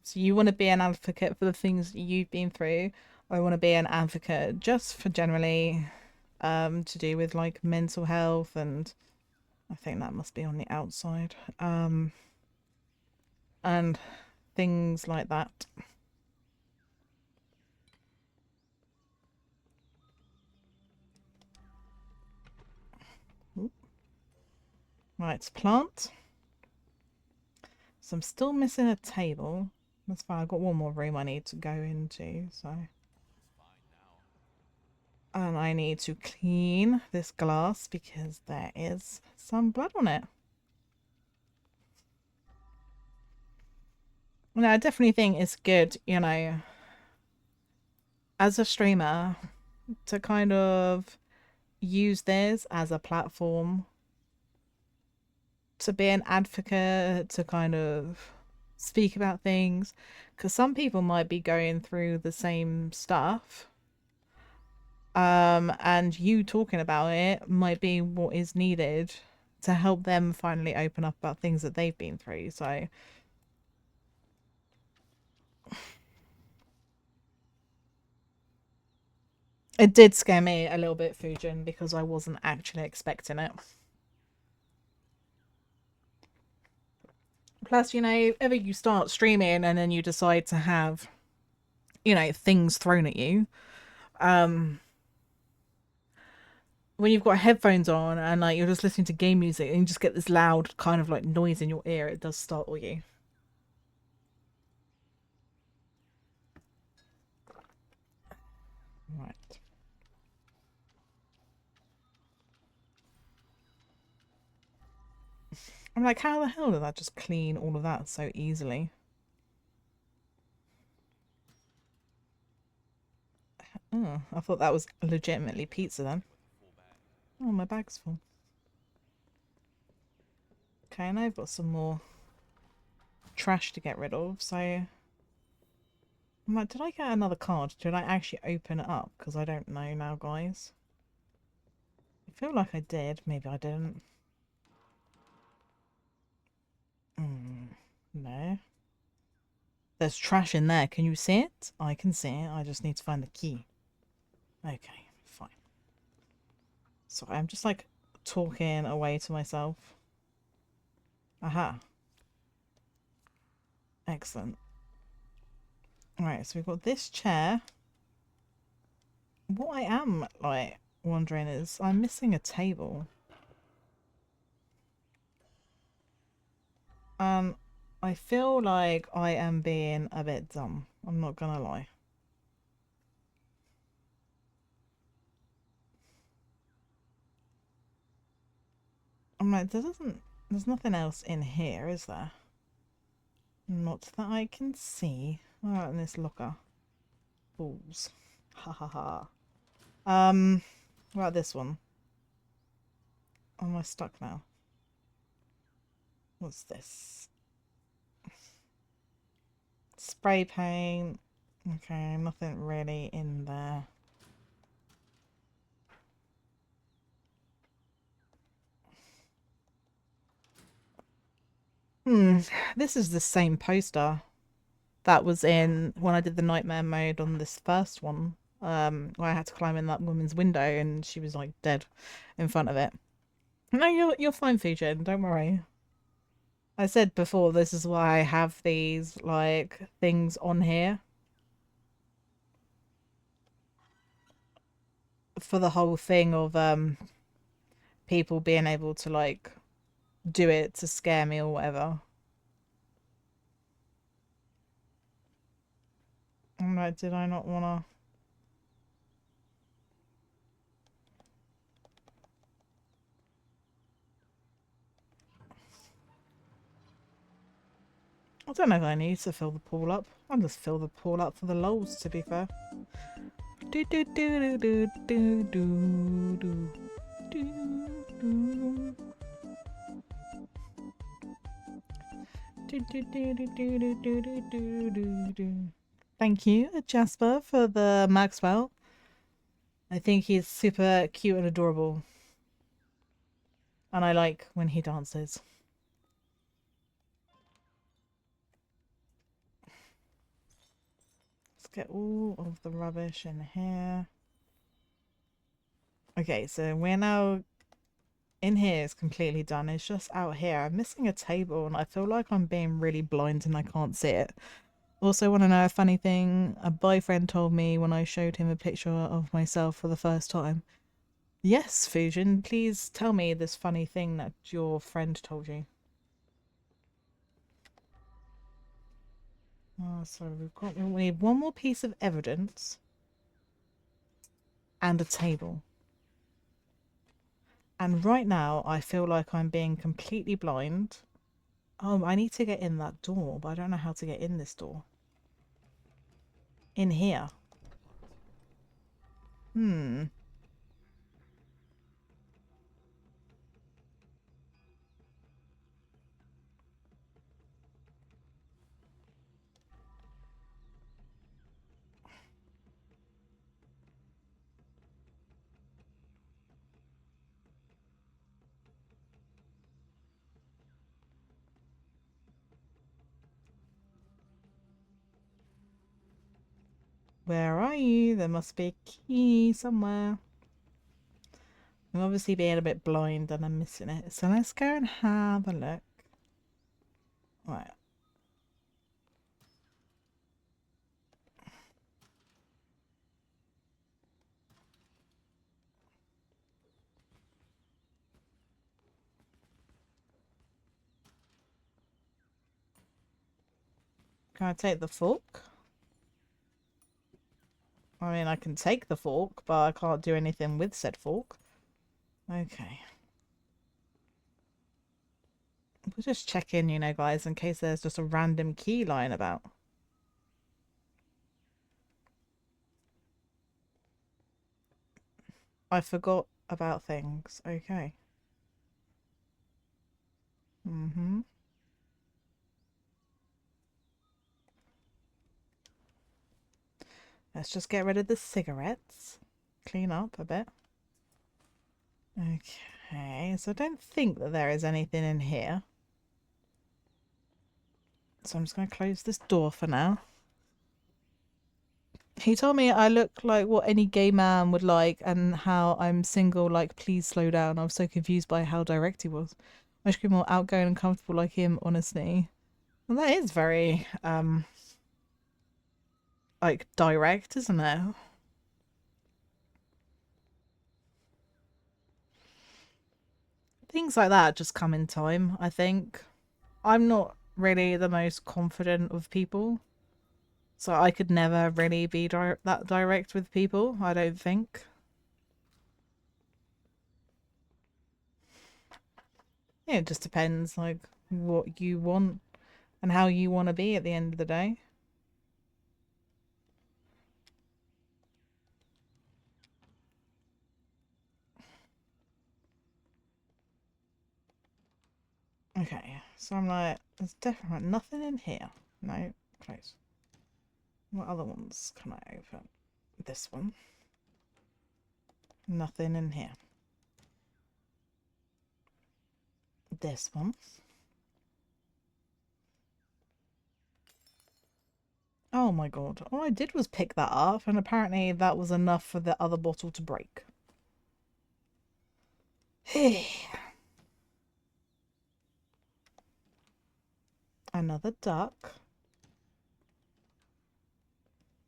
So you want to be an advocate for the things you've been through. I want to be an advocate just for generally to do with like mental health, and I think that must be on the outside. And things like that. Ooh. Right, plant. So I'm still missing a table. That's fine. I've got one more room I need to go into, so. And I need to clean this glass because there is some blood on it. Now, I definitely think it's good, you know, as a streamer, to kind of use this as a platform to be an advocate, to kind of speak about things, because some people might be going through the same stuff. And you talking about it might be what is needed to help them finally open up about things that they've been through. So it did scare me a little bit, Fujin, because I wasn't actually expecting it. Plus, you know, ever you start streaming and then you decide to have, you know, things thrown at you, when you've got headphones on and like you're just listening to game music and you just get this loud kind of like noise in your ear, it does startle you. Right. I'm like, how the hell did that just clean all of that so easily? Oh, I thought that was legitimately pizza then. Oh, my bag's full. Okay, and I've got some more trash to get rid of, so I'm like, did I get another card? Did I actually open it up? Because I don't know now, guys. I feel like I did. Maybe I didn't. No. There's trash in there. Can you see it? I can see it. I just need to find the key. Okay, fine. So I'm just like talking away to myself. Aha. Excellent. Alright, so we've got this chair. What I am like wondering is I'm missing a table. I feel like I am being a bit dumb. I'm not gonna lie. I'm like, there's nothing else in here, is there? Not that I can see. Oh, in this locker. Balls. Ha ha ha. What about this one? Am I stuck now? What's this? Spray paint. Okay, nothing really in there. This is the same poster that was in when I did the nightmare mode on this first one. Where I had to climb in that woman's window and she was like dead in front of it. No, you're fine, Fusion. Don't worry. I said before, this is why I have these like things on here for the whole thing of people being able to like do it to scare me or whatever. I'm like, did I not wanna? I don't know if I need to fill the pool up. I'll just fill the pool up for the lols, to be fair. Do do do do do do do do do. Thank you, Jasper, for the Maxwell. I think he's super cute and adorable. And I like when he dances. Let's get all of the rubbish in here. Okay, so we're now in here is completely done. It's just out here. I'm missing a table and I feel like I'm being really blind and I can't see it. Also want to know a funny thing a boyfriend told me when I showed him a picture of myself for the first time. Yes, Fusion, please tell me this funny thing that your friend told you. Oh, so we need one more piece of evidence and a table. And right now I feel like I'm being completely blind. Oh, I need to get in that door, but I don't know how to get in this door. In here. Where are you? There must be a key somewhere. I'm obviously being a bit blind and I'm missing it. So let's go and have a look. Right. Can I take the fork? I mean, I can take the fork, but I can't do anything with said fork. Okay. We'll just check in, you know, guys, in case there's just a random key lying about. I forgot about things. Okay. Let's just get rid of the cigarettes. Clean up a bit. Okay, so I don't think that there is anything in here. So I'm just going to close this door for now. He told me I look like what any gay man would like and how I'm single, like, please slow down. I was so confused by how direct he was. I should be more outgoing and comfortable like him, honestly. Well, that is very, like, direct, isn't it? Things like that just come in time, I think. I'm not really the most confident of people. So I could never really be that direct with people, I don't think. Yeah, it just depends, like, what you want and how you want to be at the end of the day. Okay, so I'm like, there's definitely nothing in here. No, close. What other ones can I open? This one. Nothing in here. This one. Oh my god. All I did was pick that up, and apparently that was enough for the other bottle to break. Hey. Another duck.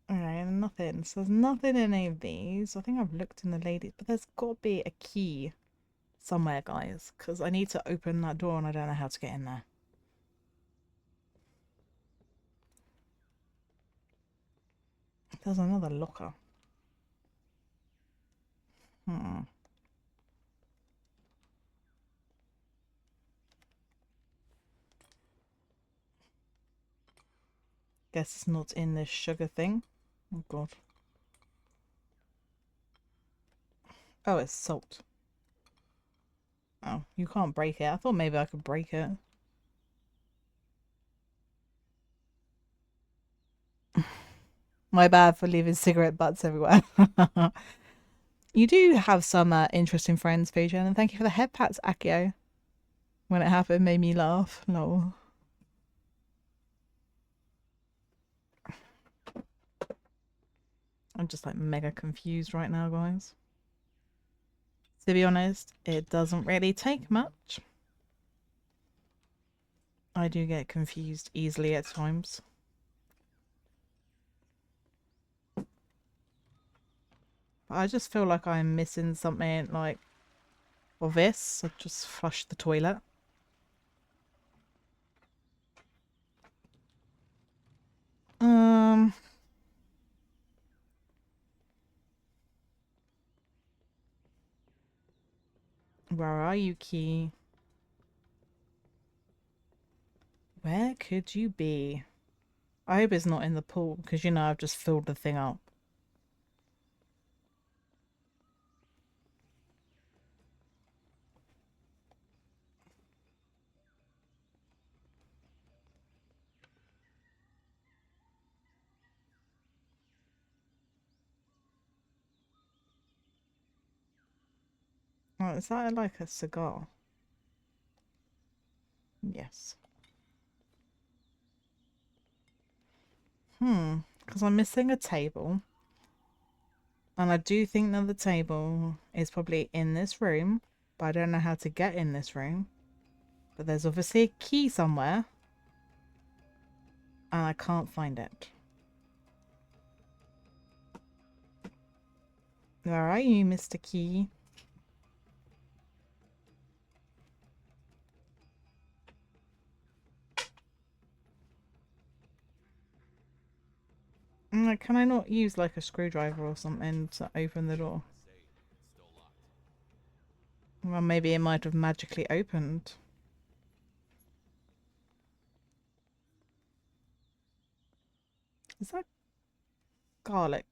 Alright, nothing. So there's nothing in any of these. I think I've looked in the ladies, but there's got to be a key somewhere, guys, because I need to open that door and I don't know how to get in there. There's another locker. Guess it's not in this sugar thing. Oh god. Oh, it's salt. Oh, you can't break it. I thought maybe I could break it. My bad for leaving cigarette butts everywhere. You do have some interesting friends, Fujian, and thank you for the head pats, Akio. When it happened, made me laugh. Lol. I'm just like mega confused right now, guys. To be honest, it doesn't really take much. I do get confused easily at times. I just feel like I'm missing something like obvious. I just flushed the toilet. Where are you, Key? Where could you be? I hope it's not in the pool, because you know I've just filled the thing up. Oh, is that like a cigar? Yes. Because I'm missing a table. And I do think that the table is probably in this room, but I don't know how to get in this room. But there's obviously a key somewhere. And I can't find it. Where are you, Mr. Key? Can I not use like a screwdriver or something to open the door? Well, maybe it might have magically opened. Is that garlic?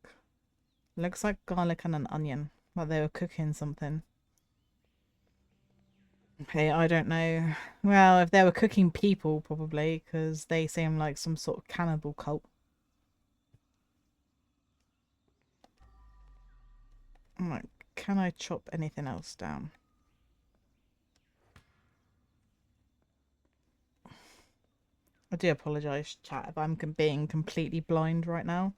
Looks like garlic and an onion. Like they were cooking something. Okay, I don't know. Well, if they were cooking people, probably, because they seem like some sort of cannibal cult. I'm like, can I chop anything else down? I do apologise, chat, if I'm being completely blind right now.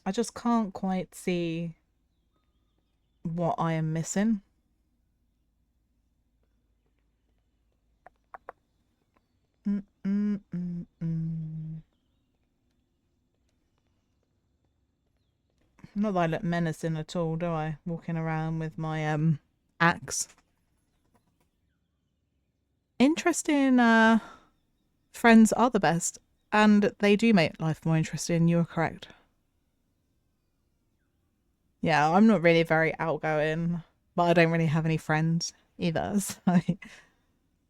I just can't quite see what I am missing. Not that I look menacing at all, do I? Walking around with my axe. Interesting friends are the best, and they do make life more interesting. You're correct. Yeah, I'm not really very outgoing, but I don't really have any friends either, so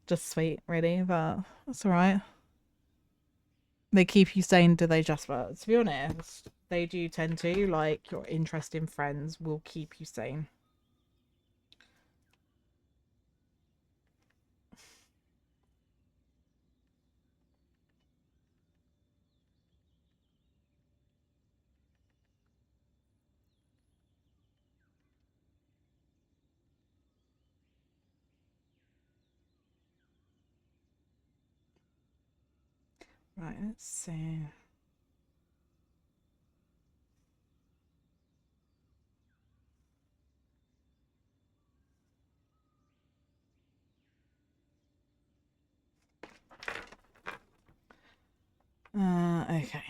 just sweet, really, but that's alright. They keep you sane, do they, Jasper? To be honest, they do tend to. Like, your interesting friends will keep you sane. Right, let's see. Okay.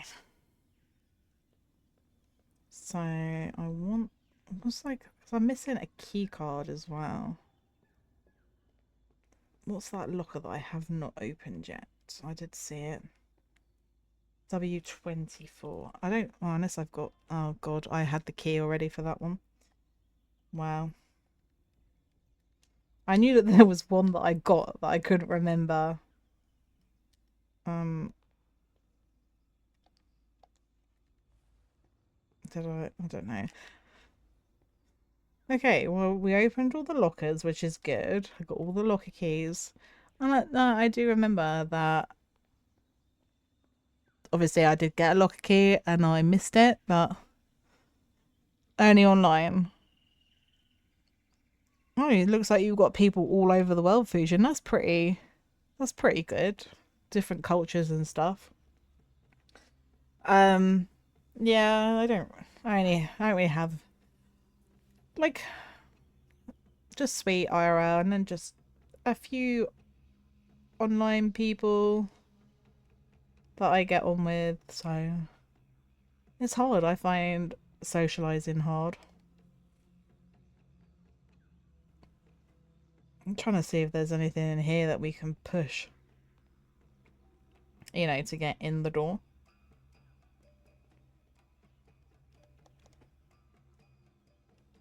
So I want, what's like, cause I'm missing a key card as well. What's that locker that I have not opened yet? I did see it. W24. I don't, well, unless I've got, oh God, I had the key already for that one. Wow. I knew that there was one that I got that I couldn't remember. Did I don't know. Okay, well, we opened all the lockers, which is good. I got all the locker keys. And I do remember that obviously I did get a locker key and I missed it, but only online. Oh, it looks like you've got people all over the world, Fusion. That's pretty good. Different cultures and stuff. Um, yeah, I don't really have like just sweet IRL and then just a few online people that I get on with, so it's hard. I find socializing hard. I'm trying to see if there's anything in here that we can push, to get in the door.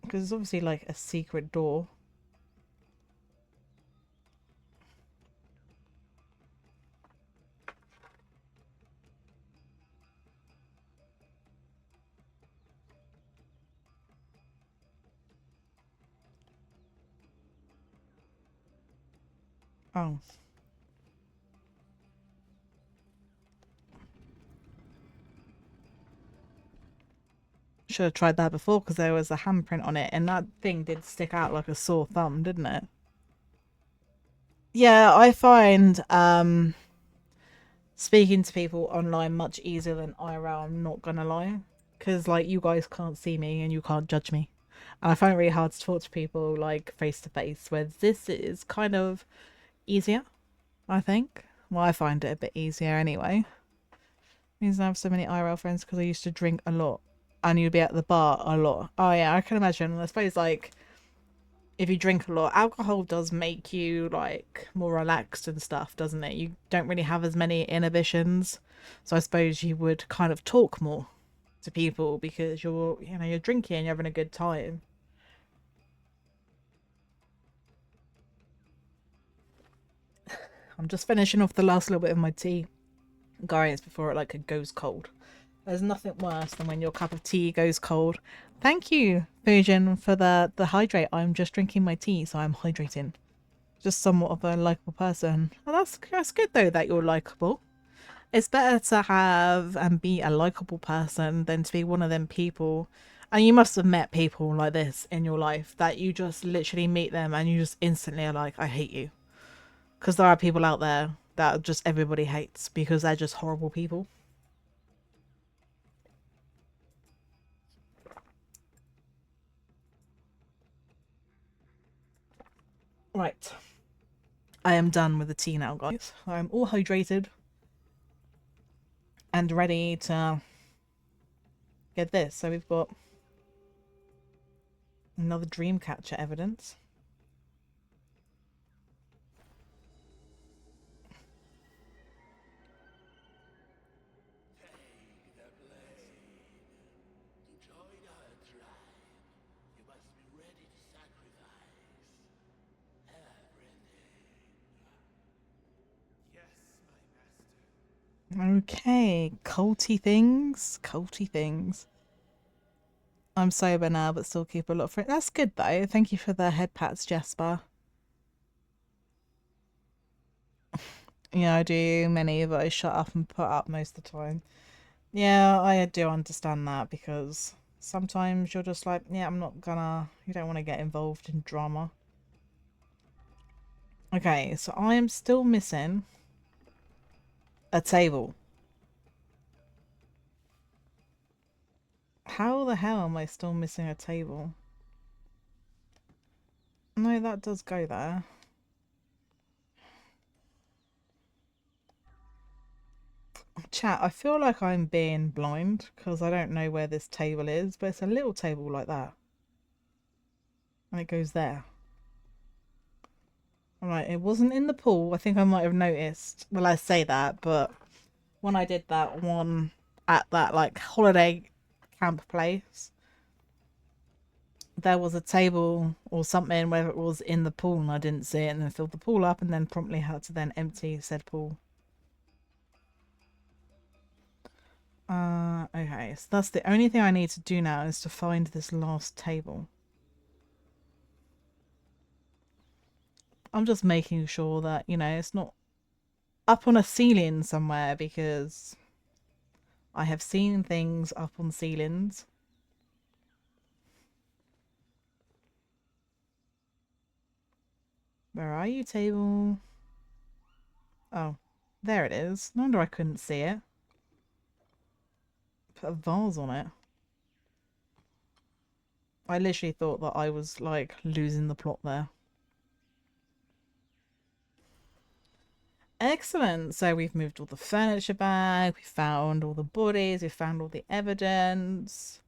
Because it's obviously like a secret door. Oh. Should have tried that before because there was a handprint on it and that thing did stick out like a sore thumb, didn't it? Yeah, I find speaking to people online much easier than IRL, I'm not gonna lie. Because like you guys can't see me and you can't judge me. And I find it really hard to talk to people like face to face, where this is kind of easier, I think. Well, I find it a bit easier anyway. Means I have so many IRL friends because I used to drink a lot and you'd be at the bar a lot. Oh yeah, I can imagine. I suppose like if you drink a lot, alcohol does make you like more relaxed and stuff, doesn't it? You don't really have as many inhibitions. So I suppose you would kind of talk more to people because you're drinking and you're having a good time. I'm just finishing off the last little bit of my tea, guys, before it like goes cold. There's nothing worse than when your cup of tea goes cold. Thank you, Fusion, for the hydrate. I'm just drinking my tea, so I'm hydrating. Just somewhat of a likable person. Well, that's good though that you're likable. It's better to have and be a likable person than to be one of them people. And you must have met people like this in your life that you just literally meet them and you just instantly are like, I hate you. Because there are people out there that just everybody hates because they're just horrible people. Right. I am done with the tea now, guys. I'm all hydrated and ready to get this. So we've got another Dreamcatcher evidence. Okay, culty things. Culty things. I'm sober now, but still keep a lot of friends. That's good though. Thank you for the head pats, Jasper. Yeah, I do many, but I shut up and put up most of the time. Yeah, I do understand that because sometimes you're just like, yeah, you don't want to get involved in drama. Okay, so I am still missing a table. How the hell am I still missing a table? No, that does go there. Chat, I feel like I'm being blind because I don't know where this table is, but it's a little table like that. And it goes there. Alright, it wasn't in the pool. I think I might have noticed. Well, I say that, but when I did that one at that like holiday camp place, there was a table or something where it was in the pool and I didn't see it and then filled the pool up and then promptly had to then empty said pool. Okay, so that's the only thing I need to do now is to find this last table. I'm just making sure that, you know, it's not up on a ceiling somewhere because I have seen things up on ceilings. Where are you, table? Oh, there it is. No wonder I couldn't see it. Put a vase on it. I literally thought that I was, like, losing the plot there. Excellent. So we've moved all the furniture back. We found all the bodies. We found all the evidence.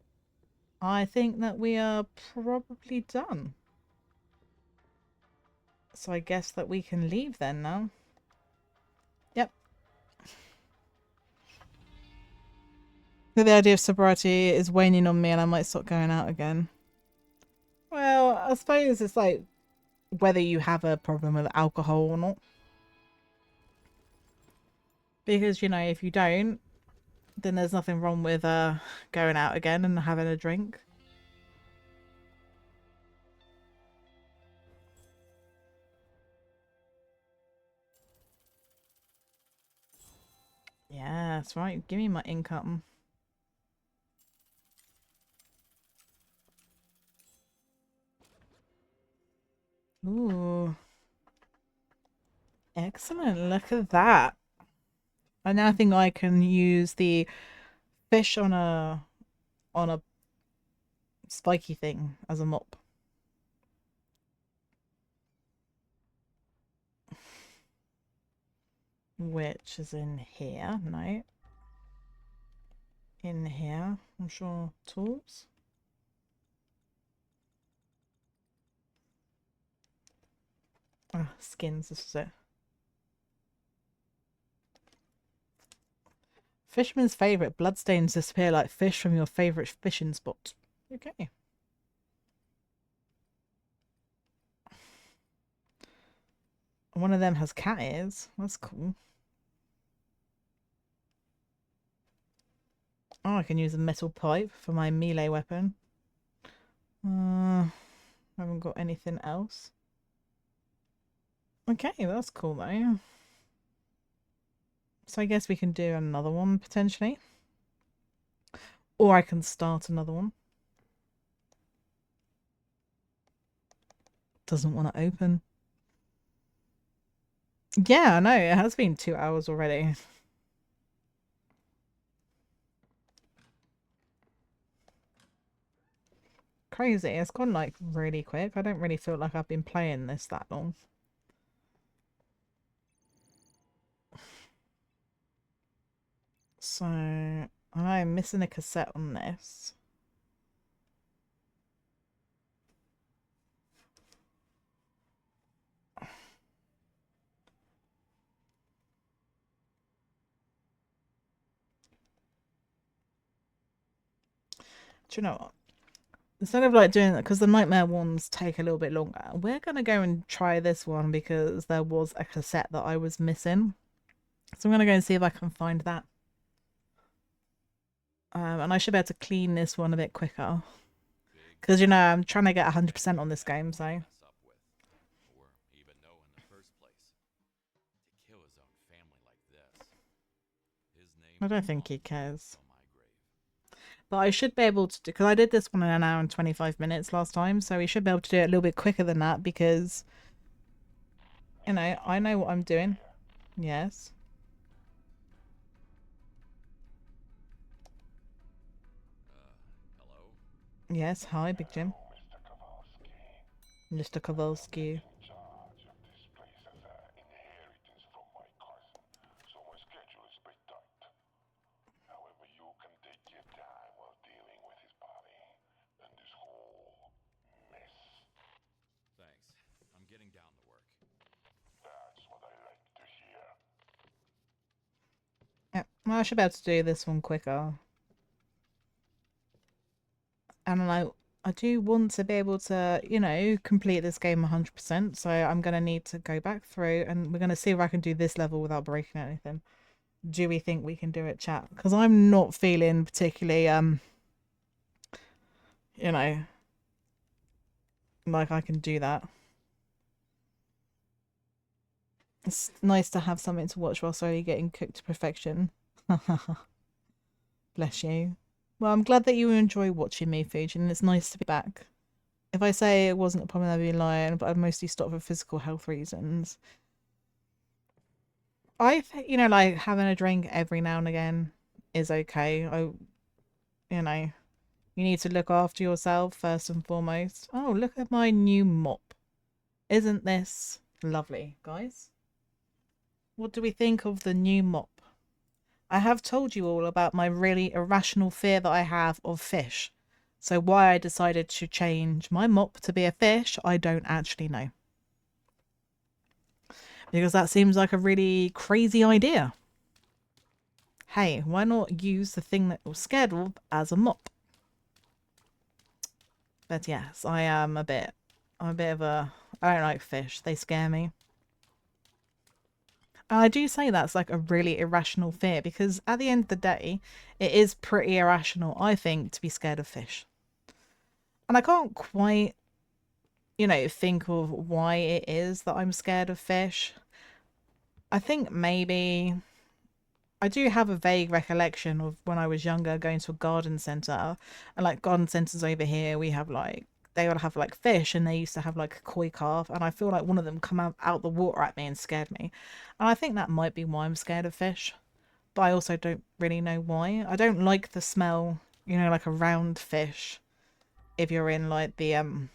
I think that we are probably done. So I guess that we can leave then now. Yep. The idea of sobriety is waning on me and I might start going out again. Well, I suppose it's like whether you have a problem with alcohol or not. Because, you know, if you don't, then there's nothing wrong with going out again and having a drink. Yeah, that's right. Give me my income. Ooh. Excellent. Look at that. I now think I can use the fish on a spiky thing as a mop. Which is in here. No. In here. I'm sure. Tools. Ah, skins. This is it. Fisherman's favourite. Bloodstains disappear like fish from your favourite fishing spot. Okay. One of them has cat ears. That's cool. Oh, I can use a metal pipe for my melee weapon. Haven't got anything else. Okay, that's cool though. So I guess we can do another one potentially. Or I can start another one. Doesn't want to open. Yeah, I know. It has been 2 hours already. Crazy. It's gone like really quick. I don't really feel like I've been playing this that long. So I'm missing a cassette on this. Do you know what? Instead of like doing that, because the nightmare ones take a little bit longer, we're gonna go and try this one because there was a cassette that I was missing. So I'm gonna go and see if I can find that. And I should be able to clean this one a bit quicker. Because, you know, I'm trying to get 100% on this game, so. I don't think he cares. But I should be able to do, because I did this one in an hour and 25 minutes last time, so we should be able to do it a little bit quicker than that because, you know, I know what I'm doing. Yes. Hello? Yes, hi, Big Jim. Mr. Kowalski. Well, I should be able to do this one quicker. And I do want to be able to, you know, complete this game 100%. So I'm going to need to go back through and we're going to see if I can do this level without breaking anything. Do we think we can do it, chat? Because I'm not feeling particularly, you know, like I can do that. It's nice to have something to watch while slowly getting cooked to perfection. Bless you. Well, I'm glad that you enjoy watching me, Fuji, and it's nice to be back. If I say it wasn't a problem, I'd be lying, but I've mostly stopped for physical health reasons. You know, like having a drink every now and again is okay. You know, you need to look after yourself first and foremost. Oh, look at my new mop. Isn't this lovely, guys? What do we think of the new mop? I have told you all about my really irrational fear that I have of fish. So why I decided to change my mop to be a fish, I don't actually know. Because that seems like a really crazy idea. Hey, why not use the thing that you're scared of as a mop? But yes, I'm a bit of a, I don't like fish. They scare me. And I do say that's like a really irrational fear because at the end of the day, it is pretty irrational, I think, to be scared of fish. And I can't quite, you know, think of why it is that I'm scared of fish. I think maybe I do have a vague recollection of when I was younger going to a garden centre, and like garden centres over here, we have like they would have like fish, and they used to have like a koi carp, and I feel like one of them come out the water at me and scared me, and I think that might be why I'm scared of fish, but I also don't really know why. I don't like the smell, you know, like a round fish. If you're in like the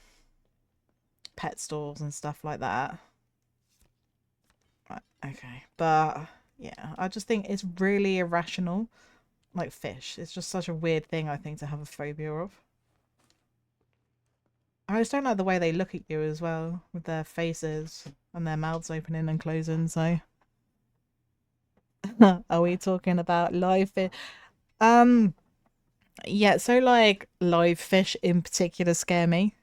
pet stores and stuff like that. Right, okay, but yeah, I just think it's really irrational. Like fish, it's just such a weird thing, I think, to have a phobia of. I just don't like the way they look at you as well, with their faces and their mouths opening and closing. So, are we talking about live fish? Yeah. So, like, live fish in particular scare me.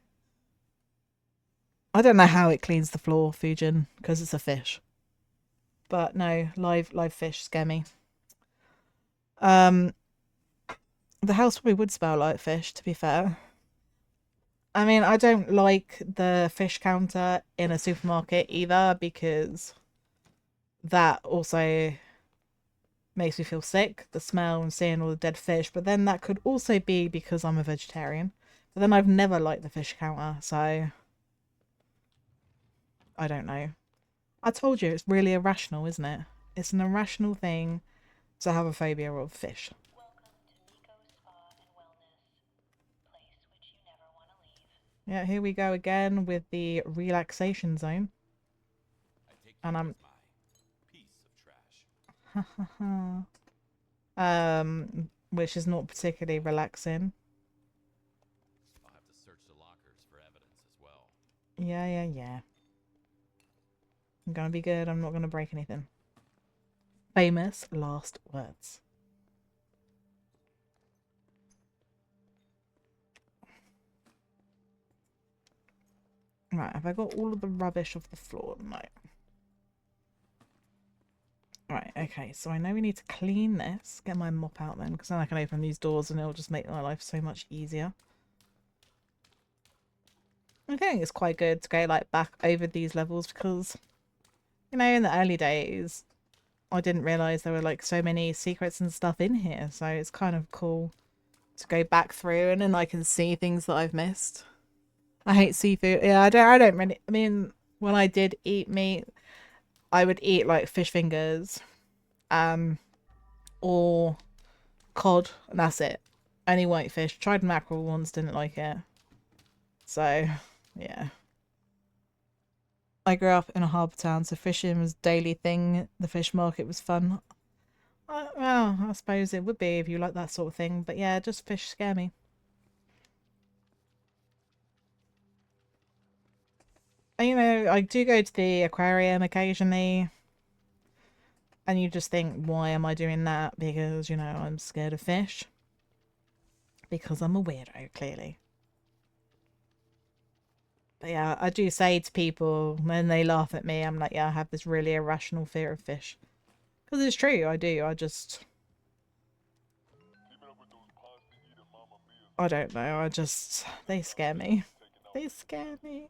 I don't know how it cleans the floor, Fujin, because it's a fish. But no, live fish scare me. Um, the house probably would smell like fish, to be fair. I mean, I don't like the fish counter in a supermarket either because that also makes me feel sick, the smell and seeing all the dead fish. But then that could also be because I'm a vegetarian. But then I've never liked the fish counter, so I don't know. I told you it's really irrational, isn't it? It's an irrational thing to have a phobia of fish. Yeah, here we go again with the relaxation zone. And I'm which is not particularly relaxing. I'll have to search the lockers for evidence as well. Yeah. I'm gonna be good. I'm not gonna break anything. Famous last words. Right, have I got all of the rubbish off the floor? No. Right, okay, so I know we need to clean this. Get my mop out then, because then I can open these doors and it'll just make my life so much easier. I think it's quite good to go like back over these levels because, you know, in the early days, I didn't realise there were like so many secrets and stuff in here. So it's kind of cool to go back through and then I can see things that I've missed. I hate seafood. Yeah, I don't really, I mean, when I did eat meat, I would eat like fish fingers, or cod, and that's it. Only white fish. Tried mackerel once, didn't like it. So, yeah. I grew up in a harbour town, so fishing was a daily thing. The fish market was fun. Well, I suppose it would be if you like that sort of thing, but yeah, just fish scare me. And, you know, I do go to the aquarium occasionally. And you just think, why am I doing that? Because, you know, I'm scared of fish. Because I'm a weirdo, clearly. But yeah, I do say to people when they laugh at me, I'm like, yeah, I have this really irrational fear of fish. Because it's true, I do. I don't know, they scare me. They scare me.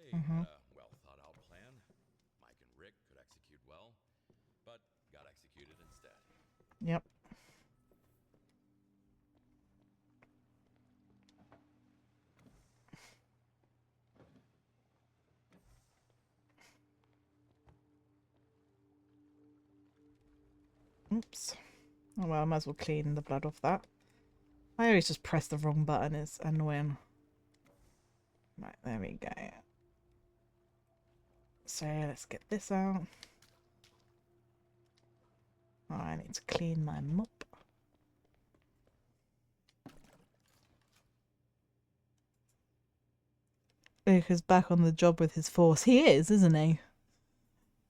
A well thought out plan. Mike and Rick could execute well, but got executed instead. Yep. Oops. Oh well, I might as well clean the blood off that. I always just press the wrong button, it's annoying. Right, there we go. So let's get this out. Oh, I need to clean my mop. Luca's back on the job with his force. He is, isn't he?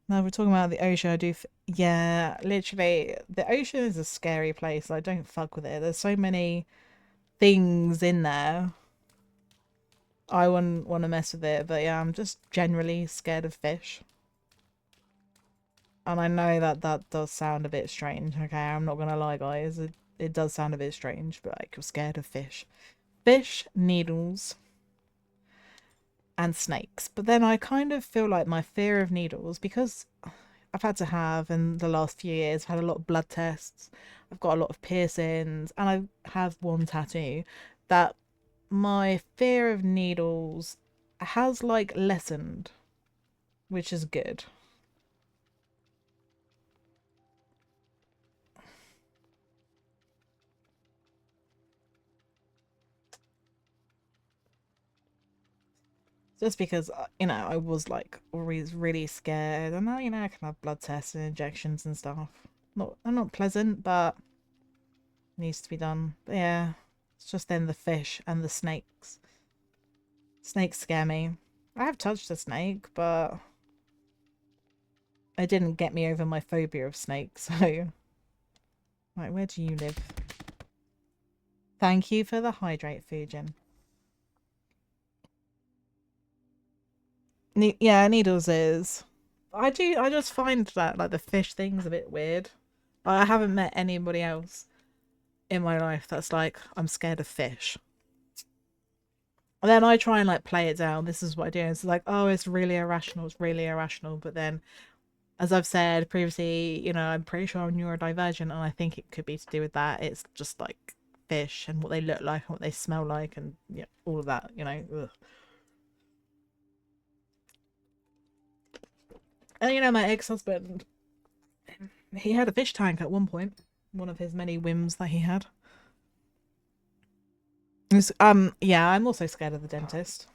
Now we're talking about the ocean. Yeah, literally, the ocean is a scary place. I don't fuck with it. There's so many things in there. I wouldn't want to mess with it, but yeah, I'm just generally scared of fish. And I know that that does sound a bit strange. Okay, I'm not gonna lie, guys. It does sound a bit strange, but like, I'm scared of fish. Fish, needles, and snakes. But then I kind of feel like my fear of needles, because I've had to have in the last few years, I've had a lot of blood tests, I've got a lot of piercings, and I have one tattoo, that my fear of needles has like lessened, which is good. Just because, you know, I was like always really scared, and now, you know, I can have blood tests and injections and stuff. They're not pleasant, but needs to be done. But yeah, it's just then the fish and the snakes. Snakes scare me. I have touched a snake, but it didn't get me over my phobia of snakes, so. Right, where do you live? Thank you for the hydrate, Fujin. Yeah, needles is. I just find that, like, the fish thing's a bit weird. I haven't met anybody else in my life that's like, I'm scared of fish. And then I try and like play it down. This is what I do. It's like, oh, it's really irrational. It's really irrational. But then, as I've said previously, you know, I'm pretty sure I'm neurodivergent, and I think it could be to do with that. It's just like fish and what they look like and what they smell like, and yeah, all of that. You know. Ugh. And you know, my ex-husband, he had a fish tank at one point. One of his many whims that he had. Yeah, I'm also scared of the dentist.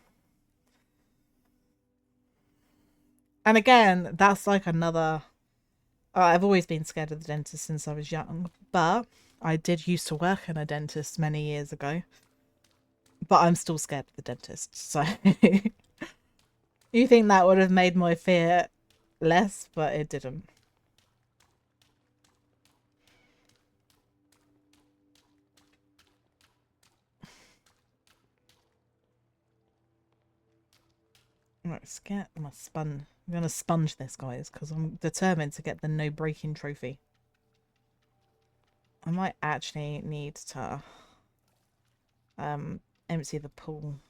And again, that's like another. I've always been scared of the dentist since I was young, but I did used to work in a dentist many years ago. But I'm still scared of the dentist, so. You think that would have made my fear less, but it didn't. Right, let's get my sponge. I'm gonna sponge this, guys, because I'm determined to get the no breaking trophy. I might actually need to empty the pool.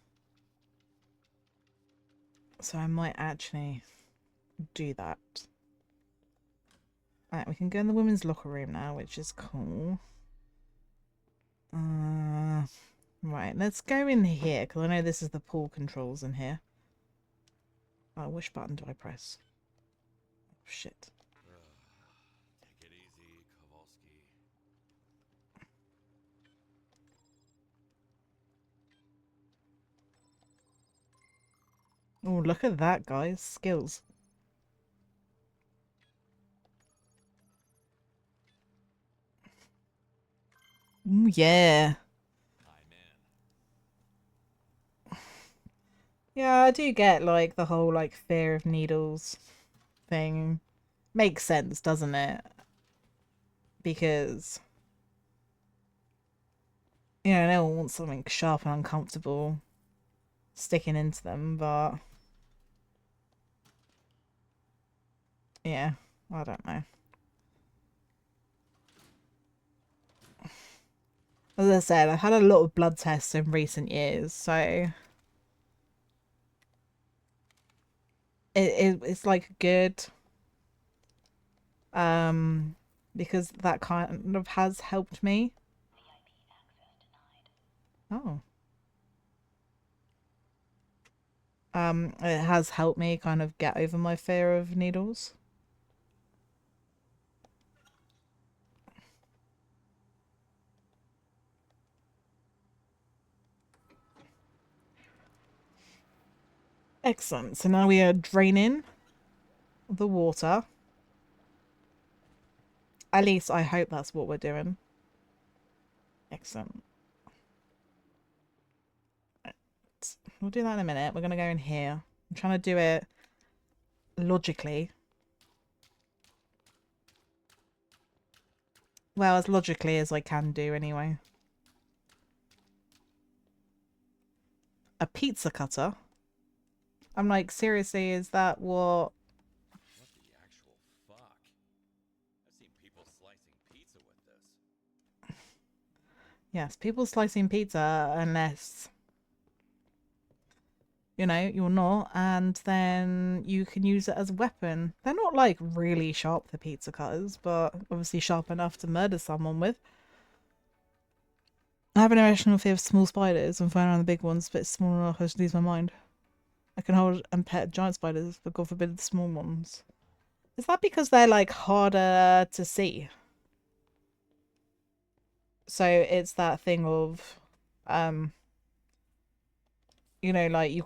So I might actually do that. Alright, we can go in the women's locker room now, which is cool. Right, let's go in here, because I know this is the pool controls in here. Oh, which button do I press? Oh, shit. Take it easy, Kowalski. Oh, look at that, guys. Skills. Ooh, yeah. I'm in. Yeah, I do get like the whole like fear of needles thing. Makes sense, doesn't it? Because no one wants something sharp and uncomfortable sticking into them, but yeah, I don't know. As I said, I've had a lot of blood tests in recent years, so it's like good, um, because that kind of has helped me. Oh. It has helped me kind of get over my fear of needles. Excellent. So now we are draining the water. At least I hope that's what we're doing. Excellent. We'll do that in a minute. We're going to go in here. I'm trying to do it logically. Well, as logically as I can do anyway. A pizza cutter? I'm like, seriously, is that what... What the actual fuck? I've seen people slicing pizza with this. Yes, people slicing pizza unless... you're not, and then you can use it as a weapon. They're not like really sharp, the pizza cutters, but obviously sharp enough to murder someone with. I have an irrational fear of small spiders and flying around the big ones, but it's small enough I just lose my mind. I can hold and pet giant spiders, but God forbid the small ones. Is that because they're like harder to see? So it's that thing of, like you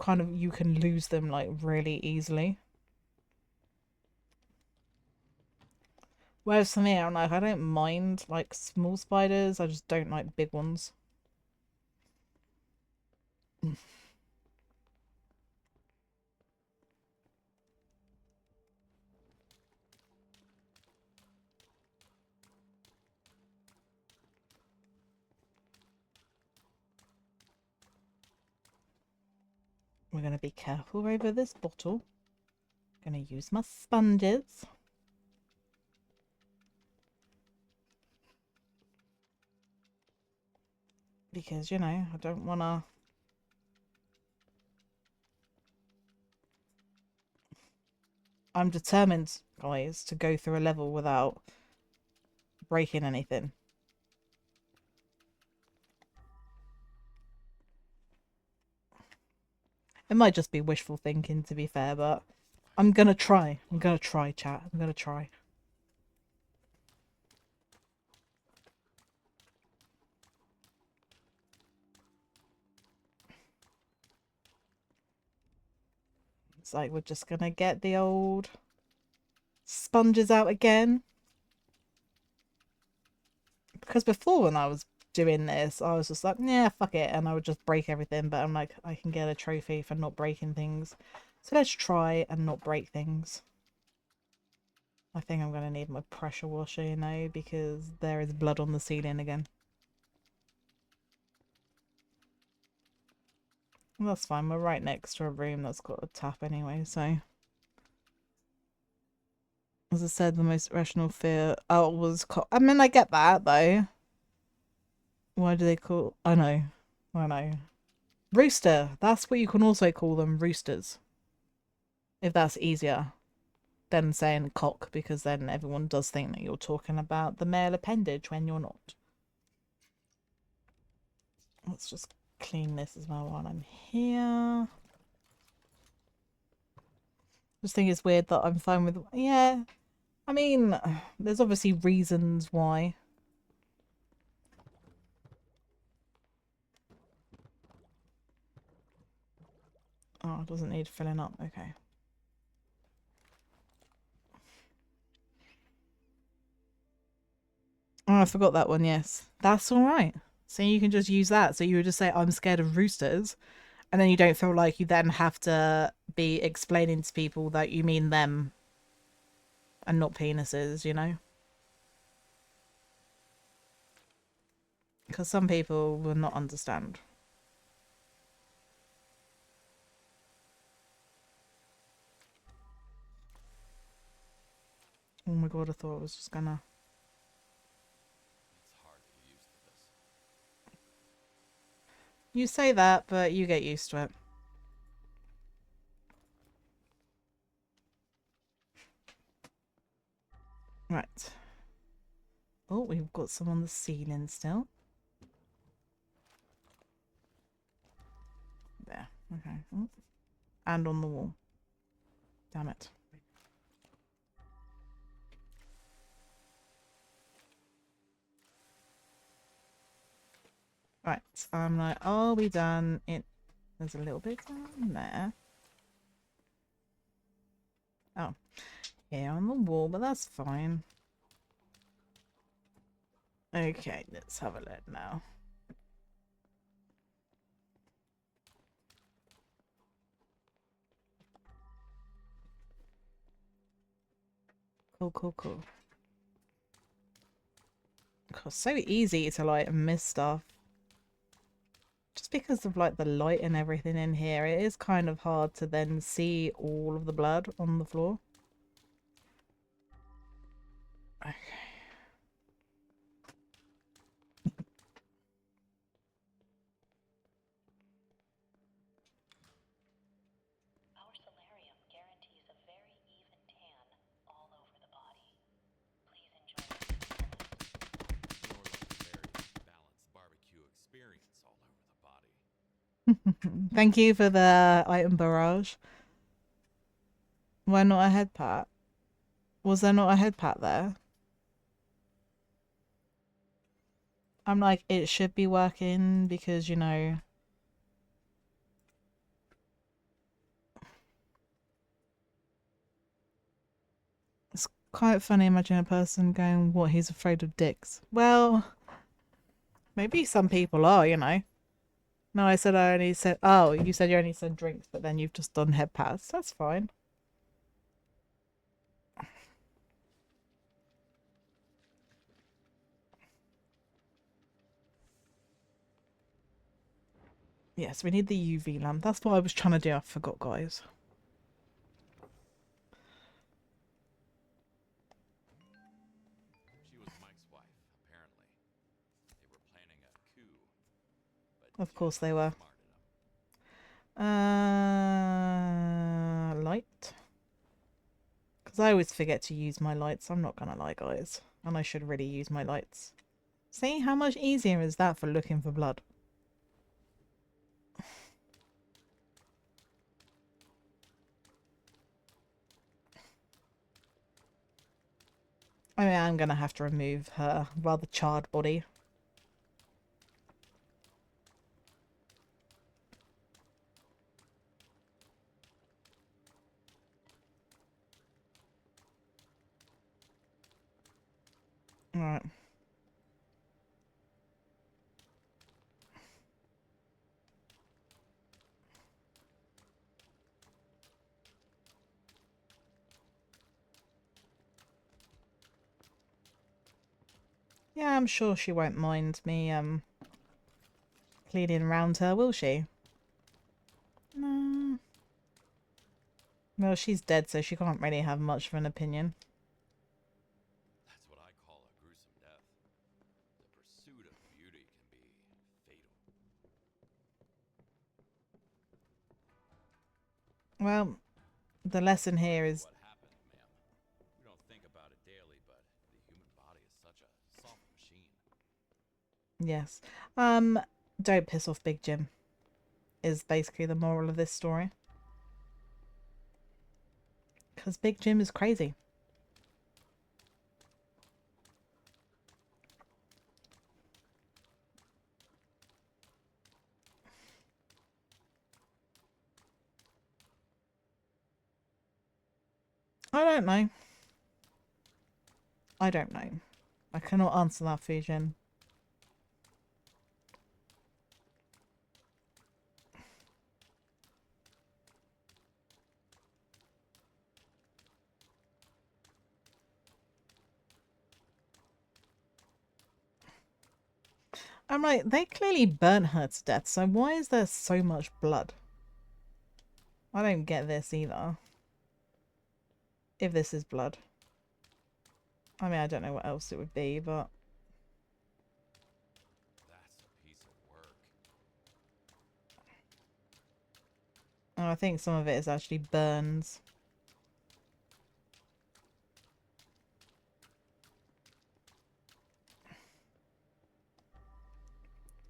can lose them like really easily. Whereas for me, I'm like, I don't mind like small spiders, I just don't like big ones. We're going to be careful over this bottle. Going to use my sponges. Because, I don't want to... I'm determined, guys, to go through a level without breaking anything. It might just be wishful thinking, to be fair, but I'm going to try. I'm going to try, chat. I'm going to try. It's like we're just going to get the old sponges out again. Because before, when I was doing this, I was just like, yeah, fuck it, and I would just break everything. But I'm like, I can get a trophy for not breaking things, so let's try and not break things. I think I'm gonna need my pressure washer, because there is blood on the ceiling again. Well, that's fine, we're right next to a room that's got a tap anyway, so... As I said, the most rational fear... Oh, was... I mean, I get that, though. Why do they call... I know. Rooster. That's what you can also call them, roosters. If that's easier than saying cock, because then everyone does think that you're talking about the male appendage when you're not. Let's just clean this as well while I'm here. Just think it's weird that I'm fine with... Yeah. I mean, there's obviously reasons why. Oh, it doesn't need filling up. Okay. Oh, I forgot that one, yes. That's alright. So you can just use that. So you would just say, I'm scared of roosters. And then you don't feel like you then have to be explaining to people that you mean them and not penises, you know? Because some people will not understand. Oh my god, I thought I was just gonna... It's hard to get used to this. You say that, but you get used to it. Right. Oh, we've got some on the ceiling still. There. Okay. Oh. And on the wall. Damn it. Right. I'm like, are we done? There's a little bit down there. Oh. Here on the wall, but that's fine. Okay, let's have a look now. Cool, cool, cool. God, so easy to like miss stuff. Just because of like the light and everything in here, it is kind of hard to then see all of the blood on the floor. Okay. Our solarium guarantees a very even tan all over the body. Please enjoy it. More like a very balanced barbecue experience all over the body. Thank you for the item barrage. Why not a head pat? Was there not a head pat there? I'm like, it should be working because, you know... It's quite funny imagine a person going, what, he's afraid of dicks. Well, maybe some people are, you know. No, I only said, oh, you said you only said drinks, but then you've just done head pats. That's fine. Yes, we need the UV lamp. That's what I was trying to do. I forgot, guys. She was Mike's wife, apparently. They were planning a coup, but Of course Jeff they were. smarted him. Light. Because I always forget to use my lights. I'm not gonna lie, guys. And I should really use my lights. See, how much easier is that for looking for blood? I mean, I'm gonna have to remove her rather charred body. Alright. Yeah, I'm sure she won't mind me, cleaning around her, will she? No. Well, she's dead, so she can't really have much of an opinion. That's what I call a gruesome death. The pursuit of beauty can be fatal. Well, the lesson here is... What happened, ma'am? We don't think about it daily, but the human body is such a soft machine. Yes. Don't piss off Big Jim, is basically the moral of this story. Because Big Jim is crazy. I don't know. I don't know. I cannot answer that, Fujin. I'm like, they clearly burnt her to death, so why is there so much blood? I don't get this either. If this is blood. I mean, I don't know what else it would be, but... That's a piece of work. I think some of it is actually burns.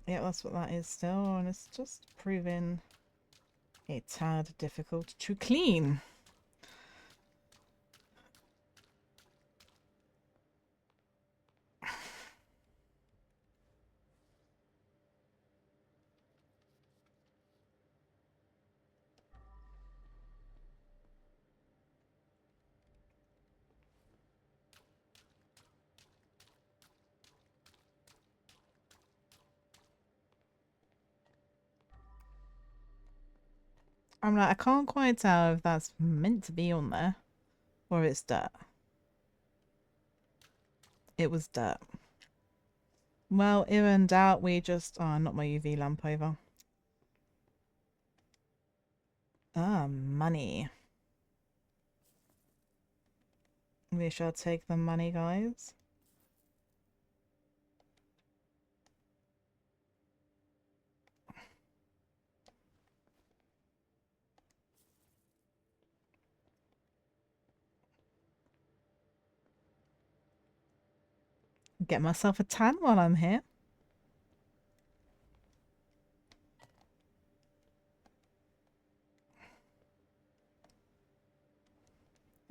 Yeah, that's what that is still, and it's just proving a tad difficult to clean. I'm like, I can't quite tell if that's meant to be on there or it's dirt. It was dirt. Well, if in doubt, we just... Oh, not my UV lamp over. Ah, money. We shall take the money, guys. Get myself a tan while I'm here.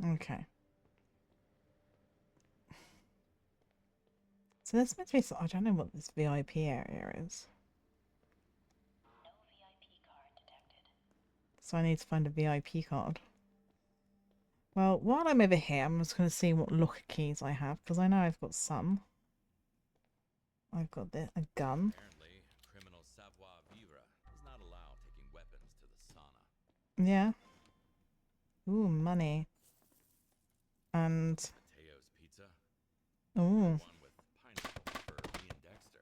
Okay. So this meant to be... I don't know what this VIP area is. No VIP card detected. So I need to find a VIP card. Well, while I'm over here, I'm just going to see what locker keys I have, because I know I've got some. I've got a gun. Apparently, criminal savoir vivre is not allowed taking weapons to the sauna. Yeah. Ooh, money. And... Mateo's pizza. Ooh. One with pineapple for me and Dexter.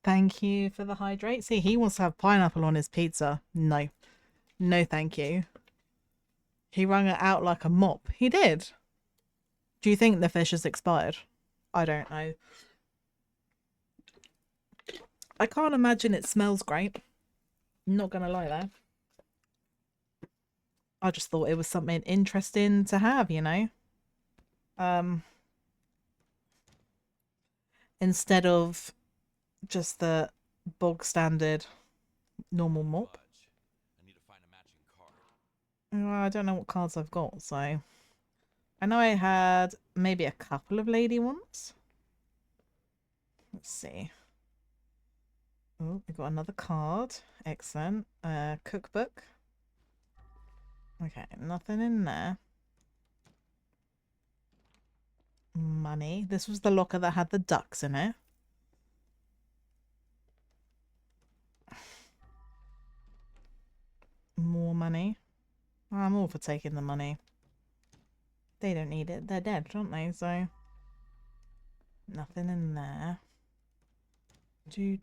Thank you for the hydrate. See, he wants to have pineapple on his pizza. No. No, thank you. He wrung it out like a mop. He did. Do you think the fish is expired? I don't know. I can't imagine it smells great. Not gonna lie there. I just thought it was something interesting to have, you know? Instead of just the bog standard normal mop. Fudge. I need to find a matching card. Well, I don't know what cards I've got, so... I know I had maybe a couple of lady ones. Let's see. Oh, we got another card. Excellent. Cookbook. Okay, nothing in there. Money. This was the locker that had the ducks in it. More money. I'm all for taking the money. They don't need it. They're dead, aren't they? So nothing in there. So we've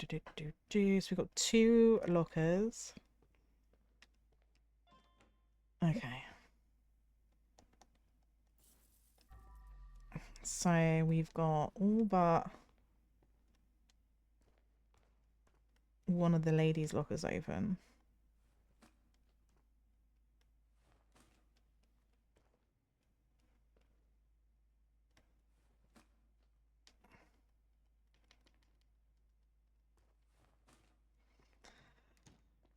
got 2 lockers. Okay. So we've got all but one of the ladies' lockers open.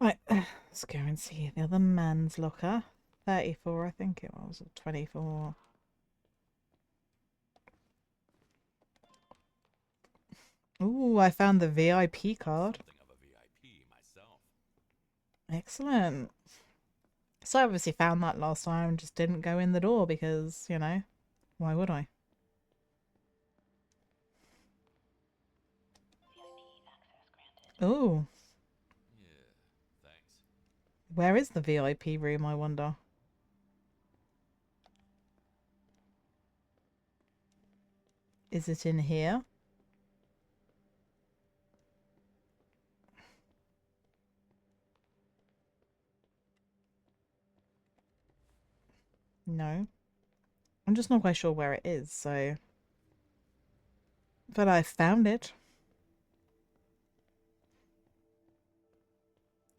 Right, let's go and see the other man's locker. 34, I think it was, or 24. Ooh, I found the VIP card. Something of a VIP myself. Excellent. So I obviously found that last time and just didn't go in the door because, you know, why would I? Oh, Yeah, thanks. where is the VIP room, I wonder? Is it in here? No. I'm just not quite sure where it is, so... But I found it.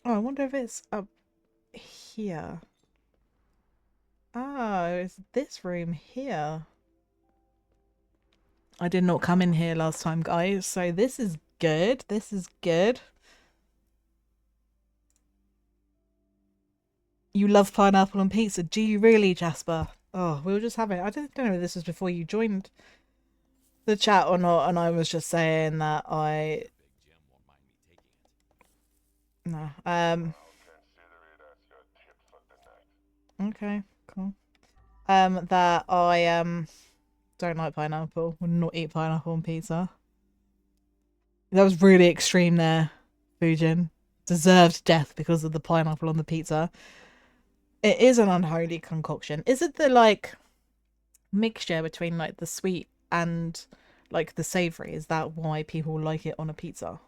Oh, I wonder if it's up here. Oh, it's this room here. I did not come in here last time, guys, so this is good. This is good. You love pineapple on pizza. Do you really, Jasper? Oh, we were just having... I don't know if this was before you joined the chat or not, and I was just saying that I... Big Jim won't mind me taking it. No. Okay, cool. That I don't like pineapple. Would not eat pineapple on pizza. That was really extreme there, Fujin. Deserved death because of the pineapple on the pizza. It is an unholy concoction. Is it the like mixture between like the sweet and like the savory? Is that why people like it on a pizza?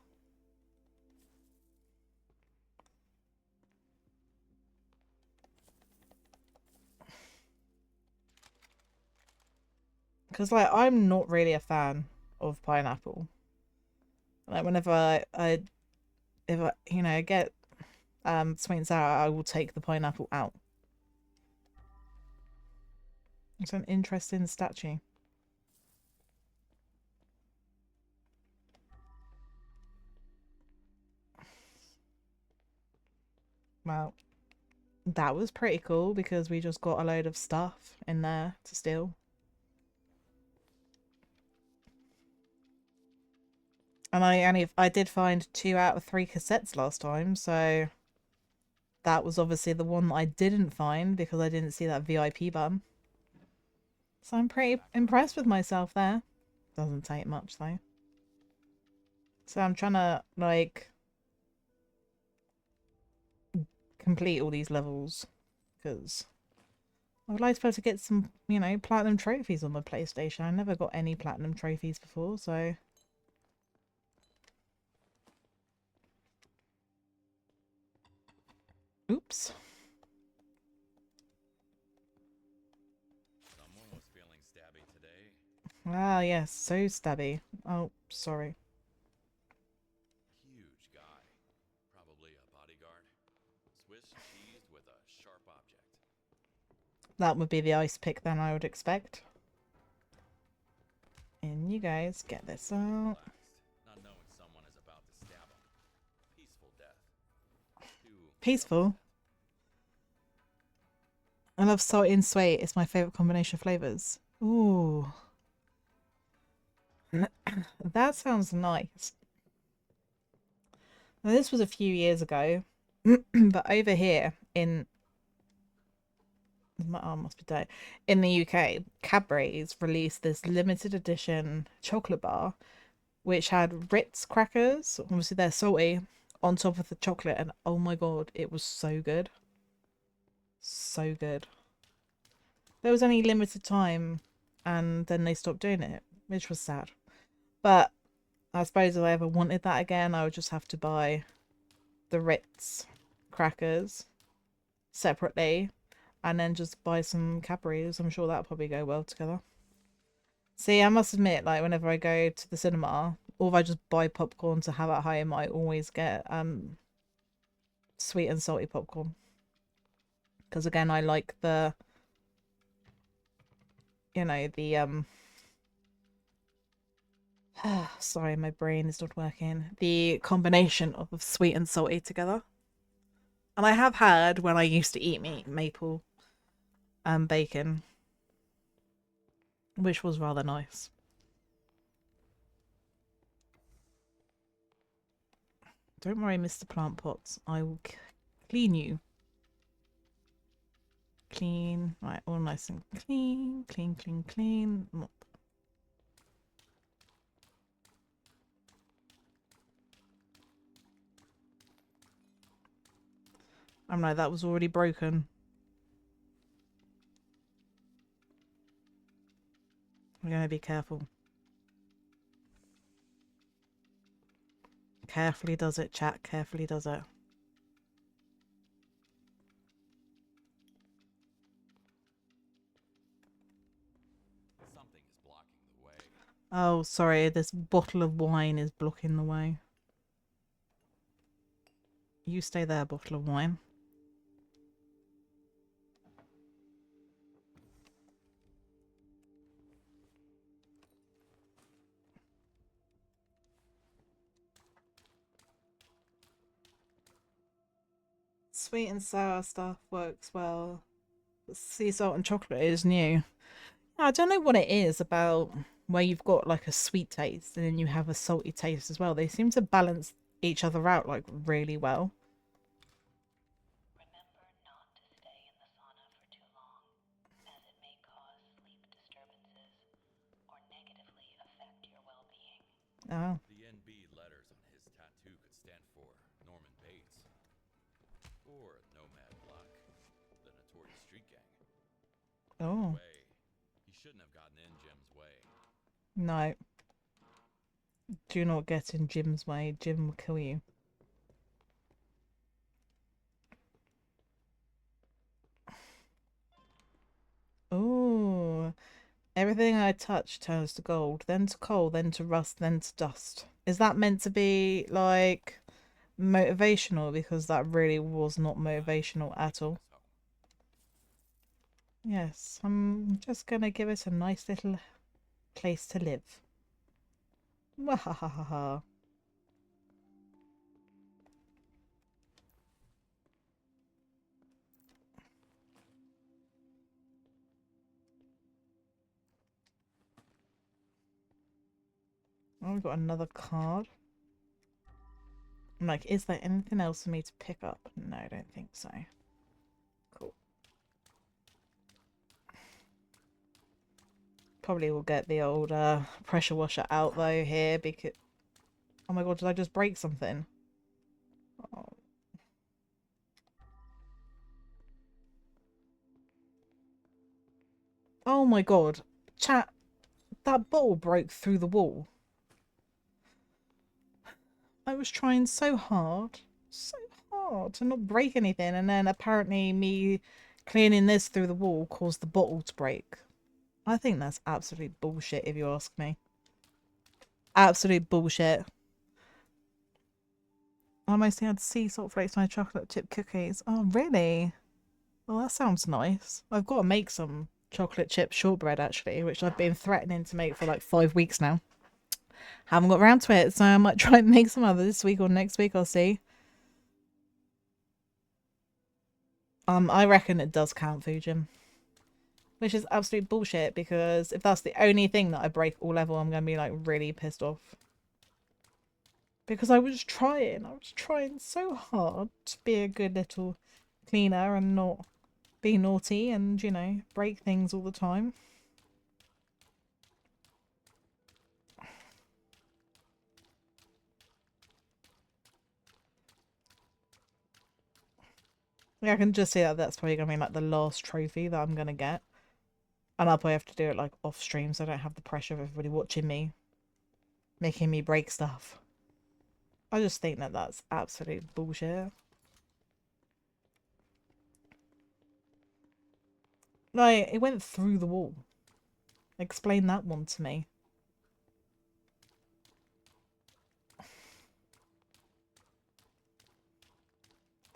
Because like I'm not really a fan of pineapple. Like whenever if I get sweet and sour, I will take the pineapple out. It's an interesting statue. Well, that was pretty cool because we just got a load of stuff in there to steal. And I did find 2 out of 3 cassettes last time, so that was obviously the one that I didn't find because I didn't see that VIP button. So I'm pretty impressed with myself there. Doesn't take much though. So I'm trying to like complete all these levels because I would like to be able to get some, platinum trophies on my PlayStation. I never got any platinum trophies before, so... Oops. Someone was feeling stabby today. Ah, yes, so stabby. Oh, sorry. Huge guy. Probably a bodyguard. Swiss cheesed with a sharp object. That would be the ice pick then, I would expect. And you guys get this out. Relaxed, not knowing someone is about to stab him. Peaceful death. Peaceful? I love salty and sweet. It's my favourite combination of flavours. Ooh. That sounds nice. Now, this was a few years ago, but over here in... My arm must be dead. In the UK, Cadbury's released this limited edition chocolate bar, which had Ritz crackers, obviously they're salty, on top of the chocolate, and oh my god, it was so good. So good. There was only limited time, and then they stopped doing it, which was sad. But I suppose if I ever wanted that again, I would just have to buy the Ritz crackers separately, and then just buy some Cadbury's. I'm sure that'll probably go well together. See, I must admit, like, whenever I go to the cinema, or if I just buy popcorn to have at home, I always get sweet and salty popcorn. Because again, I like the, sorry, my brain is not working. The combination of sweet and salty together. And I have had, when I used to eat meat, maple bacon, which was rather nice. Don't worry, Mr. Plant Pots. I will clean you. Clean. Right, all nice and clean. Clean, clean, clean. Mop. Oh no, that was already broken. We're gonna be careful. Carefully does it, chat. Carefully does it. Something is blocking the way. Oh, sorry. This bottle of wine is blocking the way. You stay there, bottle of wine. Sweet and sour stuff works well. Sea salt and chocolate is new. I don't know what it is about where you've got like a sweet taste and then you have a salty taste as well. They seem to balance each other out like really well. Remember not to stay in the sauna for too long, as it may cause sleep disturbances or negatively affect your well-being. Oh. The NB letters on his tattoo could stand for Norman Bates. Or Nomad Block, the notorious street gang. Oh. Way, he shouldn't have gotten in Jim's way. No. Do not get in Jim's way. Jim will kill you. Oh. Everything I touch turns to gold, then to coal, then to rust, then to dust. Is that meant to be like motivational? Because that really was not motivational at all. So, Yes, I'm just gonna give it a nice little place to live. Wahahaha. Oh, we've got another card. I'm like, is there anything else for me to pick up? No, I don't think so. Cool. Probably will get the old pressure washer out though here because... Oh my god, did I just break something? Oh. Oh my god. Chat, that bottle broke through the wall. I was trying so hard to not break anything, and then apparently me cleaning this through the wall caused the bottle to break. I think that's absolute bullshit if you ask me. Absolute bullshit. I mostly had sea salt flakes on my chocolate chip cookies. Oh, really? Well, that sounds nice. I've got to make some chocolate chip shortbread actually, which I've been threatening to make for like 5 weeks now. Haven't got around to it, so I might try and make some other this week or next week. I'll see. I reckon it does count, Fujin. Which is absolute bullshit, because if that's the only thing that I break all level, I'm going to be like really pissed off. Because I was trying so hard to be a good little cleaner and not be naughty and, you know, break things all the time. Yeah, I can just see that that's probably going to be like the last trophy that I'm going to get. And I'll probably have to do it like off stream so I don't have the pressure of everybody watching me, making me break stuff. I just think that that's absolute bullshit. Like, it went through the wall. Explain that one to me.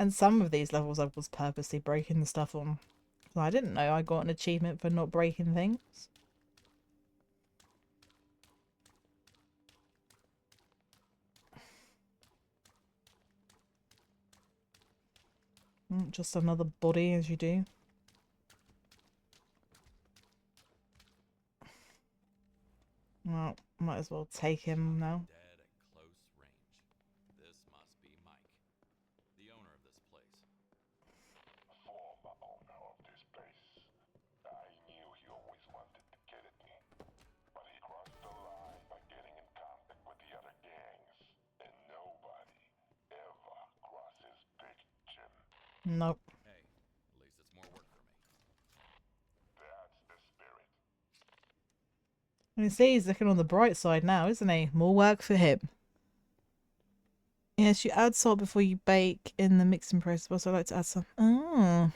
And some of these levels I was purposely breaking the stuff on. I didn't know I got an achievement for not breaking things. Just another body as you do. Well, might as well take him now. dead at close range. This must be Mike, the owner of this place. Former owner of this place. I knew he always wanted to get at me, but he crossed the line by getting in contact with the other gangs, and nobody ever crosses Big Jim. Nope. Hey, at least it's more work for me. That's the spirit. You see, he's looking on the bright side now, isn't he? More work for him. Yes, you add salt before you bake in the mixing process. Also, I like to add some. Oh.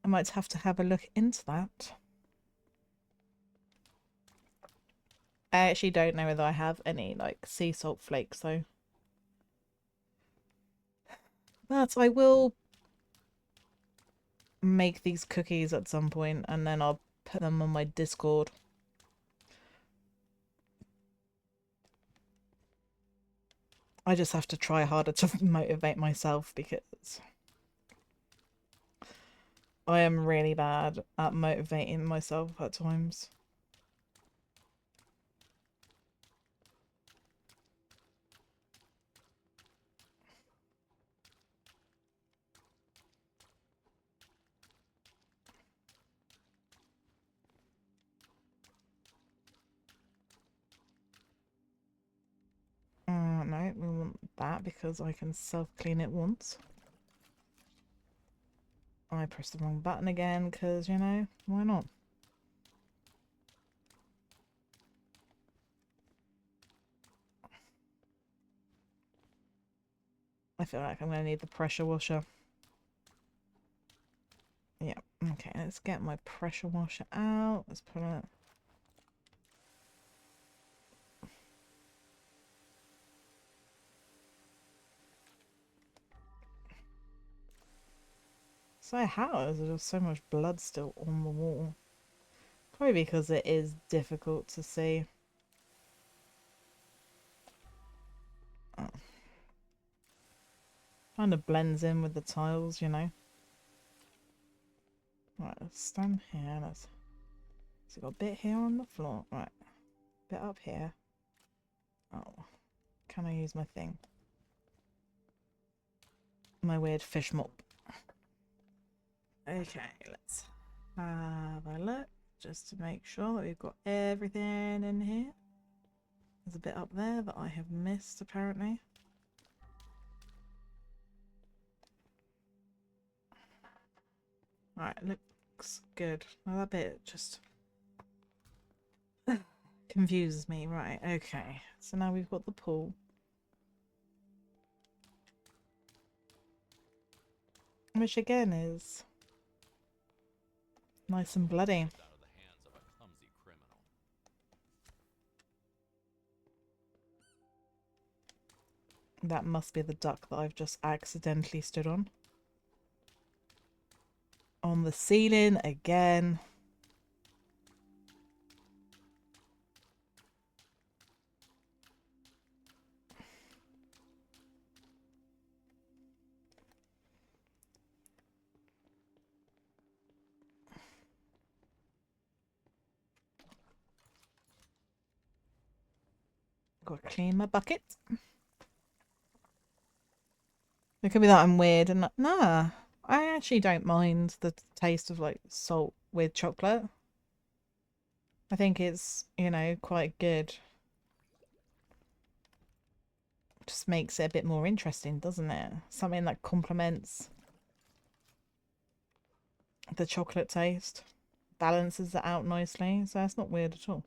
I might have to have a look into that. I actually don't know whether I have any, like, sea salt flakes, though. But I will make these cookies at some point, and then I'll put them on my Discord. I just have to try harder to motivate myself because I am really bad at motivating myself at times. No, we want that because I can self-clean it once. I pressed the wrong button again because, you know, why not? I feel like I'm going to need the pressure washer. Yeah, okay, let's get my pressure washer out. Let's put it... So how is there just so much blood still on the wall? Probably because it is difficult to see. Oh. Kind of blends in with the tiles, you know. Right, let's stand here. Let's... So got a bit here on the floor. Right, bit up here. Oh, can I use my thing? My weird fish mop. Okay, let's have a look just to make sure that we've got everything in here. There's a bit up there that I have missed apparently. Alright, looks good. Well, that bit just confuses me. Right, okay. So now we've got the pool. Which again is nice and bloody. Out of the hands of a clumsy criminal. That must be the duck that I've just accidentally stood on. On the ceiling again. Got to clean my bucket. It could be that I'm weird and nah, I actually don't mind the taste of like salt with chocolate. I think it's, you know, quite good. Just makes it a bit more interesting, doesn't it? Something that complements the chocolate taste, balances it out nicely, so it's not weird at all.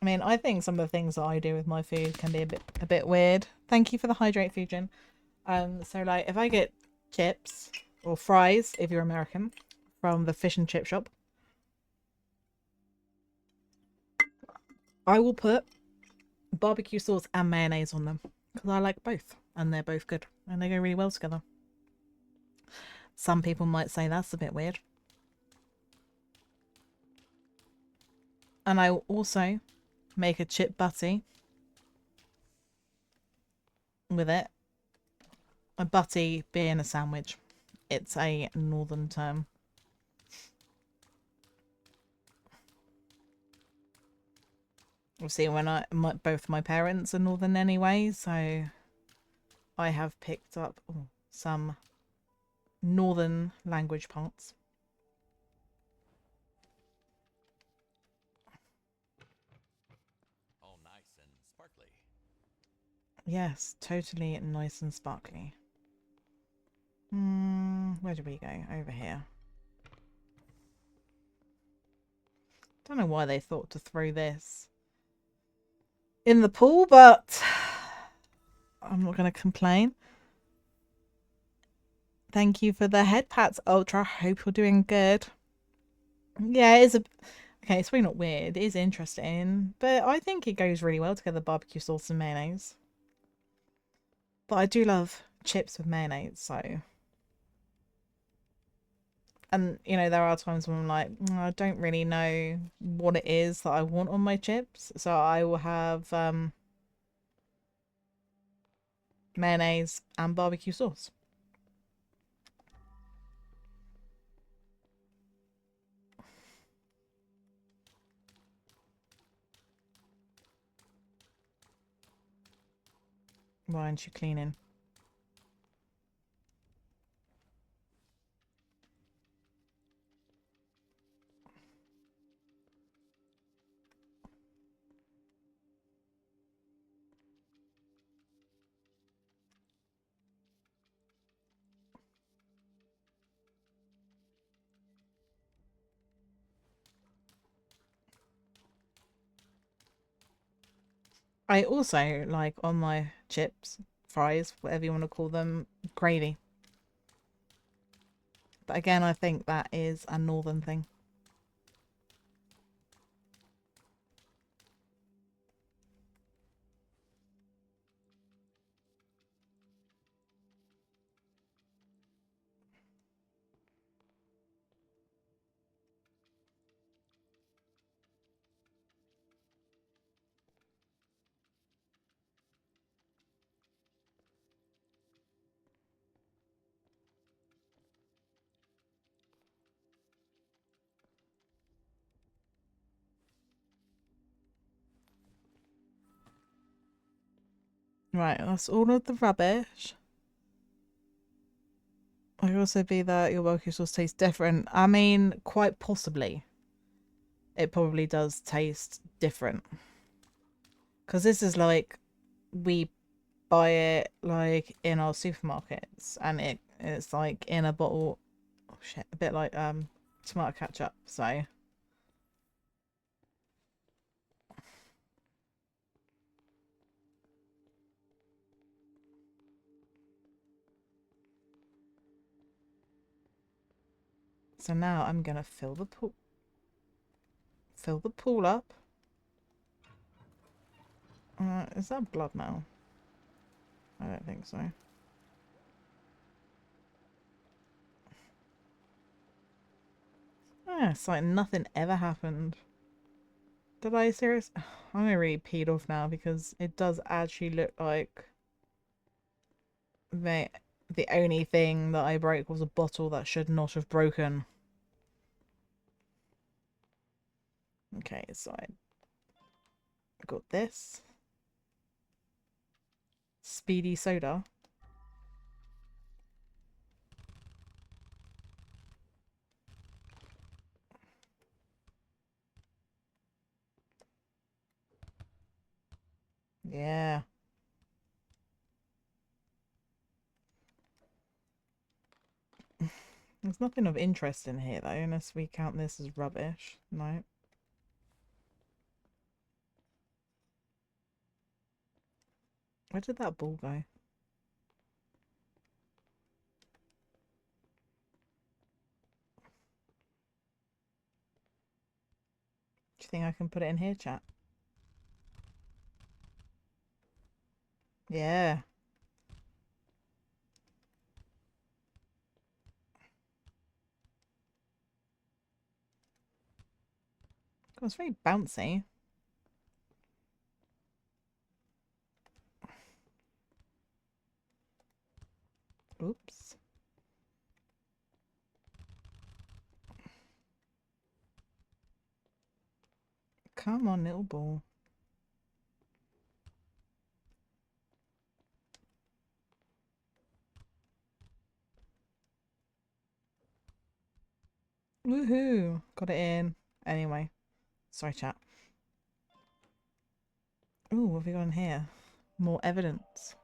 I mean, I think some of the things that I do with my food can be a bit weird. Thank you for the hydrate, Fujin. So like if I get chips or fries, if you're American, from the fish and chip shop, I will put barbecue sauce and mayonnaise on them because I like both and they're both good and they go really well together. Some people might say that's a bit weird. And I will also make a chip butty with it. A butty being a sandwich. It's a northern term. Obviously, when both my parents are northern anyway, so I have picked up some northern language parts. Yes, totally nice and sparkly. Where do we go? Over here. Don't know why they thought to throw this in the pool, but I'm not going to complain. Thank you for the head pats, Ultra. Hope you're doing good. Yeah, it is a... Okay, it's really not weird. It is interesting. But I think it goes really well together, barbecue sauce and mayonnaise. But I do love chips with mayonnaise, so... And, you know, there are times when I'm like, I don't really know what it is that I want on my chips. So I will have mayonnaise and barbecue sauce. Why aren't you cleaning? I also like on my chips, fries, whatever you want to call them, gravy. But again, I think that is a northern thing. Right, that's all of the rubbish. I could also be that your barbecue sauce tastes different. I mean, quite possibly. It probably does taste different. Because this is like, we buy it like in our supermarkets and it's like in a bottle. Oh shit, a bit like tomato ketchup, so... So now I'm gonna fill the pool up. Is that blood now? I don't think so. Yeah, it's like nothing ever happened. Did I serious? I'm gonna really peed off now because it does actually look like the only thing that I broke was a bottle that should not have broken. Okay, so I got this. Speedy soda. Yeah. There's nothing of interest in here though, unless we count this as rubbish. No. Where did that ball go? Do you think I can put it in here, chat? Yeah. God, it's very bouncy. Oops. Come on, little ball. Woohoo! Got it in. Anyway. Sorry, chat. Ooh, what have we got in here? More evidence.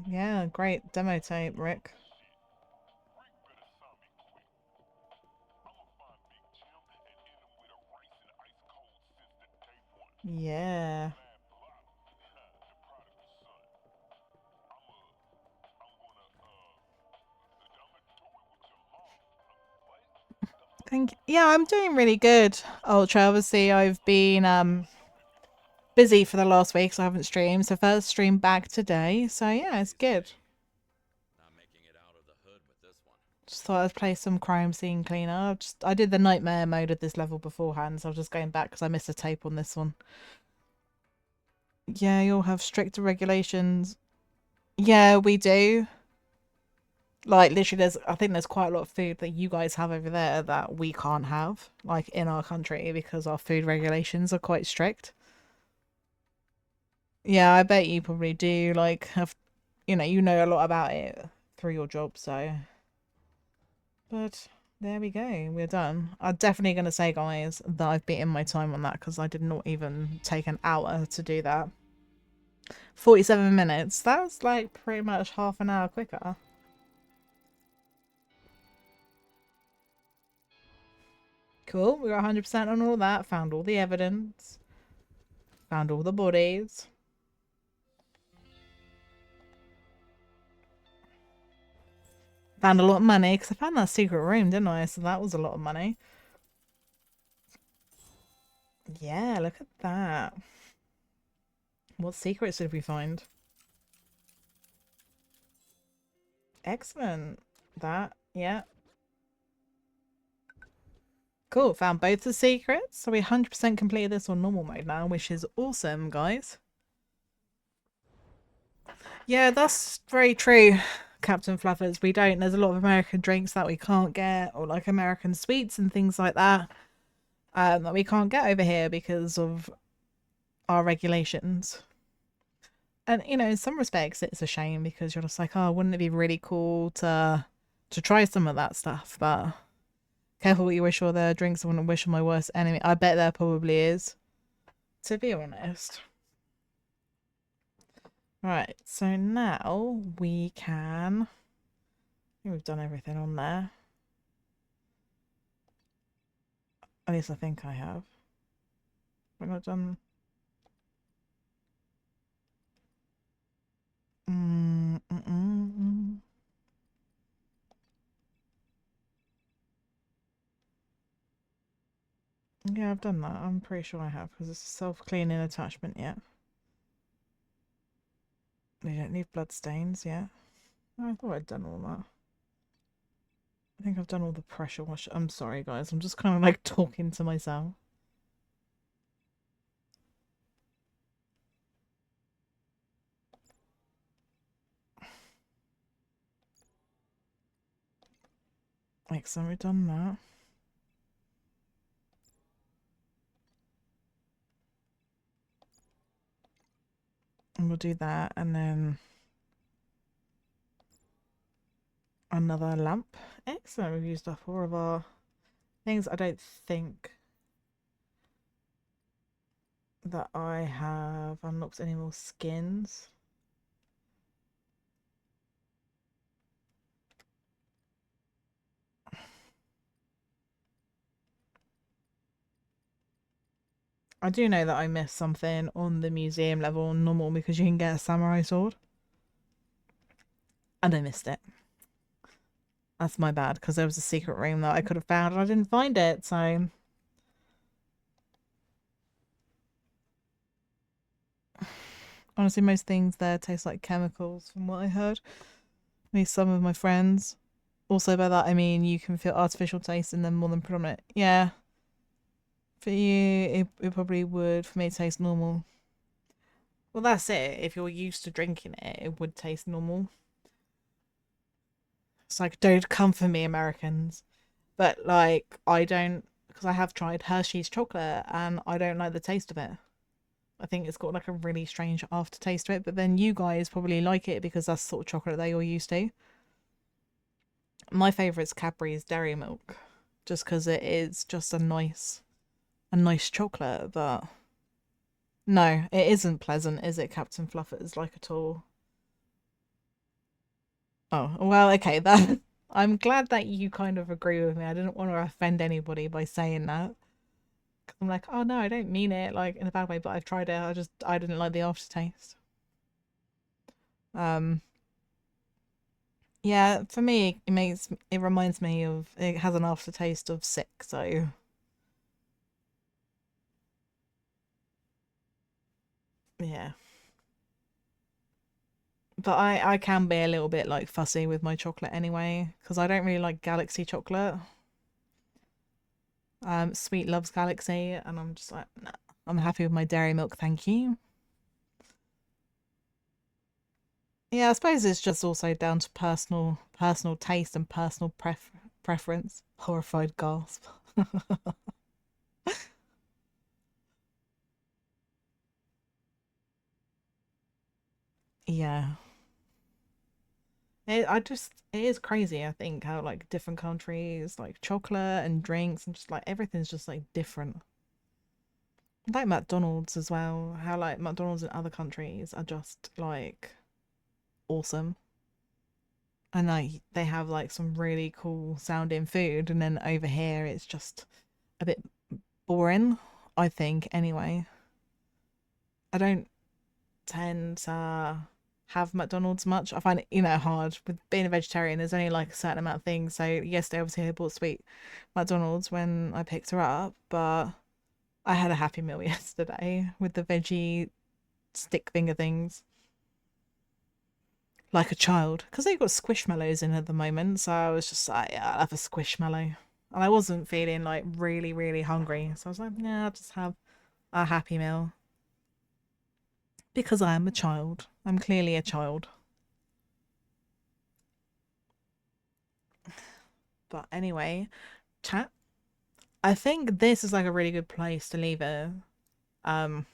Yeah, great demo tape, Rick. Yeah. Thank you. Yeah, I'm doing really good, Ultra. Obviously, I've been busy for the last week, so I haven't streamed. So first stream back today. So yeah, it's good. Not making it out of the hood with this one. Just thought I'd play some crime scene cleaner. I did the nightmare mode of this level beforehand, so I was just going back because I missed a tape on this one. Yeah, you'll have stricter regulations. Yeah, we do. Like literally, I think there's quite a lot of food that you guys have over there that we can't have, like in our country, because our food regulations are quite strict. Yeah, I bet you probably do. Like, have you know a lot about it through your job, so. But there we go. We're done. I'm definitely gonna say, guys, that I've beaten my time on that because I did not even take an hour to do that. 47 minutes. That's like pretty much half an hour quicker. Cool. We got 100% on all that. Found all the evidence. Found all the bodies. Found a lot of money because I found that secret room, didn't I? So that was a lot of money. Yeah, look at that. What secrets did we find? Excellent. That, yeah. Cool, found both the secrets. So we 100% completed this on normal mode now, which is awesome, guys. Yeah, that's very true, Captain Fluffers. We don't. There's a lot of American drinks that we can't get, or like American sweets and things like that, that we can't get over here because of our regulations. And you know, in some respects, it's a shame because you're just like, oh, wouldn't it be really cool to try some of that stuff? But careful what you wish for. There, drinks I wouldn't wish on my worst enemy. I bet there probably is, to be honest. Right, so now we can. I think we've done everything on there. At least I think I have. We're not done. Yeah, I've done that. I'm pretty sure I have because it's a self-cleaning attachment yet. We don't leave blood stains yet. I thought I'd done all that. I think I've done all the pressure wash. I'm sorry, guys. I'm just kind of like talking to myself. Excellent, we've done that. And we'll do that and then another lamp. Excellent, we've used up all of our things. I don't think that I have unlocked any more skins. I do know that I missed something on the museum level on normal because you can get a samurai sword. And I missed it. That's my bad because there was a secret room that I could have found and I didn't find it, so. Honestly, most things there taste like chemicals from what I heard. At least some of my friends. Also by that I mean you can feel artificial taste in them more than predominant. Yeah. For you, it probably would. For me, it tastes normal. Well, that's it. If you're used to drinking it, it would taste normal. It's like, don't come for me, Americans. But, like, I don't... Because I have tried Hershey's chocolate, and I don't like the taste of it. I think it's got, like, a really strange aftertaste to it. But then you guys probably like it because that's the sort of chocolate that you're used to. My favourite's Cadbury's Dairy Milk, just because it is just a nice chocolate. But no, it isn't pleasant, is it, Captain Fluffers? Like at all. Oh well, okay. That I'm glad that you kind of agree with me. I didn't want to offend anybody by saying that. 'Cause I'm like, oh no, I don't mean it like in a bad way, but I've tried it. I didn't like the aftertaste. Um, yeah, for me, it reminds me of it has an aftertaste of sick. So yeah, but I can be a little bit like fussy with my chocolate anyway, because I don't really like Galaxy chocolate. Sweet loves Galaxy, and I'm just like, nah, I'm happy with my dairy milk, thank you. Yeah, I suppose it's just also down to personal taste and personal preference. Horrified gasp. Yeah. It is crazy, I think, how like different countries like chocolate and drinks and just like everything's just like different. Like McDonald's as well, how like McDonald's in other countries are just like awesome. And like they have like some really cool sounding food, and then over here it's just a bit boring, I think, anyway. I don't tend to have McDonald's much. I find it, hard with being a vegetarian. There's only like a certain amount of things. So yesterday, obviously, I bought sweet McDonald's when I picked her up, but I had a Happy Meal yesterday with the veggie stick finger things, like a child, because they've got squishmallows in at the moment. So I was just like, yeah, I'll have a squishmallow, and I wasn't feeling like really, really hungry. So I was like, yeah, I'll just have a Happy Meal because I am a child. I'm clearly a child. But anyway, chat. I think this is like a really good place to leave it. Um,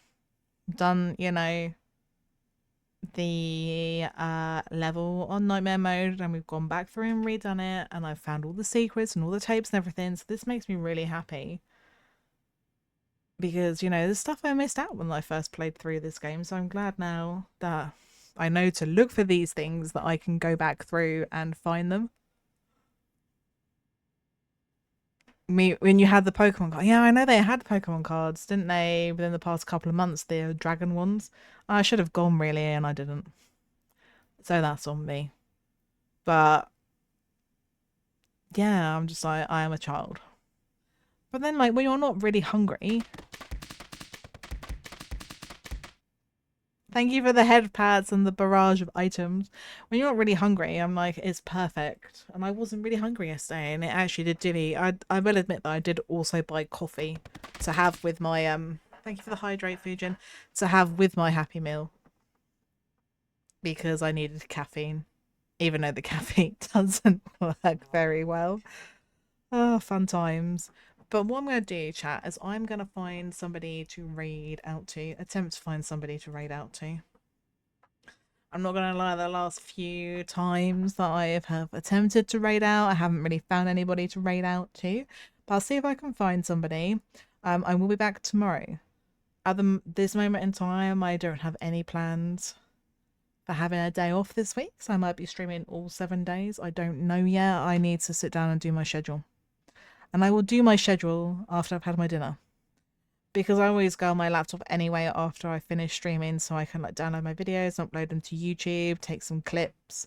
done, the level on Nightmare Mode, and we've gone back through and redone it, and I've found all the secrets and all the tapes and everything. So this makes me really happy because there's stuff I missed out when I first played through this game. So I'm glad now that I know to look for these things, that I can go back through and find them. When you had the Pokemon card. Yeah, I know they had Pokemon cards, didn't they, within the past couple of months, the dragon ones. I should have gone really, and I didn't. So that's on me. But yeah, I'm just like, I am a child. But then like when you're not really hungry. Thank you for the head pads and the barrage of items. When you're not really hungry, I'm like, it's perfect. And I wasn't really hungry yesterday, and it actually did do me. I will admit that I did also buy coffee to have with my thank you for the hydrate, Fujin, to have with my Happy Meal. Because I needed caffeine. Even though the caffeine doesn't work very well. Oh, fun times. But what I'm going to do, chat, is I'm going to find somebody to raid out to. Attempt to find somebody to raid out to. I'm not going to lie, the last few times that I have attempted to raid out, I haven't really found anybody to raid out to. But I'll see if I can find somebody. I will be back tomorrow. At this moment in time, I don't have any plans for having a day off this week. So I might be streaming all 7 days. I don't know yet. I need to sit down and do my schedule. And I will do my schedule after I've had my dinner. Because I always go on my laptop anyway after I finish streaming, so I can like download my videos, upload them to YouTube, take some clips.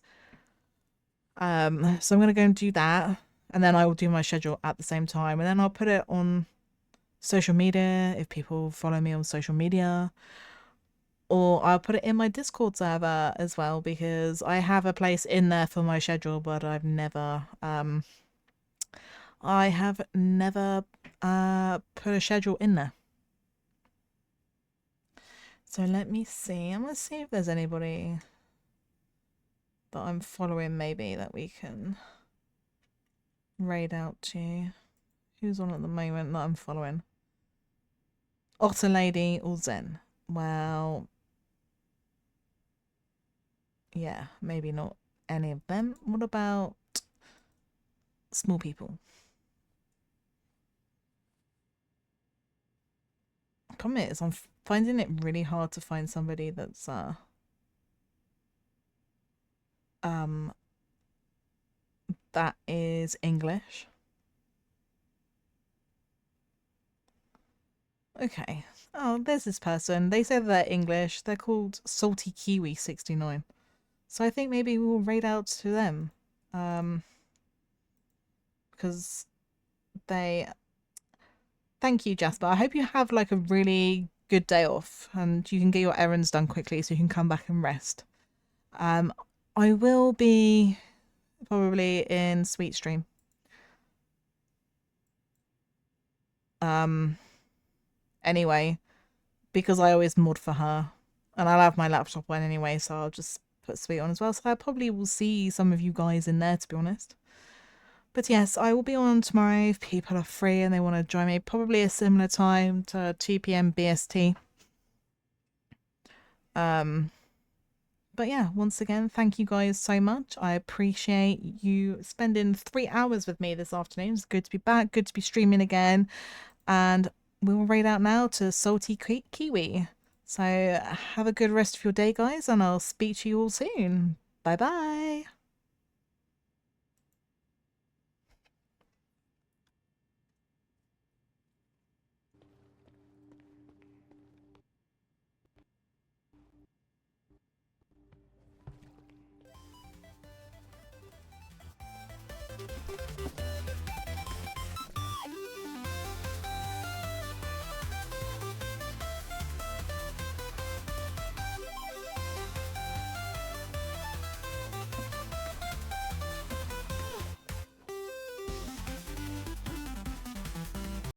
So I'm gonna go and do that, and then I will do my schedule at the same time, and then I'll put it on social media if people follow me on social media, or I'll put it in my Discord server as well, because I have a place in there for my schedule, but I have never put a schedule in there. So let me see. I'm going to see if there's anybody that I'm following maybe that we can raid out to. Who's on at the moment that I'm following? Otter Lady or Zen? Well, yeah, maybe not any of them. What about small people. Problem is, I'm finding it really hard to find somebody that's that is English. Okay. Oh, there's this person. They say they're English. They're called Salty Kiwi 69. So I think maybe we'll raid out to them. Because they... Thank you, Jasper. I hope you have like a really good day off and you can get your errands done quickly so you can come back and rest. I will be probably in Sweet Stream. Anyway, because I always mod for her and I'll have my laptop on anyway, so I'll just put Sweet on as well. So I probably will see some of you guys in there, to be honest. But yes, I will be on tomorrow if people are free and they want to join me. Probably a similar time to 2 p.m. BST. But yeah, once again, thank you guys so much. I appreciate you spending 3 hours with me this afternoon. It's good to be back, good to be streaming again. And we'll raid out now to Salty Kiwi. So have a good rest of your day, guys, and I'll speak to you all soon. Bye bye.